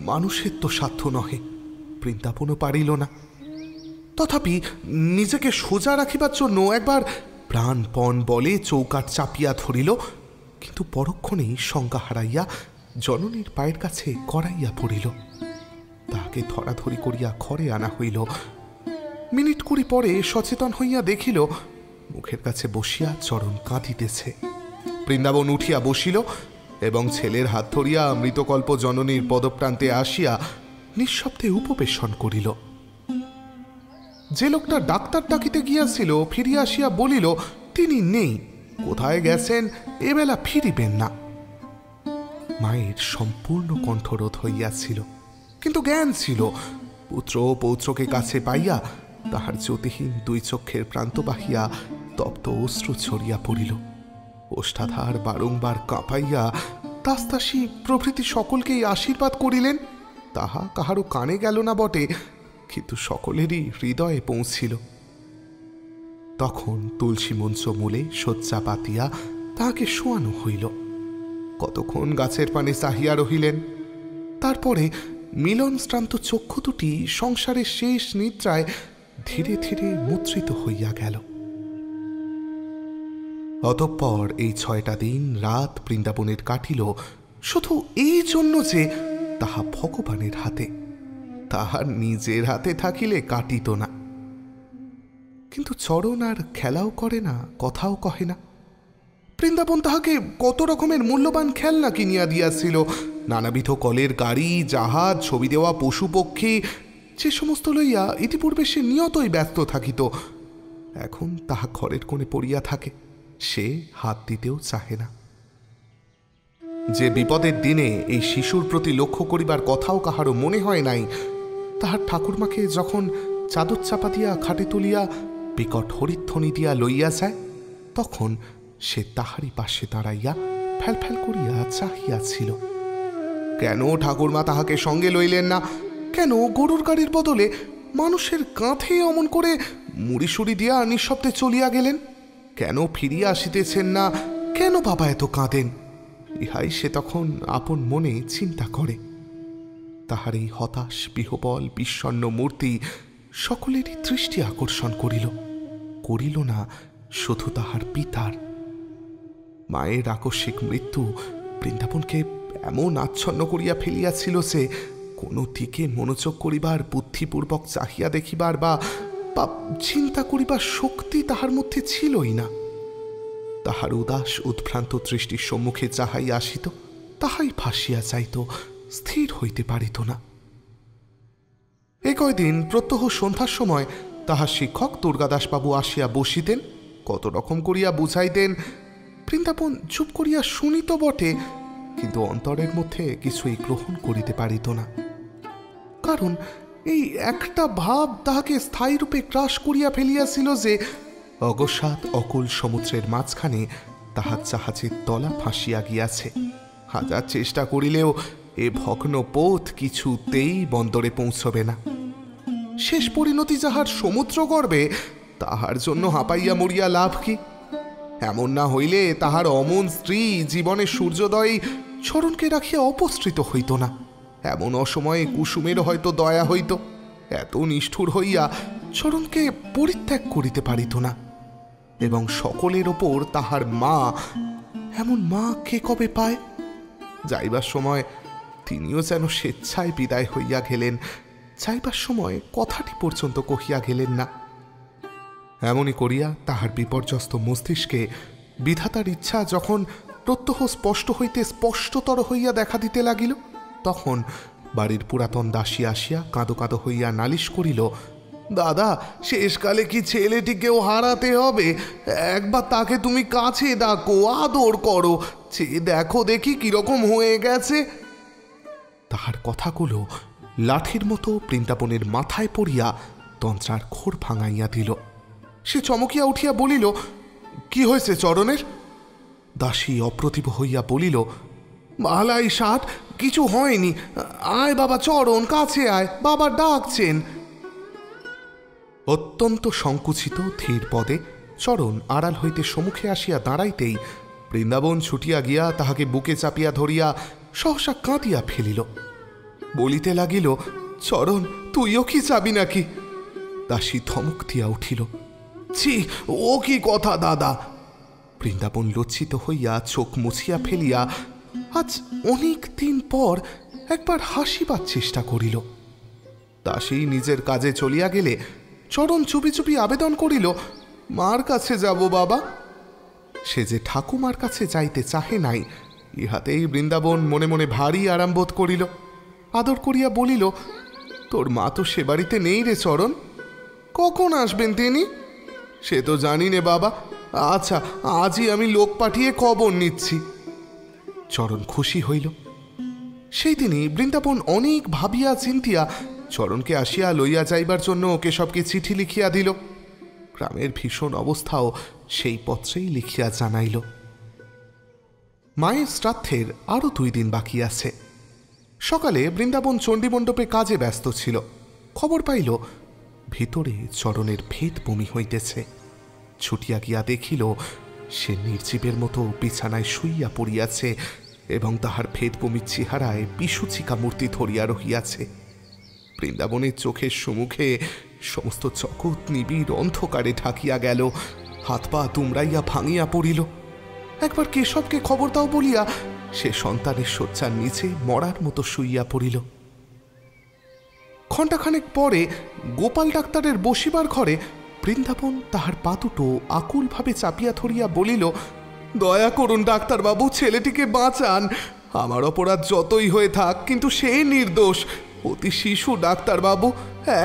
মানুষের তো সাধ্য নহে। বৃন্দাবনও পারিল না। তথাপি নিজেকে সোজা রাখিবার জন্য একবার প্রাণপণ বলে চৌকাঠ চাপিয়া ধরিল, কিন্তু পরক্ষণেই সংজ্ঞা হারাইয়া জননীর পায়ের কাছে করাইয়া পড়িল। তাহাকে ধরাধরি করিয়া ঘরে আনা হইল। মিনিট কুড়ি পরে সচেতন হইয়া দেখিল মুখের কাছে বসিয়া চরণ কাঁদিতেছে। বৃন্দাবন উঠিয়া বসিল এবং ছেলের হাত ধরিয়া মৃতকল্প জননীর পদপ্রান্তে আসিয়া নিঃশব্দে উপবেশন করিল। যে লোকটা ডাক্তার ডাকিতে গিয়াছিল ফিরিয়া আসিয়া বলিল তিনি নেই, কোথায় গেছেন, এবেলা ফিরিবেন না। মায়ের সম্পূর্ণ কণ্ঠরোধ হইয়াছিল, কিন্তু জ্ঞান ছিল। পুত্র পৌত্রকে কাছে পাইয়া তাহার জ্যোতিহীন দুই চক্ষের প্রান্ত বাহিয়া তপ্ত অশ্রু ছড়িয়া পড়িল। ওষ্ঠাধার বারংবার কাঁপাইয়া তাস্তাসী প্রভৃতি সকলকেই আশীর্বাদ করিলেন। তাহা কাহারও কানে গেল না বটে, কিন্তু সকলেরই হৃদয়ে পৌঁছিল। তখন তুলসী মঞ্চ মূলে শয্যা পাতিয়া তাহাকে শোয়ানো হইল। কতক্ষণ গাছের পানে চাহিয়া রহিলেন। তারপরে মিলন শ্রান্ত চক্ষু দুটি সংসারের শেষ নিদ্রায় ধীরে ধীরে মুদ্রিত হইয়া গেল। অতঃপর এই 6টা দিন রাত বৃন্দাবনের কাটিল শুধু এই জন্য যে তাহা ভগবানের হাতে, তাহার নিজের হাতে থাকিলে কাটিত না। কিন্তু চরণ আর খেলাও করে না, কথাও কহে না। বৃন্দাবন তাহাকে কত রকমের মূল্যবান খেলনা কিনিয়া দিয়াছিল, নানাবিধ কলের গাড়ি, জাহাজ, ছবি দেওয়া পশু পক্ষী, যে সমস্ত লইয়া ইতিপূর্বে সে নিয়তই ব্যস্ত থাকিত। এখন তাহা ঘরের কোণে পড়িয়া থাকে, সে হাত দিতেও চাহে না। যে বিপদের দিনে এই শিশুর প্রতি লক্ষ্য করিবার কথাও কাহারও মনে হয় নাই, তাহার ঠাকুরমাকে যখন চাদর চাপা দিয়া খাটে তুলিয়া বিকট হরিধ্বনি দিয়া লইয়া যায়, তখন সে তাহারই পাশে দাঁড়াইয়া ফ্যাল ফ্যাল করিয়া চাহিয়াছিল। কেন ঠাকুরমা তাহাকে সঙ্গে লইলেন না? কেন গরুর গাড়ির বদলে মানুষের কাঁধে অমন করে মুড়িসুড়ি দিয়া নিঃশব্দে চলিয়া গেলেন? কেন ফিরিয়া আসিতেছেন না? কেন বাবা এত কাঁদেন? ইহাই সে তখন আপন মনে চিন্তা করে। তাহার এই হতাশ বিহবল বিষণ্ণ মূর্তি সকলেরই দৃষ্টি আকর্ষণ করিল না শুধু তাহার পিতার। মায়ের আকস্মিক মৃত্যু বৃন্দাবনকে এমন আচ্ছন্ন করিয়া ফেলিয়াছিল যে কোনো দিকে মনোযোগ করিবার, বুদ্ধিপূর্বক চাহিয়া দেখিবার বা চিন্তা করিবার শক্তি তাহার মধ্যে ছিলই না। তাহার উদাস উদ্ভ্রান্ত দৃষ্টির সম্মুখে যাহাই আসিত তাহাই ভাসিয়া যাইত, স্থির হইতে পারিত না। এই কয়দিন প্রত্যহ সন্ধ্যার সময় তাহার শিক্ষক দুর্গাদাসবাবু আসিয়া বসিতেন, কত রকম করিয়া বুঝাইতেন। বৃন্দাবন চুপ করিয়া শুনিত বটে, কিন্তু অন্তরের মধ্যে কিছুই গ্রহণ করিতে পারিত না। কারণ এই একটা ভাব তাহাকে স্থায়ীরূপে গ্রাস করিয়া ফেলিয়াছিল যে অকস্মাৎ অকুল সমুদ্রের মাঝখানে তাহার জাহাজের তলা ফাঁসিয়া গিয়াছে। হাজার চেষ্টা করিলেও এ ভগ্ন পথ কিছুতেই বন্দরে পৌঁছবে না। শেষ পরিণতি যাহার সমুদ্র গর্বে, তাহার জন্য হাঁপাইয়া মরিয়া লাভ কি? এমন না হইলে তাহার অমন স্ত্রী জীবনের সূর্যোদয় চরণকে রাখিয়া অপসৃত হইত না। এমন অসময়ে কুসুমের হয়তো দয়া হইত, এত নিষ্ঠুর হইয়া চরণকে পরিত্যাগ করিতে পারিত না। এবং সকলের ওপর তাহার মা, এমন মা কে কবে পায়? যাইবার সময় তিনিও যেন স্বেচ্ছায় বিদায় হইয়া গেলেন, যাইবার সময় কথাটি পর্যন্ত কহিয়া গেলেন না। এমনই করিয়া তাহার বিপর্যস্ত মস্তিষ্কে বিধাতার ইচ্ছা যখন প্রত্যহ স্পষ্ট হইতে স্পষ্টতর হইয়া দেখা দিতে লাগিল, তখন বাড়ির পুরাতন দাসী আসিয়া কাঁদো কাঁদো হইয়া নালিশ করিল, দাদা, শেষকালে কি ছেলেটিকেও হারাতে হবে? একবার তাকে তুমি কাছে ডাকো, আদর করো, চেয়ে দেখো দেখি কিরকম হয়ে গেছে। তাহার কথাগুলো লাঠির মতো বৃন্দাবনের মাথায় পড়িয়া তন্ত্রার ঘোর ভাঙাইয়া দিল। সে চমকিয়া উঠিয়া বলিল, কি হয়েছে চরণের? দাসী অপ্রতিভ হইয়া বলিল, ভালাই ষাট, কিছু হয়নি, আয় বাবা চরণ, কাছে আয়, বাবা ডাকছেন। অত্যন্ত সংকুচিত ধীর পদে চরণ আড়াল হইতে সম্মুখে আসিয়া দাঁড়াইতেই বৃন্দাবন ছুটিয়া গিয়া তাহাকে বুকে চাপিয়া ধরিয়া সহসা কাঁদিয়া ফেলিল। বলিতে লাগিল, চরণ, তুইও কি যাবি নাকি? দাসী ধমক দিয়া উঠিল, ছি, ও কি কথা দাদা? বৃন্দাবন লজ্জিত হইয়া চোখ মুছিয়া ফেলিয়া আজ অনেক দিন পর একবার হাসিবার চেষ্টা করিল। দাসী নিজের কাজে চলিয়া গেলে চরণ চুপি চুপি আবেদন করিল, মার কাছে যাব বাবা। সে যে ঠাকুমার কাছে যাইতে চাহে নাই, ইহাতেই বৃন্দাবন মনে মনে ভারী আরাম বোধ করিল। আদর করিয়া বলিল, তোর মা তো সে বাড়িতে নেই রে চরণ। কখন আসবেন তিনি? সে তো জানি নে বাবা। আচ্ছা, আজই আমি লোক পাঠিয়ে খবর নিচ্ছি। চরণ খুশি হইল। সেই দিনই বৃন্দাবন অনেক ভাবিয়া চিন্তিয়া চরণকে আসিয়া লইয়া যাইবার জন্য কেশবকে চিঠি লিখিয়া দিল। গ্রামের ভীষণ অবস্থাও সেই পত্রেই লিখিয়া জানাইল। মায়ের শ্রাদ্ধের আরও 2 দিন বাকি আছে। সকালে বৃন্দাবন চণ্ডীমণ্ডপে কাজে ব্যস্ত ছিল। খবর পাইল ভিতরে চরণের ভেদ বমি হইতেছে। ছুটিয়া গিয়া দেখিল সে নির্জীবের মতো বিছানায় শুইয়া পড়িয়াছে এবং তাহার ভেদ বমির চেহারায় বিশুচিকা মূর্তি ধরিয়া রহিয়াছে। বৃন্দাবনের চোখের সম্মুখে সমস্ত জগৎ নিবিড় অন্ধকারে ঢাকিয়া গেল। হাত পা দুমড়াইয়া ভাঙিয়া পড়িল। একবার কেশবকে খবর দাও বলিয়া সে সন্তানের শয্যার নিচে মরার মতো শুইয়া পড়িল। ঘণ্টাখানেক পরে গোপাল ডাক্তারের বসিবার ঘরে বৃন্দাবন তাহার পা দুটো আকুলভাবে চাপিয়া ধরিয়া বলিল, দয়া করুন ডাক্তারবাবু, ছেলেটিকে বাঁচান। আমার অপরাধ যতই হয়ে থাক, কিন্তু সে নির্দোষ, অতি শিশু ডাক্তারবাবু।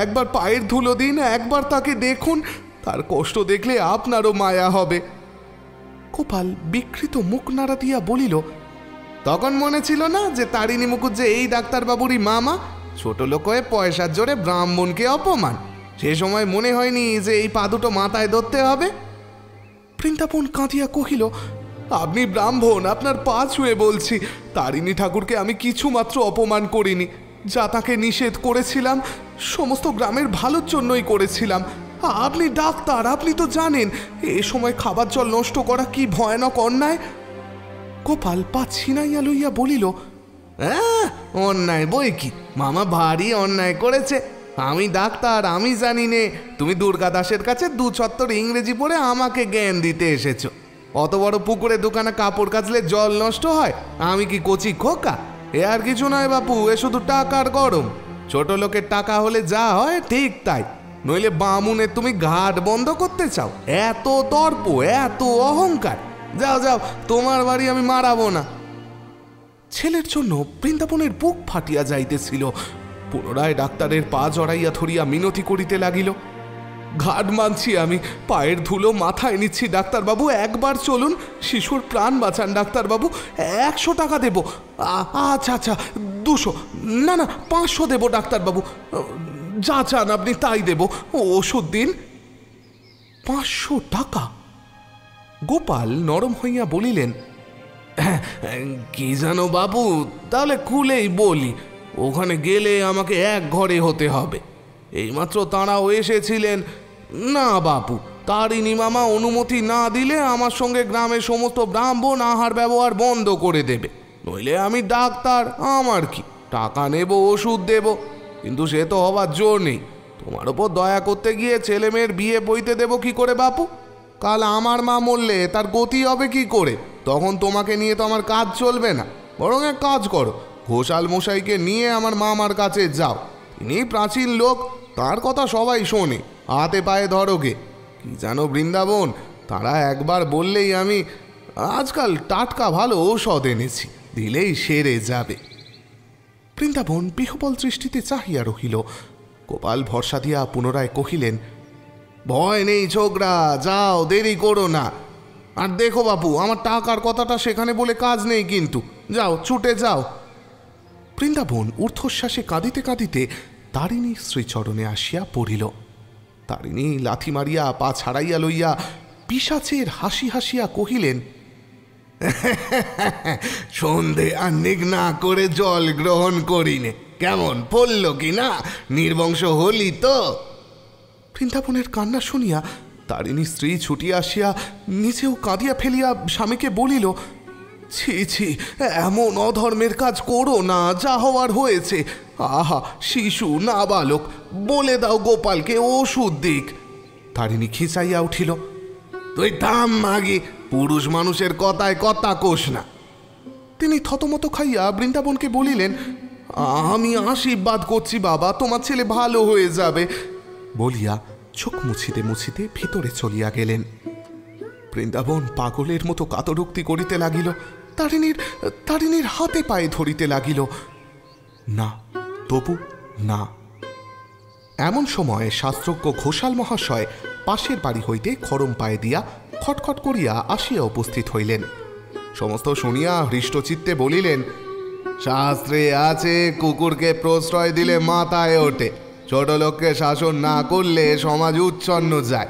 একবার পায়ের ধুলো দিন, একবার তাকে দেখুন, তার কষ্ট দেখলে আপনারও মায়া হবে। গোপাল বিকৃত মুখ নাড়া দিয়া বলিল, তখন মনে ছিল না যে তারিণী মুখুজ্জে এই ডাক্তারবাবুরই মামা? ছোট লোক হয়ে পয়সার জোরে ব্রাহ্মণকে অপমান। সে সময় মনে হয়নি যে এই পা দুটো মাথায় ধরতে হবে? বৃন্দাবন কাঁদিয়া কহিল, আপনি ব্রাহ্মণ, আপনার পা ছুঁয়ে বলছি, তারিণী ঠাকুরকে আমি কিছুমাত্র অপমান করিনি। যা তাকে নিষেধ করেছিলাম সমস্ত গ্রামের ভালোর জন্যই করেছিলাম। আপনি ডাক্তার, আপনি তো জানেন এ সময় খাবার জল নষ্ট করা কি ভয়ানক অন্যায়। গোপাল পা ছিনাইয়া লইয়া বলিল, হ্যাঁ, অন্যায় বই কি, মামা ভারী অন্যায় করেছে। আমি ডাক্তার, আমি জানি নে। তুমি দুর্গা দাসের কাছে 2 ছত্তর ইংরেজি পড়ে আমাকে জ্ঞান দিতে এসেছ। অত বড় পুকুরে দোকানে কাপড় কাচলে জল নষ্ট হয়? আমি কি কচি খোকা? এ আর কিছু নয় বাপু, এ শুধু টাকার গরম। ছোট লোকের টাকা হলে যা হয় ঠিক তাই, নইলে বামুনে তুমি ঘাট বন্ধ করতে চাও? এত দর্প, এত অহংকার! যাও যাও, তোমার বাড়ি আমি মারাবো না। ছেলের জন্য বৃন্দাবনের বুক ফাটিয়া যাইতেছিল। পুনরায় ডাক্তারের পা জড়াইয়া ধরিয়া মিনতি করিতে লাগিল, ঘাট মানছি আমি, পায়ের ধুলো মাথায় নিচ্ছি ডাক্তারবাবু, একবার চলুন, শিশুর প্রাণ বাঁচান ডাক্তারবাবু। 100 টাকা দেব। আচ্ছা আচ্ছা, 200, না না 500 দেব ডাক্তারবাবু। যা চান আপনি তাই দেব। ওষুধ দিন। 500 টাকা? গোপাল নরম হইয়া বলিলেন, কি জানো বাবু, তাহলে খুলেই বলি, ওখানে গেলে আমাকে এক ঘরে হতে হবে। এইমাত্র তাঁরাও এসেছিলেন। না বাপু, তারিণী মামা অনুমতি না দিলে আমার সঙ্গে গ্রামের সমস্ত ব্রাহ্মণ আহার ব্যবহার বন্ধ করে দেবে। নইলে আমি ডাক্তার, আমার কি, টাকা নেব, ওষুধ দেব, কিন্তু সে তো হবার জোর নেই। তোমার ওপর দয়া করতে গিয়ে ছেলে মেয়ের বিয়ে বইতে দেব কি করে বাপু? কাল আমার মা মরলে তার গতি হবে কি করে? তখন তোমাকে নিয়ে তো আমার কাজ চলবে না। বরং এক কাজ করো, ঘোষাল মশাইকে নিয়ে আমার মামার কাছে যাও, তিনি প্রাচীন লোক, তার কথা সবাই শোনে, হাতে পায়ে ধরোগে। কি জানো বৃন্দাবন, তারা একবার বললেই আমি আজকাল টাটকা ভালো ঔষধ এনেছি, দিলেই সেরে যাবে। বৃন্দাবন বিহ্বল দৃষ্টিতে চাহিয়া রহিল। গোপাল ভরসা দিয়া পুনরায় কহিলেন, ভয় নেই ছোকরা, যাও, দেরি করো না। আর দেখো বাপু, আমার টাকার কথাটা সেখানে বলে কাজ নেই, কিন্তু যাও, ছুটে যাও। বৃন্দাবন ঊর্ধ্বশ্বাসে কাঁদিতে কাঁদিতে তারিণীর শ্রীচরণে আসিয়া পড়িল। তারিণী লাথি মারিয়া পা ছাড়াইয়া লইয়া পিশাচের হাসি হাসিয়া কহিলেন, সন্ধে আর নিঘ্না করে জল গ্রহণ করিনে, কেমন পড়ল কি না, নির্বংশ হলি তো। বৃন্দাবনের কান্না শুনিয়া তারিণী স্ত্রী ছুটিয়া আসিয়া নিজেও কাঁদিয়া ফেলিয়া স্বামীকে বলিল, ছি ছি, এমন অধর্মের কাজ করো না, যা হওয়ার হয়েছে। আহা, শিশু নাবালক, বলে দাও গোপালকে ওষুধ দিক। তারিণী খিচাইয়া উঠিল, তুই থাম মাগি, পুরুষ মানুষের কথায় কথা কোষ না। তিনি থতমত খাইয়া বৃন্দাবনকে বলিলেন, আমি আশীর্বাদ করছি বাবা, তোমার ছেলে ভালো হয়ে যাবে, বলিয়া চোখ মুছিতে মুছিতে ভিতরে চলিয়া গেলেন। বৃন্দাবন পাগলের মতো কাতরোক্তি করিতে লাগিল, তারিণীর হাতে পায়ে ধরিতে লাগিল। না, তবু না। এমন সময় শাস্ত্রজ্ঞ ঘোষাল মহাশয় পাশের বাড়ি হইতে খড়ম পায়ে দিয়া খটখট করিয়া আসিয়া উপস্থিত হইলেন। সমস্ত শুনিয়া হৃষ্টচিত্তে বলিলেন, শাস্ত্রে আছে, কুকুরকে প্রশ্রয় দিলে মাথায় ওঠে, ছোট লোককে শাসন না করলে সমাজ উচ্ছন্ন যায়।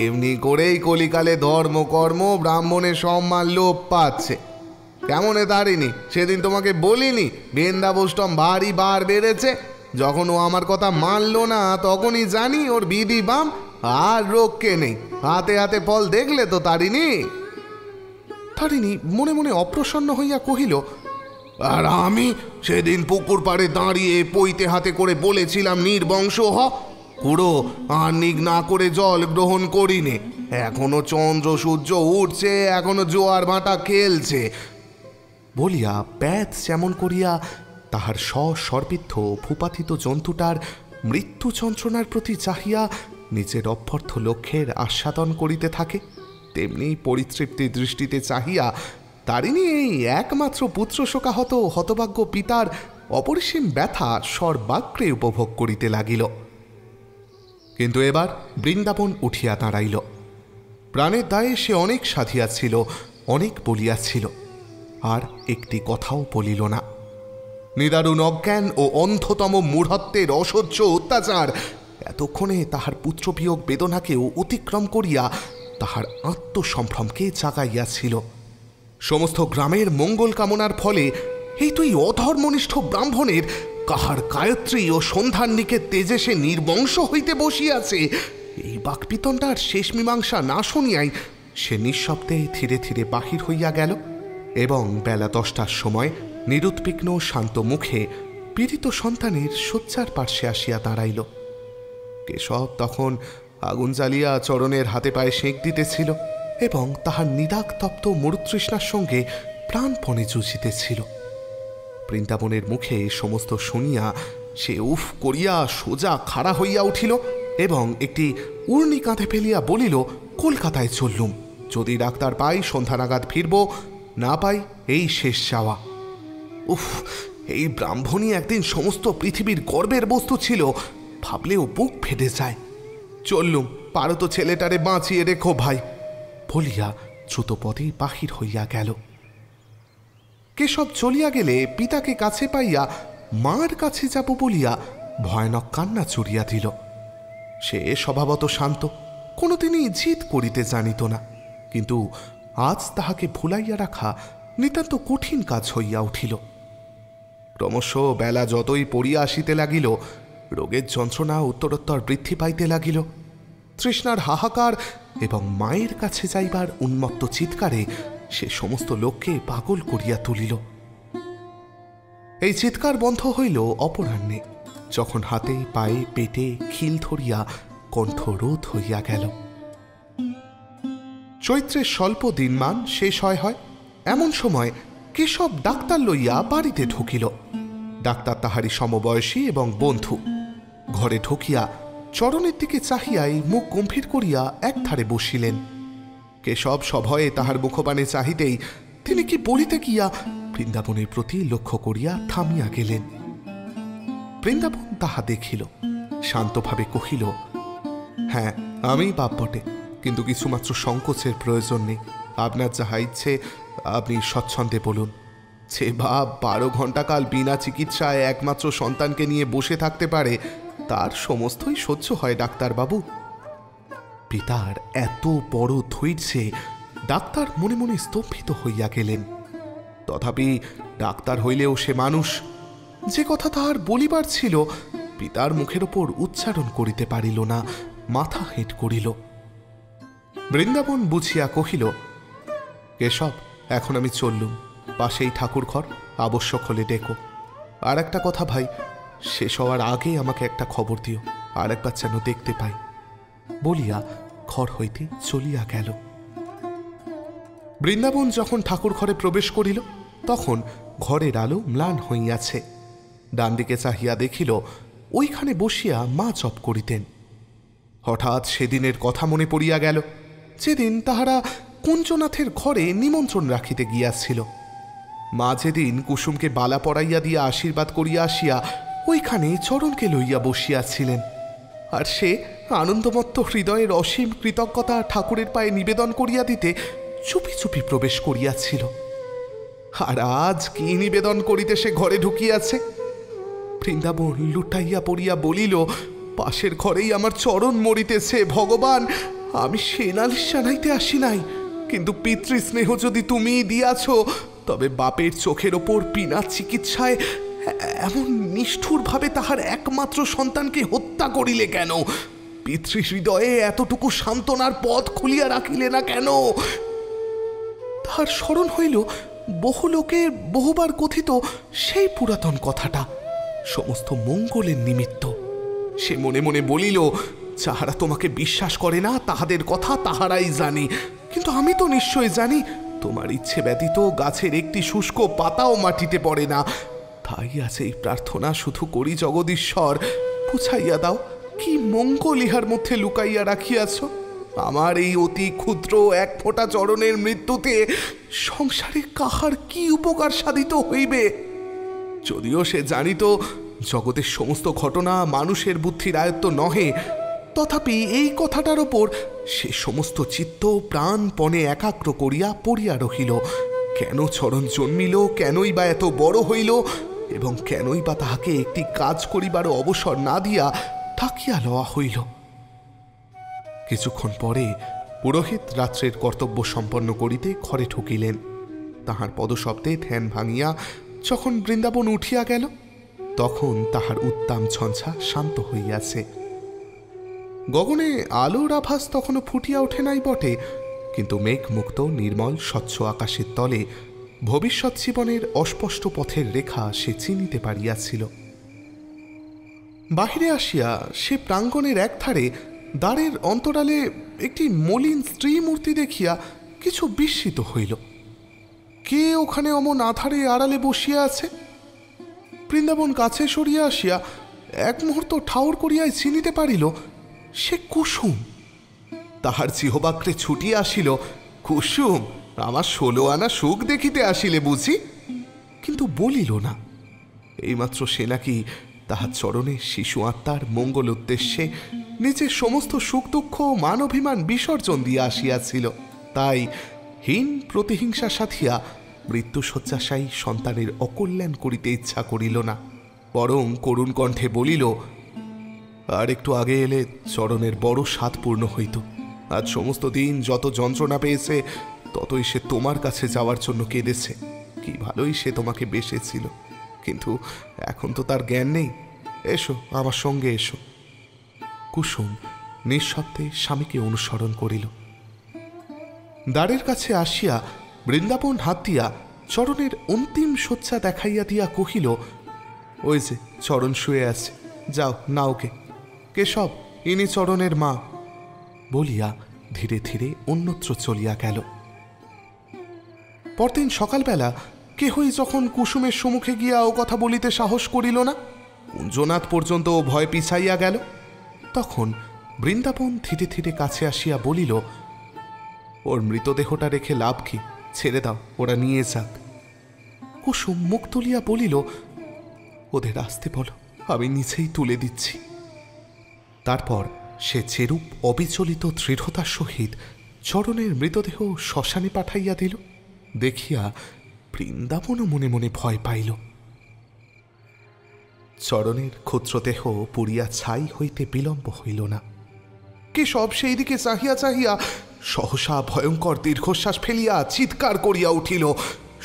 এমনি করেই কলিকালে ধর্মকর্ম ব্রাহ্মণের সম্মান লোপ পাচ্ছে। কেমনে তারিণী, সেদিন তোমাকে বলিনি বৃন্দাবষ্টম ভারী বার বেড়েছে? যখন ও আমার কথা মানল না, তখনই জানি ওর বিধি বাম, আর রোগকে নেই। হাতে হাতে ফল দেখলে তো তারিণী। তারিণী মনে মনে অপ্রসন্ন হইয়া কহিল, আর আমি সেদিন পুকুর পাড়ে দাঁড়িয়ে পইতে হাতে করে বলেছিলাম নির্বংশ হ, পুরো আর নিগ না করে জল গ্রহণ করিনে। এখনো চন্দ্র সূর্য উঠছে, এখনো জোয়ার ভাটা খেলছে, বলিয়া ব্যাধ যেমন করিয়া তাহার সর্বিদ্ধ ভূপাতিত জন্তুটার মৃত্যু যন্ত্রণার প্রতি চাহিয়া নিজের অভ্যর্থ লক্ষ্যের আস্বাদন করিতে থাকে, তেমনি পরিতৃপ্তি দৃষ্টিতে চাহিয়া তারিণী এই একমাত্র পুত্র শোকাহত হতভাগ্য পিতার অপরিসীম ব্যথা সর্বাগ্রে উপভোগ করিতে লাগিল। কিন্তু এবার বৃন্দাবন উঠিয়া দাঁড়াইল। প্রাণের দায়ে সে অনেক সাধিয়াছিল, অনেক বলিয়াছিল, আর একটি কথাও বলিল না। নিদারুণ অজ্ঞান ও অন্ধতম মূঢ়ত্বের অসহ্য অত্যাচার এতক্ষণে তাহার পুত্রবিয়োগ বেদনাকেও অতিক্রম করিয়া তাহার আত্মসম্ভ্রমকে জাগাইয়াছিল। সমস্ত গ্রামের মঙ্গল কামনার ফলে এই তুই অধর্মনিষ্ঠ ব্রাহ্মণের কাহার গায়ত্রী ও সন্ধ্যান্নিকের তেজে সে নির্বংশ হইতে বসিয়াছে, এই বাকপিতণ্ডার শেষ মীমাংসা না শুনিয়াই সে নিঃশব্দে ধীরে ধীরে বাহির হইয়া গেল এবং বেলা 10টার সময় নিরুদ্বিগ্ন শান্ত মুখে পীড়িত সন্তানের শয্যার পার্শ্বে আসিয়া দাঁড়াইল। কেশব তখন আগুন জ্বালিয়া চরণের হাতে পায়ে সেঁক দিতেছিল এবং তাহার নিদাগতপ্ত মরুতৃষ্ণার সঙ্গে প্রাণপণে যুঝিতেছিল। বৃন্দাবনের মুখে সমস্ত শুনিয়া সে উফ করিয়া সোজা খাড়া হইয়া উঠিল এবং একটি উর্নি কাঁধে ফেলিয়া বলিল, কলকাতায় চললুম, যদি ডাক্তার পাই সন্ধ্যা নাগাদ ফিরব, না পাই এই শেষ যাওয়া। উফ, এই ব্রাহ্মণী একদিন সমস্ত পৃথিবীর গর্বের বস্তু ছিল, ভাবলেও বুক ফেটে যায়। চললুম, পারো তো ছেলেটারে বাঁচিয়ে রেখো ভাই, বলিয়া দ্রুতপদে বাহির হইয়া গেল। কেশব চলিয়া গেলে পিতাকে কাছে পাইয়া মার কাছে যাব বলিয়া ভয়ানক কান্না চড়িয়া দিল। সে স্বভাবত শান্ত, কোনোদিনই জিদ করিতে জানিত না, কিন্তু আজ তাহাকে ভুলাইয়া রাখা নিতান্ত কঠিন কাজ হইয়া উঠিল। ক্রমশ বেলা যতই পড়িয়া আসিতে লাগিল, রোগের যন্ত্রণা উত্তরোত্তর বৃদ্ধি পাইতে লাগিল। তৃষ্ণার হাহাকার এবং মায়ের কাছে যাইবার উন্মত্ত চিৎকারে সে সমস্ত লোককে পাগল করিয়া তুলিল। এই চিৎকার বন্ধ হইল অপরাহ্নে, যখন হাতে পায়ে পেটে খিল ধরিয়া কণ্ঠরোধ হইয়া গেল। চৈত্রের স্বল্প দিনমান শেষ হয়। এমন সময় কেশব ডাক্তার লইয়া বাড়িতে ঢুকিল। ডাক্তার তাহারই সমবয়সী এবং বন্ধু। ঘরে ঢুকিয়া চরণের দিকে চাহিয়াই মুখ গম্ভীর করিয়া একধারে বসিলেন। কেশব সভয়ে তাহার মুখপানে চাহিতেই তিনি কি বলিতে গিয়া বৃন্দাবনের প্রতি লক্ষ্য করিয়া থামিয়া গেলেন। বৃন্দাবন তাহা দেখিল, শান্তভাবে কহিল, হ্যাঁ আমি বাপ বটে, কিন্তু কিছুমাত্র সংকোচের প্রয়োজন নেই। আপনার যাহা ইচ্ছে আপনি স্বচ্ছন্দে বলুন। যে বাপ 12 ঘণ্টাকাল বিনা চিকিৎসায় একমাত্র সন্তানকে নিয়ে বসে থাকতে পারে, তার সমস্তই সহ্য হয় ডাক্তারবাবু। পিতার এত বড় ধৈর্যে ডাক্তার মনে মনে স্তম্ভিত হইয়া গেলেন। তথাপি ডাক্তার হইলেও সে মানুষ। যে কথা তাহার বলিবার ছিল পিতার মুখের ওপর উচ্চারণ করিতে পারিল না, মাথা হেঁট করিল। বৃন্দাবন বুঝিয়া কহিল, কেশব এখন আমি চললুম, পাশেই ঠাকুর ঘর, আবশ্যক হলে ডেকো। আর একটা কথা ভাই, শেষ হওয়ার আগে আমাকে একটা খবর দিও, আর একবার যেন দেখতে পাই, বলিয়া ঘর হইতে চলিয়া গেল। বৃন্দাবন যখন ঠাকুর ঘরে প্রবেশ করিল তখন ঘরের আলো ম্লান হইয়াছে। ডান দিকে চাহিয়া দেখিল ওইখানে বসিয়া মা জপ করিতেন। হঠাৎ সেদিনের কথা মনে পড়িয়া গেল, যেদিন তাহারা কুঞ্জনাথের ঘরে নিমন্ত্রণ রাখিতে গিয়াছিল। মা যেদিন কুসুমকে বালা পরাইয়া দিয়া আশীর্বাদ করিয়া আসিয়া ওইখানে চরণকে লইয়া বসিয়াছিলেন, আর সে আনন্দমত্ত হৃদয়ের অসীম কৃতজ্ঞতা ঠাকুরের পায়ে নিবেদন করিয়া দিতে চুপি চুপি প্রবেশ করিয়াছিল। আর আজ কি নিবেদন করিতে সে ঘরে ঢুকিয়াছে? বৃন্দাবন লুটাইয়া পড়িয়া বলিল, পাশের ঘরেই আমার চরণ মরিতেছে। ভগবান, আমি সে নালিশ জানাইতে আসি নাই, কিন্তু পিতৃস্নেহ যদি তুমি দিয়াছ, তবে বাপের চোখের ওপর বিনা চিকিৎসায় এমন নিষ্ঠুরভাবে তাহার একমাত্র সন্তানকে হত্যা করিলে কেন? পিতৃহৃদয়ে এতটুকু সান্ত্বনার পথ খুলিয়া রাখিলে না কেন? তাহার স্মরণ হইল বহু লোকের বহুবার কথিত সেই পুরাতন কথাটা, সমস্ত মঙ্গলের নিমিত্ত। সে মনে মনে বলিল, যাহারা তোমাকে বিশ্বাস করে না তাহাদের কথা তাহারাই জানে, কিন্তু আমি তো নিশ্চয় জানি তোমার ইচ্ছে ব্যতীত গাছের একটি শুষ্ক পাতাও মাটিতে পড়ে না। তাই আছে এই প্রার্থনা শুধু করি, জগদীশ্বর বুঝাইয়া দাও, কি মঙ্গল ইহার মধ্যে লুকাইয়া রাখিয়াছ। আমার এই অতি ক্ষুদ্র এক ফোঁটা চরণের মৃত্যুতে সংসারে কাহার কি উপকার সাধিত হইবে? যদিও সে জানিত জগতের সমস্ত ঘটনা মানুষের বুদ্ধির আয়ত্ত নহে, তথাপি এই কথাটার ওপর সে সমস্ত চিত্ত প্রাণপণে একাগ্র করিয়া পড়িয়া রহিল। কেন চরণ জন্মিল, কেনই বা এত বড় হইল, এবং কেনই বা তাহাকে একটি কাজ করিবারও অবসর না দিয়া ঠাকিয়া লওয়া হইল। কিছুক্ষণ পরে পুরোহিত রাত্রের কর্তব্য সম্পন্ন করিতে ঘরে ঢুকিলেন। তাহার পদশব্দে ধ্যান ভাঙিয়া যখন বৃন্দাবন উঠিয়া গেল, তখন তাহার উত্তাম ঝঞ্ঝা শান্ত হইয়াছে। গগনে আলোর আভাস তখনও ফুটিয়া ওঠে নাই বটে, কিন্তু মেঘমুক্ত নির্মল স্বচ্ছ আকাশের তলে ভবিষ্যৎ জীবনের অস্পষ্ট পথের রেখা সে চিনিতে পারিয়াছিল। বাহিরে আসিয়া সে প্রাঙ্গণের একধারে দ্বারের অন্তরালে একটি মলিন স্ত্রী মূর্তি দেখিয়া কিছু বিস্মিত হইল। কে ওখানে অমন আধারে আড়ালে বসিয়া আছে? বৃন্দাবন কাছে সরিয়া আসিয়া এক মুহূর্ত ঠাউর করিয়াই চিনিতে পারিল সে কুসুম। তাহার জিহবাগ্রে ছুটিয়া আসিল, কুসুম, আমার 16 আনা সুখ দেখিতে আসিলে বুঝি? কিন্তু বলিল না। এইমাত্র সে নাকি তাহার চরণে শিশু আত্মার মঙ্গল উদ্দেশ্যে নিজের সমস্ত সুখ দুঃখ মান অভিমান বিসর্জন দিয়া আসিয়াছিল। তাই হীন প্রতিহিংসা সাথিয়া মৃত্যুশয্যাশায়ী সন্তানের অকল্যাণ করিতে ইচ্ছা করিল না, বরং করুণ কণ্ঠে বলিল, আর একটু আগে এলে চরণের বড় স্বাদ পূর্ণ হইত। আজ সমস্ত দিন যত যন্ত্রণা পেয়েছে ততই সে তোমার কাছে যাওয়ার জন্য কেঁদেছে। কি ভালোই সে তোমাকে বেসেছিল, কিন্তু এখন তো তার জ্ঞান নেই। এসো, আমার সঙ্গে এসো। কুসুম নিঃশব্দে স্বামীকে অনুসরণ করিল। দ্বারের কাছে আসিয়া বৃন্দাবন হাত দিয়া চরণের অন্তিম শয্যা দেখাইয়া দিয়া কহিল, ওই যে চরণ শুয়ে আছে, যাও নাওকে। কেশব, ইনি চরণের মা, বলিয়া ধীরে ধীরে অন্যত্র চলিয়া গেল। পরদিন সকালবেলা কেহই যখন কুসুমের সম্মুখে গিয়া ও কথা বলিতে সাহস করিল না, কুঞ্জনাথ পর্যন্ত ভয় পিছাইয়া গেল। তখন বৃন্দাবন ধীরে ধীরে কাছে আসিয়া বলিল, ওর মৃতদেহটা রেখে লাভ কি, ছেড়ে দাও, ওরা নিয়ে যাক। কুসুম মুখ তুলিয়া বলিল, ওদের আসতে বলো, আমি নিচেই তুলে দিচ্ছি। তারপর সে যেরূপ অবিচলিত দৃঢ়তার সহিত চরণের মৃতদেহ শ্মশানে পাঠাইয়া দিল, দেখিয়া বৃন্দাবনও মনে মনে ভয় পাইল। চরণের ক্ষুদ্রদেহ পুড়িয়া ছাই হইতে বিলম্ব হইল না। কেশব সেই দিকে চাহিয়া চাহিয়া সহসা ভয়ঙ্কর দীর্ঘশ্বাস ফেলিয়া চিৎকার করিয়া উঠিল,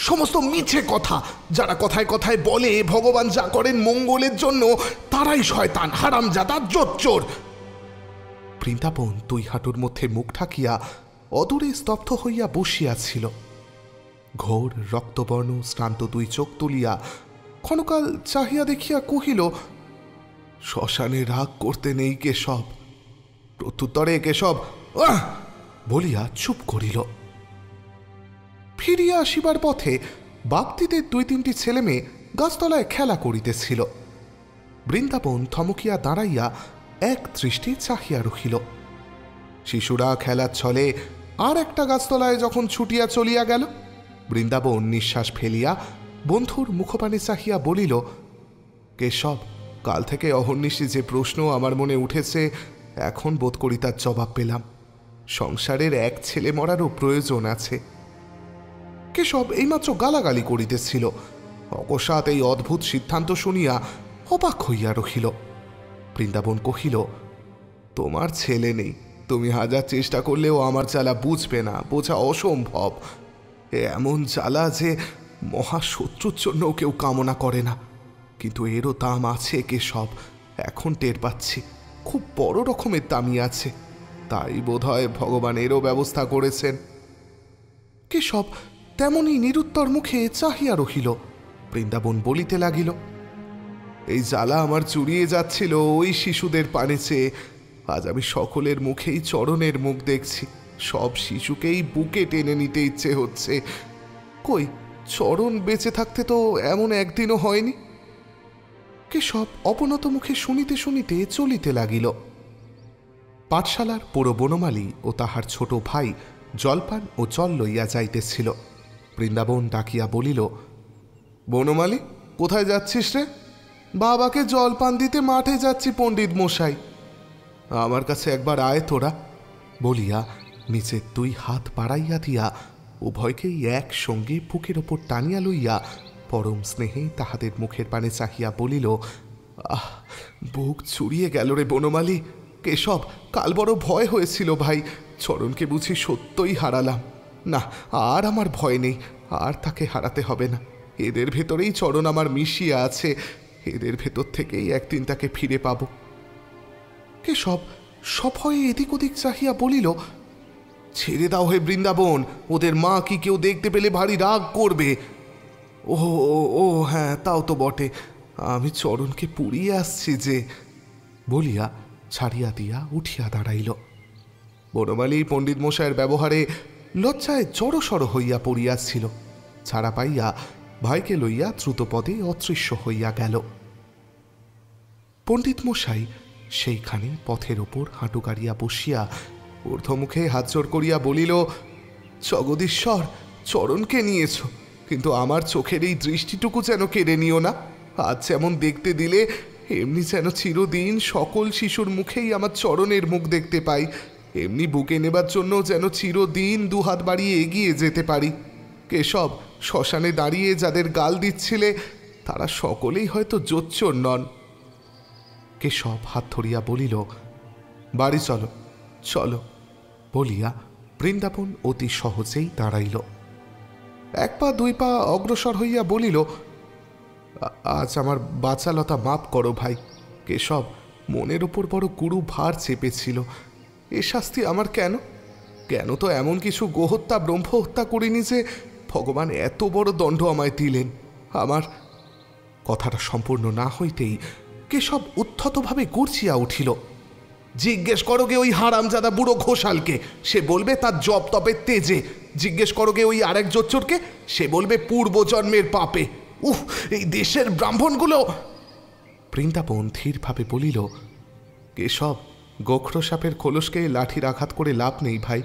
সমস্ত মিছে কথা! যারা কথায় কথায় বলে ভগবান যা করেন মঙ্গলের জন্য, তারাই শয়তান, হারামজাদা, জোচ্চোর। বৃন্দাবন দুই হাঁটুর মধ্যে মুখ ঠাকিয়া অদূরে স্তব্ধ হইয়া বসিয়াছিল। ঘোর রক্তবর্ণ শ্রান্ত দুই চোখ তুলিয়া ক্ষণকাল চাহিয়া দেখিয়া কহিল, শ্মশানে রাগ করতে নেই কেশব। প্রত্যুত্তরে কেশব আহ বলিয়া চুপ করিল। ফিরিয়া আসিবার পথে বাগদিদের দুই তিনটি ছেলে মেয়ে গাছতলায় খেলা করিতেছিল। বৃন্দাবন থমকিয়া দাঁড়াইয়া এক দৃষ্টি চাহিয়া রহিল। শিশুরা খেলার ছলে আর একটা গাছতলায় যখন ছুটিয়া চলিয়া গেল, বৃন্দাবন নিঃশ্বাস ফেলিয়া বন্ধুর মুখপানে চাহিয়া বলিল, কেশব, কাল থেকে অহর্নিশি যে প্রশ্ন আমার মনে উঠেছে, এখন বোধ করি তার জবাব পেলাম। সংসারের এক ছেলে মরারও প্রয়োজন আছে। কেশব এইমাত্র গালাগালি করিতেছিল, অকস্মাৎ এই অদ্ভুত সিদ্ধান্ত শুনিয়া অবাক হইয়া রহিল। বৃন্দাবন কহিল, তোমার ছেলে নেই, তুমি হাজার চেষ্টা করলেও আমার জ্বালা বুঝবে না, বোঝা অসম্ভব। এমন জ্বালা যে মহাশত্রুর জন্য কেউ কামনা করে না, কিন্তু এরও দাম আছে কেশব, এখন টের পাচ্ছি, খুব বড় রকমের দামি আছে। তাই বোধহয় ভগবান এরও ব্যবস্থা করেছেন। কেশব তেমনি নিরুত্তর মুখে চাহিয়া রহিল। বৃন্দাবন বলিতে লাগিল, এই জ্বালা আমার চুরিয়ে যাচ্ছিল ওই শিশুদের পানে চেয়ে। আজ আমি সকলের মুখেই চরণের মুখ দেখছি, সব শিশুকেই বুকে টেনে নিতে ইচ্ছে হচ্ছে। কই, চরণ বেঁচে থাকতে তো এমন একদিনও হয়নি। কেশব অবনত মুখে শুনিতে শুনিতে চলিতে লাগিল। পাঠশালার পুরো বনমালী ও তাহার ছোট ভাই জলপান ও জল লইয়া যাইতেছিল। বৃন্দাবন ডাকিয়া বলিল, বনমালী, কোথায় যাচ্ছিস রে? বাবাকে জলপান দিতে মাঠে যাচ্ছি পণ্ডিত মশাই। আমার কাছে একবার আয় তোরা, বলিয়া নিজের দুই হাত বাড়াইয়া দিয়া উভয়কেই একসঙ্গে বুকের ওপর টানিয়া লইয়া পরম স্নেহে তাহাদের মুখের পানে চাহিয়া বলিল, আহ, বুক চুরিয়ে গেল রে বনমালী। কেশব, কাল বড় ভয় হয়েছিল ভাই, চরণকে বুঝি সত্যই হারালাম। না, আর আমার ভয় নেই, আর তাকে হারাতে হবে না। এদের ভেতরেই চরণ আমার মিশিয়ে আছে, এদের ভেতর থেকেই একদিন তাকে ফিরে পাব। কেশব সভয়ে এদিক ওদিক চাহিয়া বলিল, ছেড়ে দাও হে বৃন্দাবন, ওদের মা কি কেউ দেখতে পেলে ভারী রাগ করবে। ও ও হ্যাঁ, তাও তো বটে, আমি চরণকে পুড়িয়ে আসছি যে, বলিয়া ছাড়িয়া দিয়া উঠিয়া দাঁড়াইল। বনমালী পণ্ডিত মশাইয়ের ব্যবহারে লজ্জায় জড়সড় হইয়া পড়িয়াছিল। ছাড়া পাইয়া ভাইকে লইয়া দ্রুতপদে অদৃশ্য হইয়া গেল। পণ্ডিত মশাই সেইখানে পথের ওপর হাঁটু গাড়িয়া বসিয়া ঊর্ধ্বমুখে হাত জোর করিয়া বলিল, জগদীশ্বর, চরণকে নিয়েছ, কিন্তু আমার চোখের এই দৃষ্টিটুকু যেন কেড়ে নিও না। আজ যেমন দেখতে দিলে, এমনি যেন চিরদিন সকল শিশুর মুখেই আমার চরণের মুখ দেখতে পাই, এমনি বুকে নেবার জন্য যেন চিরদিন দুহাত বাড়িয়ে এগিয়ে যেতে পারি। কেশব, শ্মশানে দাঁড়িয়ে যাদের গাল দিচ্ছিলে, তারা সকলেই হয়তো জোচ্চোর নন। কেশব হাত ধরিয়া বলিল, বাড়ি চলো চলো, বলিয়া বৃন্দাবন অতি সহজেই দাঁড়াইল। এক পা দুই পা অগ্রসর হইয়া বলিল, আজ আমার বাচালতা মাপ করো ভাই। কেশব, মনের ওপর বড় গুরু ভার চেপেছিল, এ শাস্তি আমার কেন? কেন তো এমন কিছু গোহত্যা ব্রহ্মহত্যা করিনি যে ভগবান এত বড় দণ্ড আমায় দিলেন। আমার কথাটা সম্পূর্ণ না হইতেই কেশব উদ্ধতভাবে গর্জিয়া উঠিল, জিজ্ঞেস করো গে ওই হারামজাদা বুড়ো ঘোষালকে, সে বলবে তার জপ তপের তেজে। জিজ্ঞেস করো গে ওই আরেক জোচ্চরকে, সে বলবে পূর্বজন্মের পাপে। এই দেশের ব্রাহ্মণগুলো। বৃন্দাবন ধীরভাবে বলিল, কেশব, গোখরো সাপের খোলসকে লাঠির আঘাত করে লাভ নেই ভাই।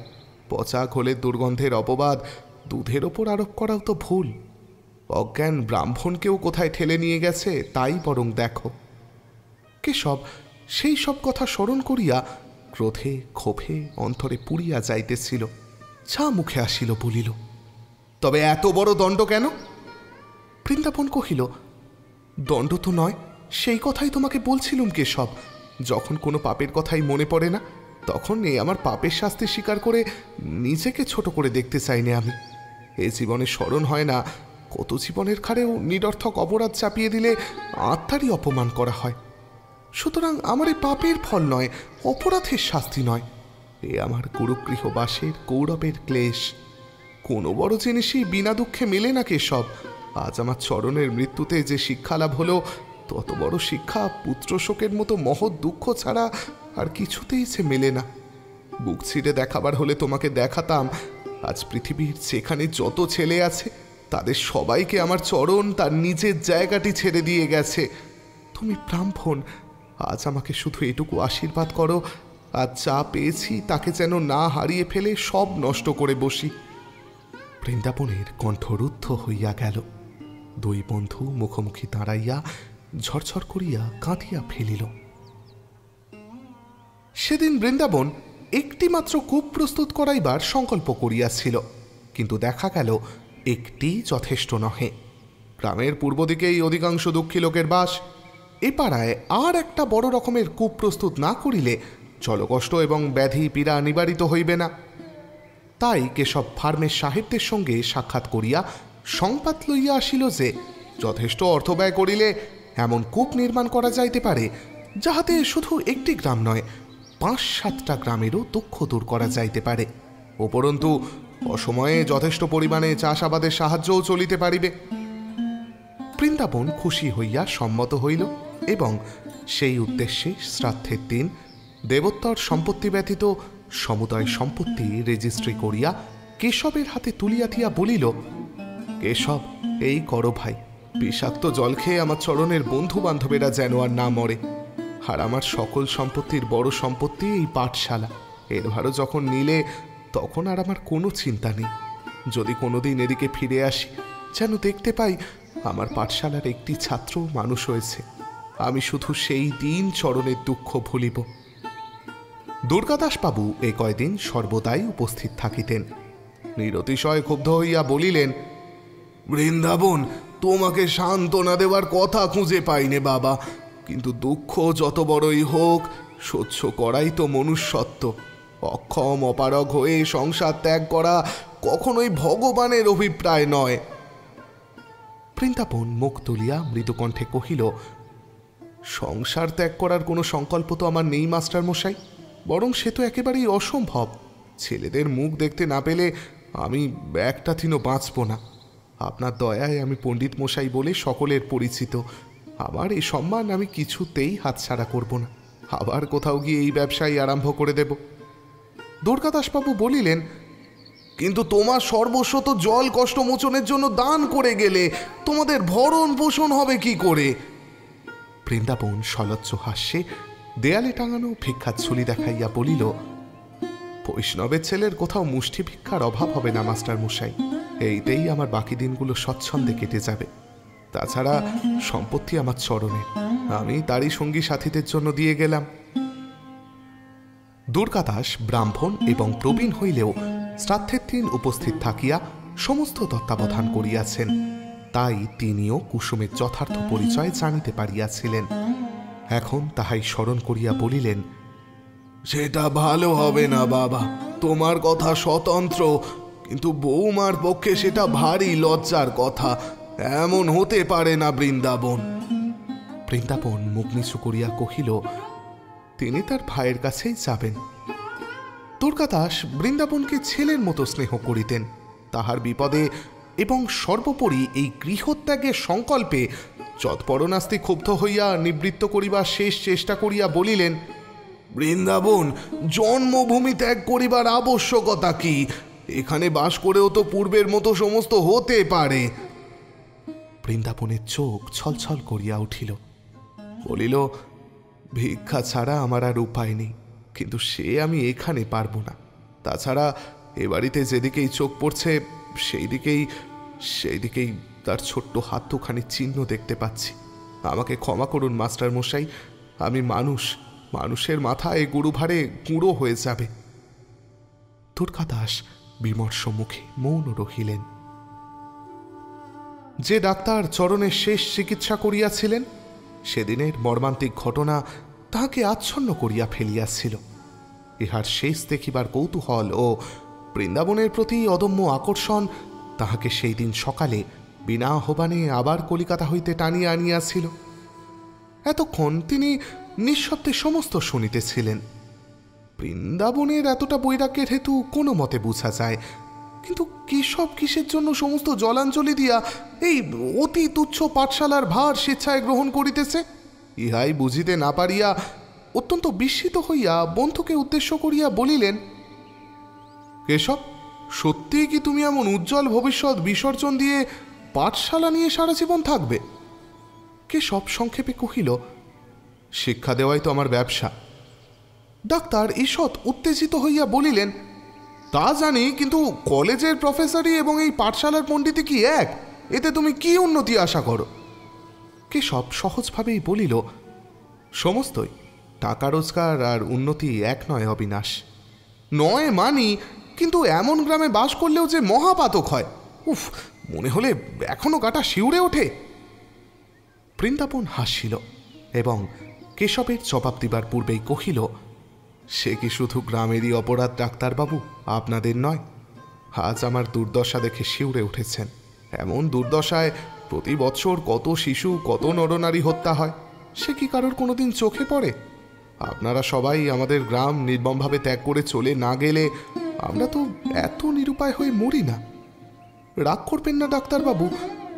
পচা ঘোলের দুর্গন্ধের অপবাদ দুধের ওপর আরোপ করাও তো ভুল। অজ্ঞান ব্রাহ্মণকেও কোথায় ঠেলে নিয়ে গেছে তাই বরং দেখো। কেশব সেই সব কথা স্মরণ করিয়া ক্রোধে ক্ষোভে অন্তরে পুড়িয়া যাইতেছিল। যা মুখে আসিল বলিল, তবে এত বড় দণ্ড কেন? বৃন্দাবন কহিল, দণ্ড তো নয়, সেই কথাই তোমাকে বলছিলুম কেশব। যখন কোনো পাপের কথাই মনে পড়ে না, তখন আমার পাপের শাস্তি স্বীকার করে নিজেকে ছোট করে দেখতে চাইনি আমি। এ জীবনে স্মরণ হয় না, কত জীবনের খাড়েও নিরর্থক অপরাধ চাপিয়ে দিলে আত্মারই অপমান করা হয়। সুতরাং আমার এই পাপের ফল নয়, অপরাধের শাস্তি নয়, এ আমার গুরুগৃহবাসের কৌরবের ক্লেশ। কোনো বড় জিনিসই বিনা দুঃখে মেলে না কেশব। আজ আমার চরণের মৃত্যুতে যে শিক্ষা লাভ হলো, তত বড় শিক্ষা পুত্র শোকের মতো মহৎ দুঃখ ছাড়া আর কিছুতেই সে মেলে না। বুক ছিঁড়ে দেখাবার হলে তোমাকে দেখাতাম। আজ পৃথিবীর যেখানে যত ছেলে আছে, তাদের সবাইকে আমার চরণ তার নিজের জায়গাটি ছেড়ে দিয়ে গেছে। তুমি ব্রাহ্মণ, আজ আমাকে শুধু এটুকু আশীর্বাদ করো, আজ যা পেয়েছি তাকে যেন না হারিয়ে ফেলে সব নষ্ট করে বসি। বৃন্দাবনের কণ্ঠ রুদ্ধ হইয়া গেল। দুই বন্ধু মুখোমুখি দাঁড়াইয়া ঝরঝর করিয়া কাঁদিয়া ফেলিল। সেদিন বৃন্দাবন একটি মাত্র কূপ প্রস্তুত করাইবার সংকল্প করিয়াছিল, কিন্তু দেখা গেল একটি যথেষ্ট নহে। গ্রামের পূর্ব দিকেই অধিকাংশ দুঃখী লোকের বাস। এ পাড়ায় আর একটা বড় রকমের কূপ প্রস্তুত না করিলে জলকষ্ট এবং ব্যাধি পীড়া নিবারিত হইবে না। তাই কেশব ফার্মের সাহেবদের সঙ্গে সাক্ষাৎ করিয়া সংবাদ লইয়া আসিল যে যথেষ্ট অর্থ ব্যয় করিলে এমন কূপ নির্মাণ করা যাইতে পারে, যাহাতে শুধু একটি গ্রাম নয়, ৫-৭টা গ্রামেরও দুঃখ দূর করা যাইতে পারে। উপরন্তু অসময়ে যথেষ্ট পরিমাণে চাষাবাদের সাহায্যও চলিতে পারিবে। বৃন্দাবন খুশি হইয়া সম্মত হইল এবং সেই উদ্দেশ্যে শ্রাদ্ধের দিন দেবোত্তর সম্পত্তি ব্যতীত সমুদয় সম্পত্তি রেজিস্ট্রি করিয়া কেশবের হাতে তুলিয়া দিয়া বলিল, কেশব, এই করো ভাই, বিষাক্ত জল খেয়ে আমার চরণের বন্ধু বান্ধবেরা যেন আর না মরে। আর আমার সকল সম্পত্তির বড় সম্পত্তি এই পাঠশালা। এর ভারও যখন নিলে তখন আর আমার কোনো চিন্তা নেই। যদি কোনোদিন এদিকে ফিরে আসি, যেন দেখতে পাই আমার পাঠশালার একটি ছাত্র মানুষ হয়েছে। আমি শুধু সেই দিন চরণের দুঃখ ভুলিব। দুর্গাদাসবাবু এ কয়দিন সর্বদাই উপস্থিত থাকিতেন। নিরতিশয় ক্ষুব্ধ হইয়া বলিলেন, বৃন্দাবন, তোমাকে সান্ত্বনা দেওয়ার কথা খুঁজে পাইনে বাবা, কিন্তু দুঃখ যত বড়ই হোক সহ্য করাই তো মনুষ্যত্ব। অক্ষম অপারগ হয়ে সংসার ত্যাগ করা কখনোই ভগবানের অভিপ্রায় নয়। বৃন্দাবন মুখ তুলিয়া মৃদুকণ্ঠে কহিল, সংসার ত্যাগ করার কোনো সংকল্প তো আমার নেই মাস্টার মশাই, বরং সে তো একেবারেই অসম্ভব। ছেলেদের মুখ দেখতে না পেলে আমি একটা দিনও বাঁচব না। আপনার দয়ায় আমি পণ্ডিত মশাই বলে সকলের পরিচিত। আমার এই সম্মান আমি কিছুতেই হাতছাড়া করব না। আবার কোথাও গিয়ে এই ব্যবসায় আরম্ভ করে দেব। দুর্গাদাসবাবু বলিলেন, কিন্তু তোমার সর্বস্ব তো জল কষ্ট মোচনের জন্য দান করে গেলে, তোমাদের ভরণ পোষণ হবে কি করে? বৃন্দাবন সলজ্জ হাস্যে দেয়ালে টাঙানো ভিক্ষার ঝুলি দেখাইয়া বলিল, বৈষ্ণবের ছেলের কোথাও মুষ্টি ভিক্ষার অভাব হবে না মাস্টার মশাই। এইতেই আমার বাকি দিনগুলো স্বচ্ছন্দে কেটে যাবে। তাছাড়া সম্পত্তি আমার চরণে, আমি তারই সঙ্গী সাথীদের জন্য দিয়ে গেলাম। দুর্গাদাস ব্রাহ্মণ এবং প্রবীণ হইলেও শ্রাদ্ধের দিন উপস্থিত থাকিয়া সমস্ত তত্ত্বাবধান করিয়াছেন। তাই তিনিও কুসুমের যথার্থ পরিচয় জানিতে পারিয়াছিলেন। এখন তাহাই স্মরণ করিয়া বলিলেন, সেটা ভালো হবে না বাবা, তোমার কথা স্বতন্ত্র, কিন্তু বৌমার পক্ষে সেটা ভারী লজ্জার কথা। এমন হতে পারে না বৃন্দাবন। বৃন্দাবন মুখ নিচু করিয়া কহিল, তিনি তার ভাইয়ের কাছেই যাবেন। দুর্গাদাস বৃন্দাবনকে ছেলের মতো স্নেহ করিতেন। তাহার বিপদে এবং সর্বোপরি এই গৃহত্যাগের সংকল্পে যৎপরণাস্তি ক্ষুব্ধ হইয়া নিবৃত্ত করিবার শেষ চেষ্টা করিয়া বলিলেন, বৃন্দাবন জন্মভূমি ত্যাগ করিবার আবশ্যকতা কি? এখানে বাস করেও তো পূর্বের মতো সমস্ত হতে পারে। বৃন্দাবনের চোখ ছলছল করিয়া উঠিল, বলিল, ভিক্ষা ছাড়া আমার আর উপায় নেই, কিন্তু সে আমি এখানে পারব না। তাছাড়া এ বাড়িতে যেদিকেই চোখ পড়ছে সেই দিকেই তার ছোট্ট হাতখানি চিহ্ন দেখতে পাচ্ছি। আমাকে ক্ষমা করুন মাস্টার মশাই, আমি মানুষের মাথায় গুরুভারে গুঁড়ো হয়ে যাবে। দুর্গাদাস বিমর্ষ মুখে মৌন রহিলেন। যে ডাক্তার চরণের শেষ চিকিৎসা করিয়াছিলেন, সেদিনের মর্মান্তিক ঘটনা তাহাকে আচ্ছন্ন করিয়া ফেলিয়াছিল। ইহার শেষ দেখিবার কৌতূহল ও বৃন্দাবনের প্রতি অদম্য আকর্ষণ তাহাকে সেই দিন সকালে বিনা আহ্বানে আবার কলিকাতা হইতে টানিয়া আনিয়াছিল। এতক্ষণ তিনি নিঃশব্দে সমস্ত শুনিতেছিলেন। বৃন্দাবনের এতটা বৈরাগ্যের হেতু কোনো মতে বুঝা যায়, কিন্তু কেশব কিসের জন্য সমস্ত জলাঞ্জলি দিয়া এই অতি তুচ্ছ পাঠশালার ভার স্বেচ্ছায় গ্রহণ করিতেছে, ইহাই বুঝিতে না পারিয়া অত্যন্ত বিস্মিত হইয়া বন্ধুকে উদ্দেশ্য করিয়া বলিলেন, কেশব, সত্যিই কি তুমি এমন উজ্জ্বল ভবিষ্যৎ বিসর্জন দিয়ে পাঠশালা নিয়ে সারা জীবন থাকবে? কেশব সংক্ষেপে কহিল, শিক্ষা দেওয়াই তো আমার ব্যবসা। ডাক্তার ঈষৎ উত্তেজিত হইয়া বলিলেন, তা জানি, কিন্তু কলেজের প্রফেসরি এবং এই পাঠশালার পণ্ডিতি কি এক? এতে তুমি কি উন্নতি আশা করো? কেশব সহজভাবেই বলিল, সমস্তই। টাকা রোজগার আর উন্নতি এক নয় অবিনাশ। নয় মানি, কিন্তু এমন গ্রামে বাস করলেও যে মহাপাতক হয়, উফ, মনে হলে এখনো গাটা শিউরে ওঠে। বৃন্দাবন হাসিল এবং কেশবের জবাব দিবার পূর্বেই কহিল, সে কি শুধু গ্রামেরই অপরাধ ডাক্তারবাবু, আপনাদের নয়? আজ আমার দুর্দশা দেখে শিউরে উঠেছেন। এমন দুর্দশায় প্রতি বৎসর কত শিশু, কত নরনারী হত্যা হয়, সে কি কারোর কোনোদিন চোখে পড়ে? আপনারা সবাই আমাদের গ্রাম নির্মমভাবে ত্যাগ করে চলে না গেলে আমরা তো এত নিরুপায় হয়ে মরি না। রাগ করবেন না ডাক্তারবাবু,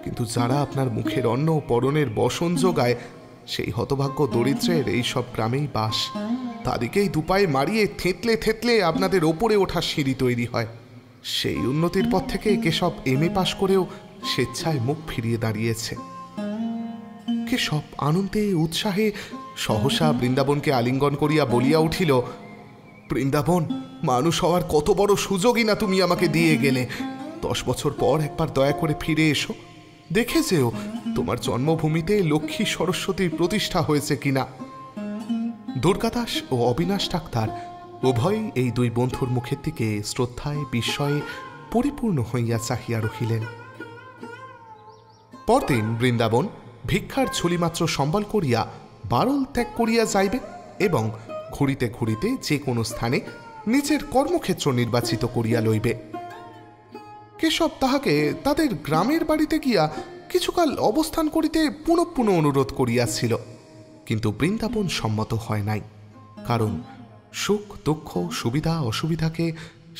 কিন্তু যারা আপনার মুখের অন্ন পরনের বসন যোগায়, সেই হতভাগ্য দরিদ্রের এই সব গ্রামেই বাস। তাদেরকেই দুপায়ে মারিয়ে থেতলে থেতলে আপনাদের ওপরে ওঠার সিঁড়ি তৈরি হয়। সেই উন্নতির পথ থেকে কেশব এমএ পাশ করেও স্বেচ্ছায় মুখ ফিরিয়ে দাঁড়িয়েছে। কেশব আনন্দে উৎসাহে সহসা বৃন্দাবনকে আলিঙ্গন করিয়া বলিয়া উঠিল, বৃন্দাবন, মানুষ হওয়ার কত বড় সুযোগই না তুমি আমাকে দিয়ে গেলে। 10 বছর পর একবার দয়া করে ফিরে এসো, দেখে যেও তোমার জন্মভূমিতে লক্ষ্মী সরস্বতীর প্রতিষ্ঠা হয়েছে কিনা। দুর্গাদাস ও অবিনাশ ডাক্তার উভয়ই এই দুই বন্ধুর মুখের দিকে শ্রদ্ধায় বিস্ময়ে পরিপূর্ণ হইয়া চাহিয়া রহিলেন। পরদিন বৃন্দাবন ভিক্ষার ঝুলিমাত্র সম্বল করিয়া বারল ত্যাগ করিয়া যাইবে এবং ঘুরিতে ঘুরিতে যে কোনো স্থানে নিজের কর্মক্ষেত্র নির্বাচিত করিয়া লইবে। কেশব তাহাকে তাদের গ্রামের বাড়িতে গিয়া কিছুকাল অবস্থান করিতে পুনঃ পুনঃ অনুরোধ করিয়াছিল, কিন্তু বৃন্দাবন সম্মত হয় নাই, কারণ সুখ দুঃখ সুবিধা অসুবিধাকে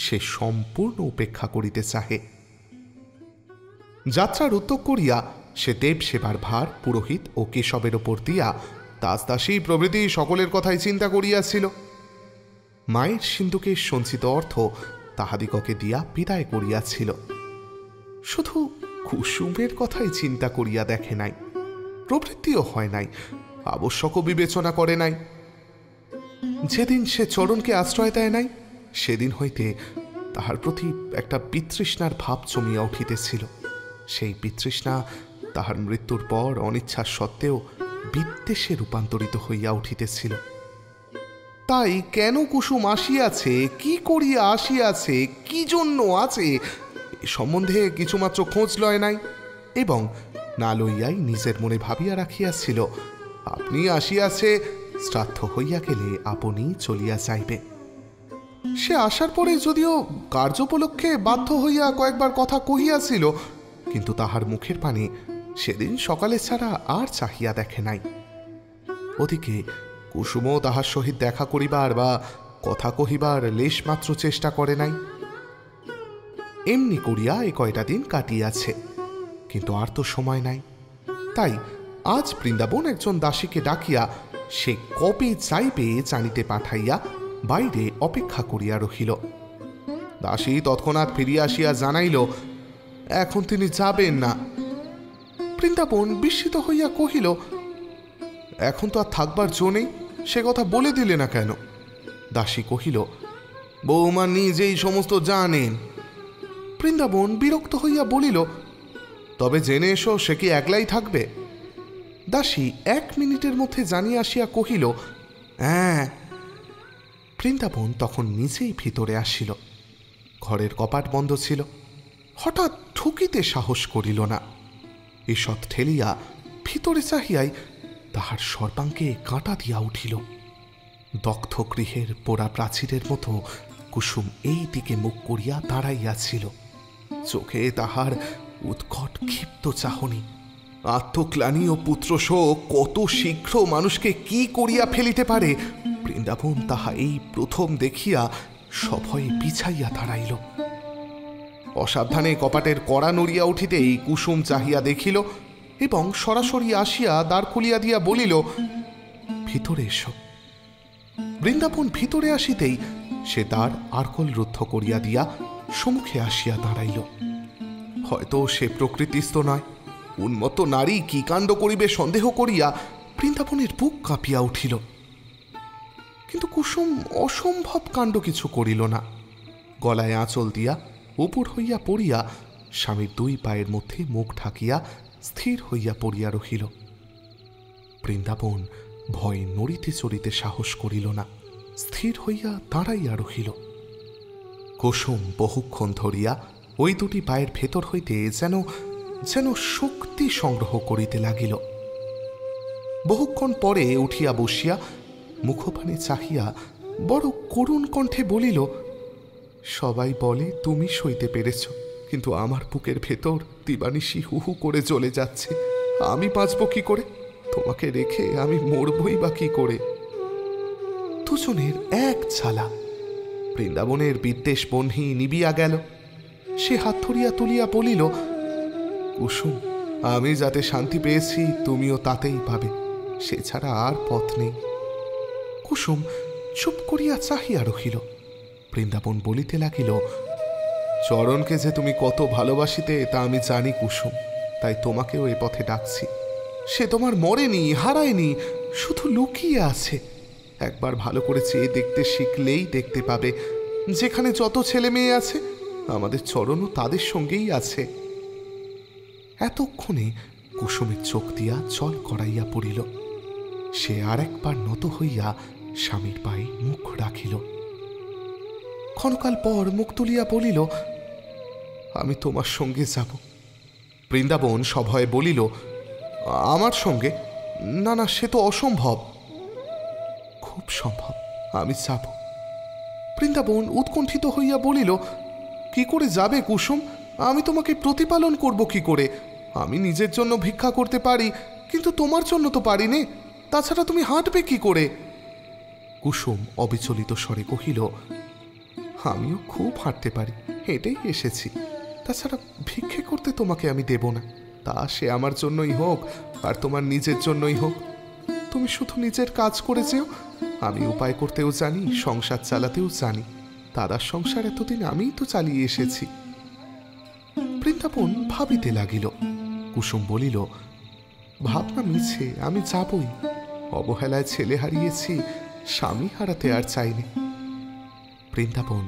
সে সম্পূর্ণ উপেক্ষা করিতে চাহে। যাত্রার উদ্যোগ করিয়া সে দেব সেবার ভার পুরোহিত ও কেশবের ওপর দিয়া দাসদাসী প্রভৃতি সকলের কথাই চিন্তা করিয়াছিল। মায়ের সিন্ধুকে সঞ্চিত অর্থ তাহাদিগকে দিয়া বিদায় করিয়াছিল। শুধু কুসুমের কথাই চিন্তা করিয়া দেখে নাই, প্রবৃত্তিও হয় নাই, আবশ্যকও বিবেচনা করে নাই। যেদিন সে চরণকে আশ্রয় দেয় নাই, সেদিন হইতে তাহার প্রতি একটা বিতৃষ্ণার ভাব জমিয়া উঠিতেছিল। সেই বিতৃষ্ণা তাহার মৃত্যুর পর অনিচ্ছা সত্ত্বেও বিদ্বেষে রূপান্তরিত হইয়া উঠিতেছিল। তাই কেন কুসুম আসিয়াছে, কি করিয়া আসিয়াছে, কি জন্য আছে, এ সম্বন্ধে কিছুমাত্র খোঁজ লয় নাই এবং না লইয়াই নিজের মনে ভাবিয়া রাখিয়াছিল, আপনি আসিয়াছে, শ্রাদ্ধ হইয়া গেলে আপনি চলিয়া যাইবে। সে আসার পরে যদিও কার্যোপলক্ষে বাধ্য হইয়া কয়েকবার কথা কহিয়াছিল, কিন্তু তাহার মুখের পানে সেদিন সকালে ছাড়া আর চাহিয়া দেখে নাই। ওদিকে কুসুমও তাহার সহিত দেখা করিবার বা কথা কহিবার লেশমাত্র চেষ্টা করে নাই। এমনি করিয়া এই কয়টা দিন কাটিয়াছে, কিন্তু আর তো সময় নাই। তাই আজ বৃন্দাবন একজন দাসীকে ডাকিয়া সে কবে চাইবে জানিতে পাঠাইয়া বাইরে অপেক্ষা করিয়া রহিল। দাসী তৎক্ষণাৎ ফিরিয়া আসিয়া জানাইল, এখন তিনি যাবেন না। বৃন্দাবন বিস্মিত হইয়া কহিল, এখন তো আর থাকবার জো নেই, সে কথা বলে দিলে না কেন? দাসী কহিল, বৌমা নিজেই সমস্ত জানেন। বৃন্দাবন বিরক্ত হইয়া বলিল, তবে জেনে এসো সে কি একলাই থাকবে? দাসী 1 মিনিটের মধ্যে জানিয়া আসিয়া কহিল, হ্যাঁ। বৃন্দাবন তখন নিজেই ভিতরে আসিল। ঘরের কপাট বন্ধ ছিল। হঠাৎ ঠুকিতে সাহস করিল না। ঈষৎ ঠেলিয়া ভিতরে চাহিয়াই তাহার সর্বাঙ্গে কাঁটা দিয়া উঠিল। দগ্ধ গৃহের পোড়া প্রাচীরের মতো কুসুম এই দিকে মুখ করিয়া দাঁড়াইয়াছিল। চোখে তাহার উৎকট ক্ষিপ্ত চাহনি। আত্মগ্লানি ও পুত্রশোক কত শীঘ্র মানুষকে কি করিয়া ফেলিতে পারে, বৃন্দাবন তাহা এই প্রথম দেখিয়া সভয়ে পিছাইয়া দাঁড়াইল। অসাবধানে কপাটের কড়া নড়িয়া উঠিতেই কুসুম চাহিয়া দেখিল এবং সরাসরি আসিয়া দ্বার খুলিয়া দিয়া বলিল, ভিতরে এসো। বৃন্দাবন ভিতরে আসিতেই সে দ্বার আরকল রুদ্ধ করিয়া দিয়া সম্মুখে আসিয়া দাঁড়াইল। হয়তো সে প্রকৃতিস্থ নয়, উন্মত্ত নারী কি কাণ্ড করিবে সন্দেহ করিয়া বৃন্দাবনের বুক কাঁপিয়া উঠিল। কিন্তু কুসুম অসম্ভব কাণ্ড কিছু করিল না। গলায় আঁচল দিয়া উপর হইয়া পড়িয়া স্বামীর 2 পায়ের মধ্যে মুখ ঢাকিয়া স্থির হইয়া পড়িয়া রহিল। বৃন্দাবন ভয়ে নড়িতে চড়িতে সাহস করিল না, স্থির হইয়া দাঁড়াইয়া রহিল। কুসুম বহুক্ষণ ধরিয়া ওই 2টি পায়ের ভেতর হইতে যেন যেন শক্তি সংগ্রহ করিতে লাগিল। বহুক্ষণ পরে উঠিয়া বসিয়া মুখপানে চাহিয়া বড় করুণ কণ্ঠে বলিল, সবাই বলে তুমি সইতে পেরেছ, কিন্তু আমার বুকের ভেতর দিবানিশি হুহু করে জ্বলে যাচ্ছে। আমি বাঁচব কি করে? তোমাকে রেখে আমি মরবই বা কি করে? দুজনের এক ছালা। বৃন্দাবনের বিদ্বেষ বহ্নি নিবিয়া গেল। সে হাত ধরিয়া তুলিয়া বলিল, কুসুম, আমি যাতে শান্তি পেয়েছি তুমিও তাতেই পাবে, সে ছাড়া আর পথ নেই। কুসুম চুপ করিয়া চাহিয়া রহিল। বৃন্দাবন বলিতে লাগিল, চরণকে যে তুমি কত ভালোবাসিতে তা আমি জানি কুসুম, তাই তোমাকেও এ পথে ডাকছি। সে তোমার মরেনি, হারায়নি, শুধু লুকিয়ে আছে। একবার ভালো করে চেয়ে দেখতে শিখলেই দেখতে পাবে, যেখানে যত ছেলে মেয়ে আছে আমাদের চরণও তাদের সঙ্গেই আছে। এতক্ষণে কুসুমের চোখ দিয়া জল করাইয়া পড়িল। সে আর একবার নত হইয়া স্বামীর পায়ে মুখ রাখিল। ক্ষণকাল পর মুখ তুলিয়া বলিল, আমি তোমার সঙ্গে যাব। বৃন্দাবন সভয়ে বলিল, আমার সঙ্গে? না না, সে তো অসম্ভব। খুব সম্ভব, আমি যাব। বৃন্দাবন উৎকণ্ঠিত হইয়া বলিল, কি করে যাবে কুসুম? আমি তোমাকে প্রতিপালন করব কি করে? আমি নিজের জন্য ভিক্ষা করতে পারি, কিন্তু তোমার জন্য তো পারি নে। তাছাড়া তুমি হাঁটবে কি করে? কুসুম অবিচলিত স্বরে কহিল, আমিও খুব হাঁটতে পারি, হেঁটেই এসেছি। তাছাড়া ভিক্ষে করতে তোমাকে আমি দেব না। তা সে আমার জন্যই হোক আর তোমার নিজের জন্যই হোক। তুমি শুধু নিজের কাজ করে যেও। আমি উপায় করতেও জানি, সংসার চালাতেও জানি। দাদার সংসার এতদিন আমিই তো চালিয়ে এসেছি। বৃন্দাবন ভাবিতে লাগিল। কুসুম বলিল, ভাবনা মিছে, আমি যাবই। অবহেলায় ছেলে হারিয়েছি, স্বামী হারাতে আর চাইনি। বৃন্দাবন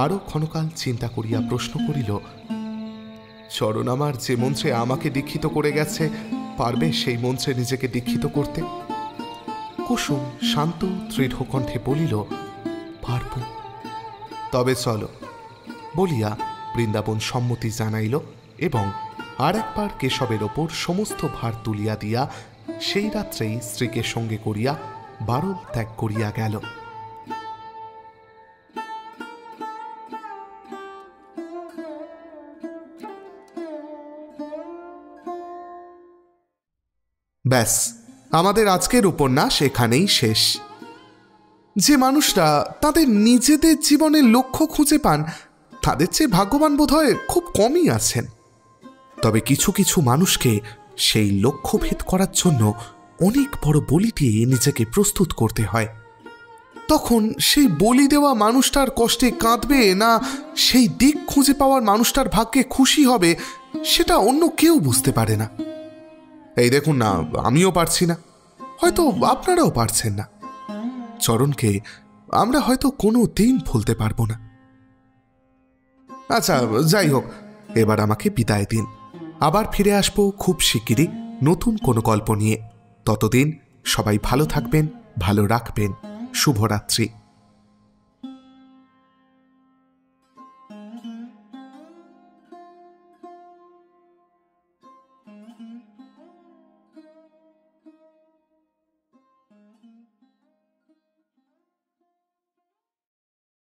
আরো ক্ষণকাল চিন্তা করিয়া প্রশ্ন করিল, চরণ আমার যে মন্ত্রে আমাকে দীক্ষিত করে গেছে, পারবে সেই মন্ত্রে নিজেকে দীক্ষিত করতে? কুসুম শান্ত দৃঢ় কণ্ঠে বলিল, পারব। তবে চলো বলিয়া বৃন্দাবন সম্মতি জানাইল এবং আর একবার কেশবের ওপর সমস্ত ভার তুলিয়া দিয়া সেই রাত্রেই স্ত্রীকে সঙ্গে করিয়া বারল ত্যাগ করিয়া গেল। ব্যাস, আমাদের আজকের উপন্যাস এখানেই শেষ। যে মানুষরা তাদের নিজেদের জীবনের লক্ষ্য খুঁজে পান, তাদের চেয়ে ভাগ্যবান বোধহয় খুব কমই আছেন। তবে কিছু কিছু মানুষকে সেই লক্ষ্যভেদ করার জন্য অনেক বড় বলি দিয়ে নিজেকে প্রস্তুত করতে হয়। তখন সেই বলি দেওয়া মানুষটার কষ্টে কাঁদবে না সেই দিক খুঁজে পাওয়ার মানুষটার ভাগ্যে খুশি হবে, সেটা অন্য কেউ বুঝতে পারে না। এই দেখুন না, আমিও পারছি না, হয়তো আপনারাও পারছেন না। চরণকে আমরা হয়তো কোনো দিন ভুলতে পারবো না। আচ্ছা, যাই হোক, এবার আমাকে বিদায় দিন। আবার ফিরে আসবো খুব শিগগিরই নতুন কোনো গল্প নিয়ে। ততদিন সবাই ভালো থাকবেন, ভালো রাখবেন। শুভরাত্রি।